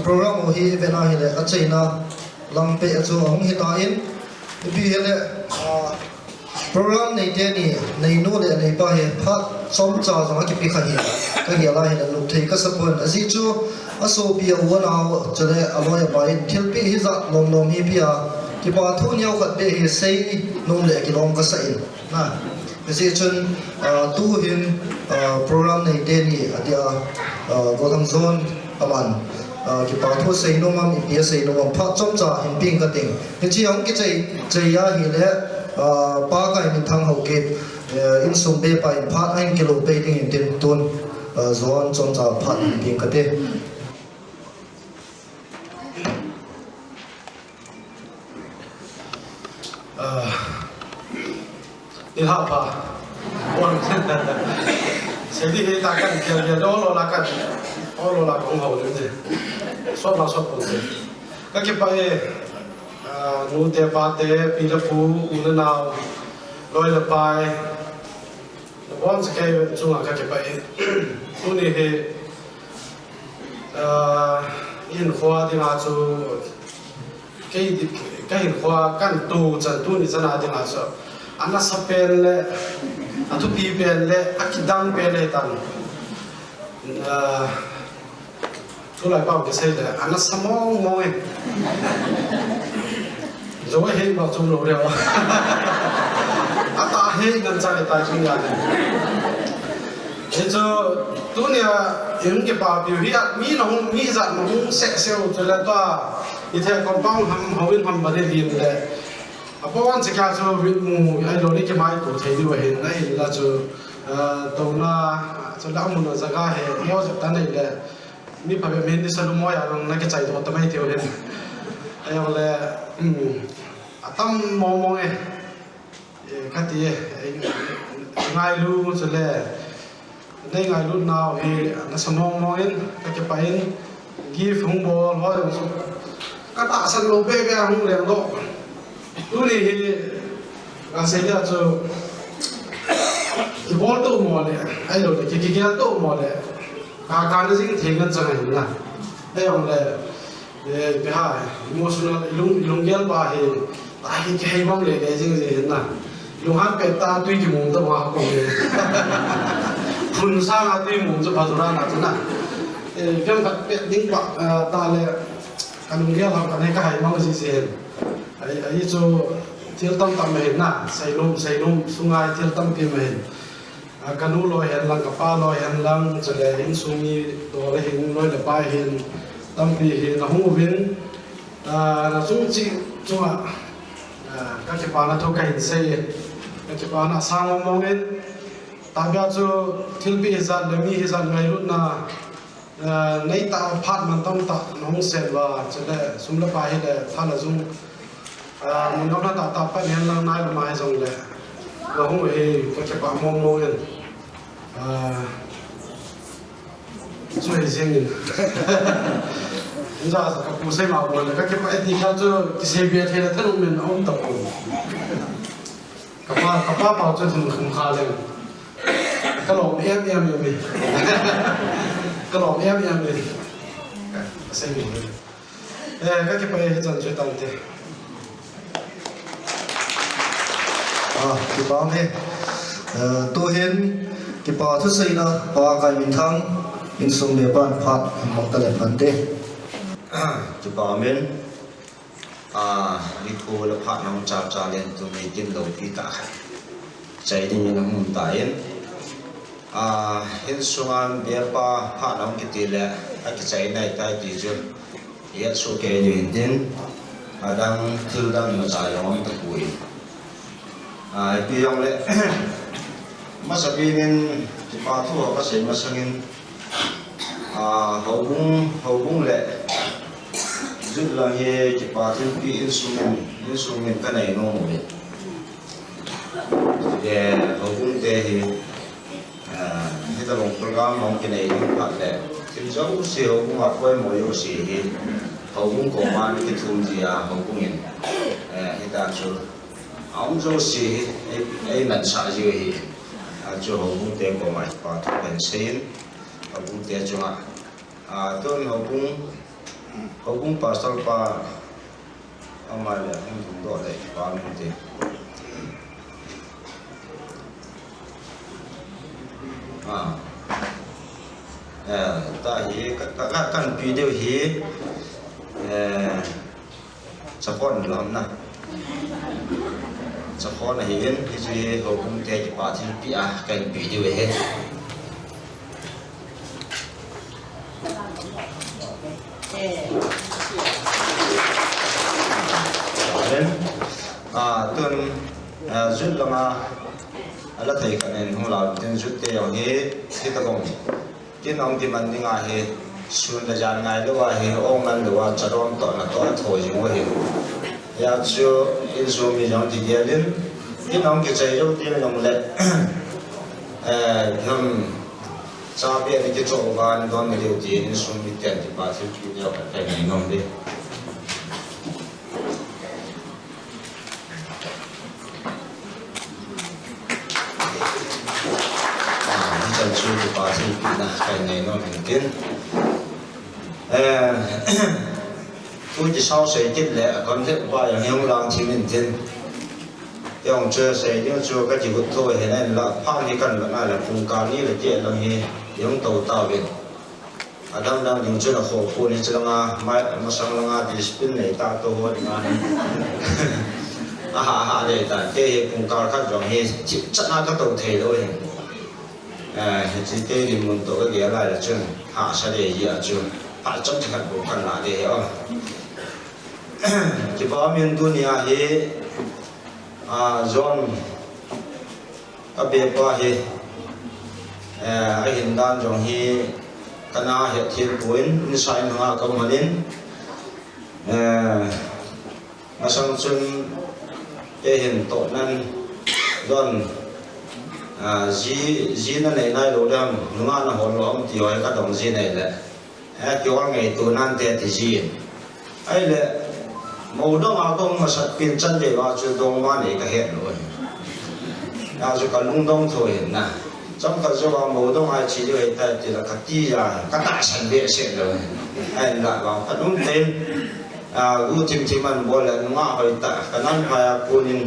program hi vena hi le achaina lampe achu ong hi ta in bi hele program nei te ni nei no le nei pa he phat som cha jong ki pi kha hi ka hi ala hi le lu thei ka sapon azi chu aso pi wana chale aloya ba in thil pi hi za lom lom hi pi a ki pa thu nhau khat be hi sei nom le ki lom ka sa in na cái chuyện tu hin program này tên gì atia Gotham Zone aman cái bảo thu xây nông am impia xây nông am phát trong cha hình pin cái ting cái chi ông cái chạy ya hi le ba cái mình thang hậu kịp in sum be pa in phát anh kilo be ting in tin tun zone trong cha phát hình pin cái ting đi học à, ôn sẽ đi hết ta cần tiền tiền đó là cần, đó là công hậu đấy gì, suốt bổn gì, các cái bài nụ tè ba tè, pi la phú, u nào, lôi la bài, bọn sẽ cái chung là các cái bài, tu này thì in khoa thì là chú cái in khoa căn tu chân tu này chân là thì là chú anh sắp bên lệ, anh thu pi bên lệ, anh kidang bên lệ tan, thu lại bảo cái gì đấy, anh sắp mong mỏi, rồi hết bảo chung rồi đấy, anh ta hết ngân sách để tài chung nhà này, thế cho tu này những cái bảo biểu hiện mi dạng nông sẽ sale cho nên ta, như thế còn bao hầm bên hầm bên liền đấy. Apa anh sẽ cả cho việc mù ai rồi đi cái máy của thầy đi về hiện nay là cho tàu na cho lão muốn là zaga hè mua cho ta này là mi phải mình đi săn mua à rồi cái chạy tàu tao mấy tiêu hiện ai ông là tâm mong mong ấy cái gì ngay luôn cho là đây ngay luôn nào thì nó sắm mong mong ấy cái bài give hung ball thôi các bạn săn lô bê cái hung liền đó lúc này thì anh sẽ là cho cái ball tổ mò này, ai rồi cái tổ mò này, cả nó dính thì ngân chẳng hạn là, đây ông là cái hai emotional lung gel ba thì tại cái hay mong để cái gì gì là lung hát cái ta tuy chỉ muốn tao vào cùng này, phun sang là tuy muốn cho vào ra là thế nào, cái cái tiếng bạc ta là cái lung gel là cái hay mong gì gì ấy cho thiếu tâm tâm mình na say lum sungai thiếu tâm kia mình canu loi hen lang kapa loi hen lang cho để hình sumi đồ để hình loi để bài hình tâm kia hình là không viên là chúng chỉ chúng các cái bạn là thôi cái hình xây các cái bạn là sang mong đến tại bây giờ thiếu bị hết để mi hết ngày lúc na nay ta phát mình tâm ta không sẽ và cho để sum là bài để thay là dung mình nói là tạo phải nên là nay là mai rồi đấy, và không phải các bạn mong mong nên, chơi riêng mình, bây giờ các cụ xây màu rồi các bạn đi theo cho cái xe việt hay là thân mình ông tập cùng, các bạn bảo cho thằng không khá lên, cái lồng em mình, cái lồng em mình, xây mình, các bạn dần chơi tàn thế. Cái bảo này tôi hiện cái bảo thứ xây na bảo cái mình thăng in sung để ban phát một cái lần vấn đề cái bảo mình đi thu là phát nông cha lên tụi mình tin đầu thì ta chạy đi mình không tải hiện sung an bé pa phát nông cái tiền lệ cái chạy này ta chỉ cho hiện số cái gì tin đang thư đang mà chạy lòng tập quỷ bilang le masa pingin dipatuh apa sih masangin hubung le jud lang ye dipatuh pi instrumen kan ay no mo ye hubung te kita long program long kinai pat le kim jauh si hubung apa mo yo si hubung koman kita tunjia hubungin kita sur ông cho sĩ ấy lần sau gì cho họ cũng tiền của mày và thu tiền xin họ cũng tiền cho tôi họ cũng pasal pa ông mà là không dùng đồ đấy và mình tiền ta hi các căn video hi support làm na จะขอในเห็นที่จะหกเทจิปาที่ปีอากันปีดีเว้ยตุนจุดละมาอะไรที่กันเองของเราตุนจุดเดียวนี้ที่ตะกงที่น้องที่มันยังไงเหตุส่วนจะยังไงหรือว่าเหตุองค์นั้นหรือว่าจะร้องต่อหน้าต่อถอยอยู่ว่าเหตุอยากจะอินสูมีอย่างที่เดียดินที่น้องกิจใจยกที่น้องเล็กทำชาเบียนที่โจกันตอนนี้เดียวที่อินสูมีเต็มที่บ้านที่พี่เดียวกันไปไหนน้องดิช่วยปาสิปีนะใครในน้องเห็นกันผู้ที่ชอบใส่กินแหละคนที่ว่าอย่างนี้เราที่มันกินอย่างเจอใส่เดี๋ยวชัวก็จะกุศลเห็นไหมละพาที่กันแบบนั้นแหละโครงการนี้เลยเจ้าเราเห็นยังโตตาเป็นอาดัมดังยังเจอละโคผู้นี้เจอละไม่มาสั่งละที่สปินในตาโตหัวดีงานเลยแต่เจ้าโครงการขั้นตอนเห็นจิตจัดหน้าก็โตเทเลยที่เตลิมุนตัวก็เกี่ยวอะไรละจุนหาเสด็จยาจุนหาจังจังบุกันละเดียวที่บ้านมีดุนยาเฮจอนก็เบียบว่าเฮไอหินดานจงเฮคณะเหตุที่ปุ่นนิสัยหน้าก็มาเล่นมาสังจุนเห็นโตนั้นจอนจีนั่นในโลดมนุ่งอันหัวล้อมที่ไว้ก็ต้องจีนั่นแหละที่ว่าไงตัวนั้นเตะที่จีไอ้เลยมูดงอาคงมาสัตว์เป็นจันเดียวจุดดงมาเนี่ยก็เห็นเลยอาจุกันลุงดงถอยนะจำกันจะว่ามูดงอาชีด้วยแต่ที่ละคัดที่ยาก็ตัดสันเดียเสร็จเลยไอ้ละว่าขนมเต็มกูที่มันบอกเลยนุ่งอาหอยตาขนาดพายปูนิน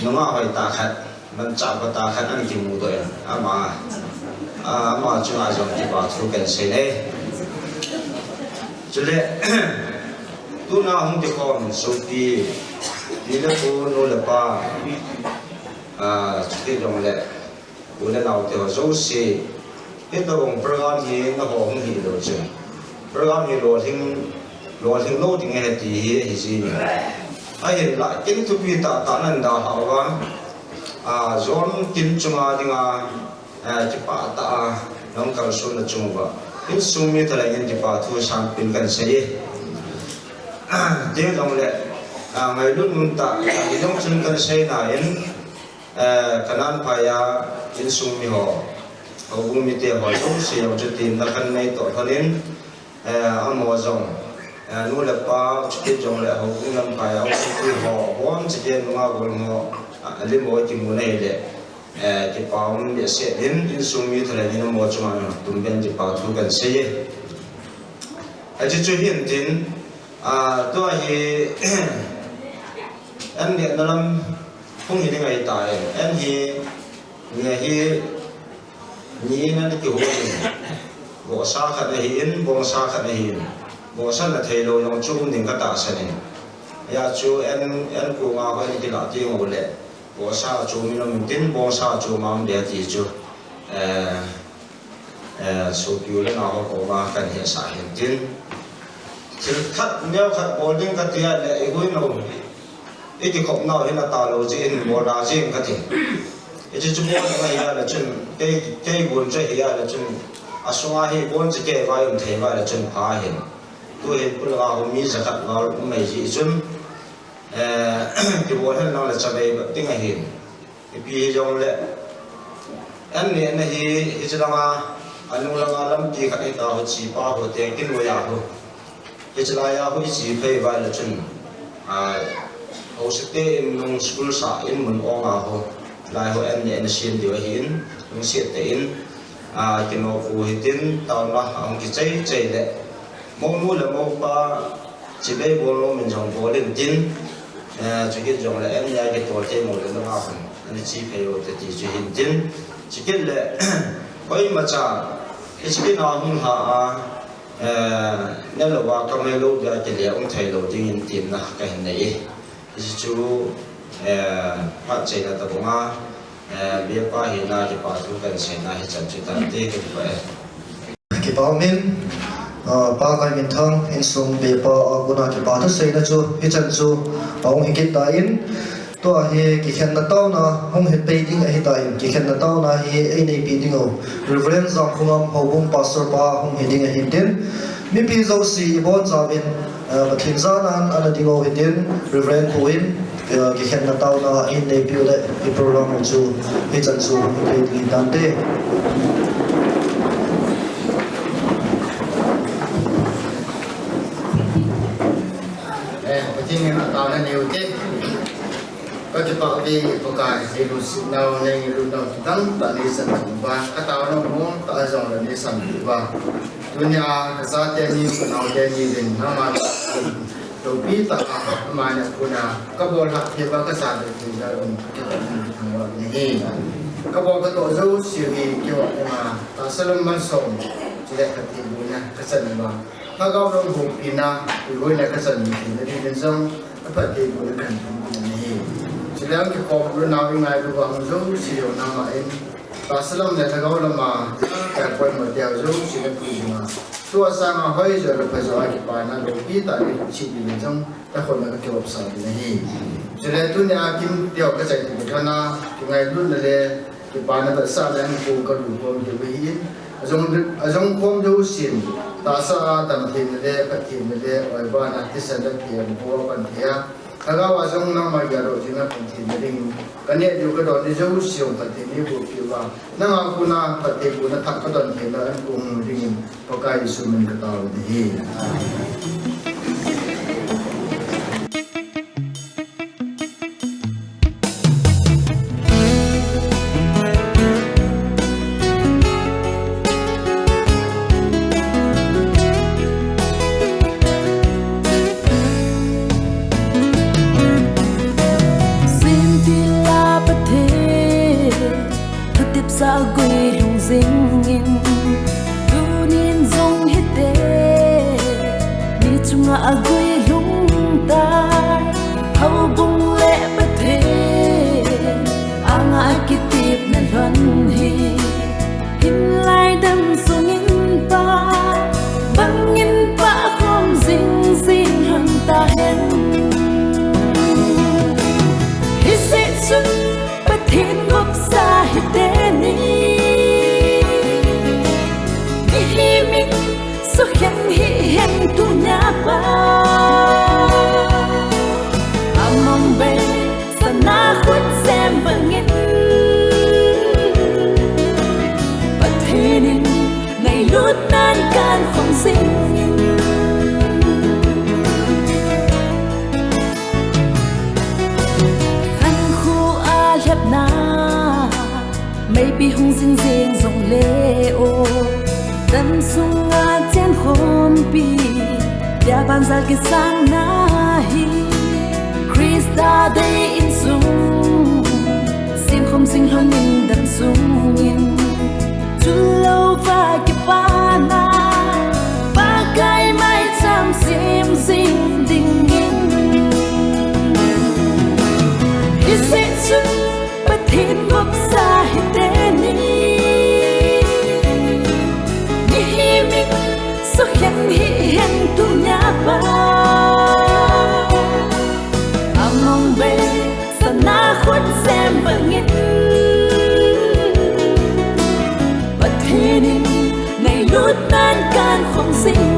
นุ่งอาหอยตาขัดมันจับกตาขันอันที่มูด้วยอามาจุอาจงที่บาดทุกันเสียเลยจุดเล่ตัวน้าหงที่คอมสุกีดีเล่ปูนู่นเล่ป้าที่ตรงเล่ปูเล่เราเที่ยวโซ่สีที่ตรงโปรแกรมนี้น้าหงที่โหลดจึงโปรแกรมนี้โหลดทิ้งโหลดทิ้งให้ดีให้จีนไอ้เห็นหลายกินทุกปีตานั่นดาวหาวะzon tin chunga dinga jipa ta nam kal sun na chungwa in sumi thala in jipa thu sang pin kan sei de dong le ngai lun mun ta ni dong chun kan sei na in kanan phaya in sumi ho bung mi te ho so se yo tin na kan nei to thanin amo zong nu le pa chi jong le ho bung nam phaya ho su ho hon chi de nga gol ho ali mo ki mu nei le ki paum ye se in sumi thale ni mo chuma tum ben ji pa thu kan se ye a ji chu hin tin to hi an ne nalam khung hi ngai ta an hi nge hi ni na ki ho ni bo sa kha ne hin bo sa kha ne hin bo sa na thei lo yong chu ning ka ta sa ni ya chu an ku nga ko ni ki la ti ngo le bố sa chú mình làm tin bố sa chú mang để gì chú số phiếu lên nào có ba cần hiện sa hiện tin chỉ khát nếu khát bố đến cái tiền là cái cuối nào cái khổng nào hiện là tạo lối trên bố đá trên cái gì cái chú bố cái này là chân cái buồn chơi hiện là chân xuống ai buồn chỉ cái vai ông thầy vai là chân phá hiện tôi hiện bây giờ hôm nay sẽ khát vào cũng này gì chân thì bố thân nó là cho về tiếng ngày hiện thì bây giờ lệ anh này này thì cho rằng anh là làm gì cái này tao chỉ ba hồ tiền kinh người nào thì cho là hồ chỉ phải vài là chân hồ sẽ tên nông school xã in mình ong hồ lại hồ anh này xin điều hiện nông sẽ tên cái nó phù hiện tên tao là ông cái chơi lệ mong muốn là mong ba chỉ biết bố nó mình chọn bố lên tin chỉ biết dùng là em nhà cái tổ chức một lần nữa không anh chỉ phải ở tại chỉ hiện tin chỉ biết là coi mà cha chỉ biết nào không hả nếu là qua công nghệ lâu ra thì ông thầy đầu tiên hiện tin là cái này chú phát triển là tập nga biết qua hiện nay thì qua chú cần sẽ là hiện trạng chúng ta đi được vậy cái bao mình ba cái mình thang in sum be pa aguna cái ba thứ sei na chu hi chan chu ông hi kita in to hi ki khen na tao na hong he painting hi ta in ki khen na tao na hi ai nei painting o reverend zam khungam hobum pastor pa hong hi ding hi tin mi pi zo si bon zawin pathin zanan ana dingo hi tin reverend puin ki khen na tao na in nei pi le hi program chu hi chan chu hi painting dan te Jadi atau na niutin, kalau kita di bukai di lusinau ni lunau kita tak ni sentuh, kata orang pun tak ada ni sentuh. Dunia kesatuan ni kenal ni dengan nama Topi tak mana puna, kabel hak kita kesatuan kita kita ni. Kabel kita jauh sih kita tak selalu masuk, tidak ketibunya kesenangan. Kalau orang bukina, ibu nak kesan mungkin jadi bensong apa dia boleh kan ini. Sedang kita kalau nak ingat tu bahawa jauh siapa nama ini. Pasalam ni kalau lama tak boleh mesti jauh siapa punya. Tu asal ngahai jadi pasal kita nak bukti tak cipi bensong tak kalau nak jawab sah ini. Jadi tu ni akim dia kesan itu kerana kita dulu ni kita nak bersah dan bukan lupa jadi azong kom jauh sin. Tasa tam tim le patim le oiba na tisan le pian bo pan thia kaga wa jong na ma garo jina pan tim ring kane ju ka don ju siong patim ni bu pi wa na nga ku na patim bu na thak ka don thela an kung ring pakai sumen ka taw ni lút tan can không sinh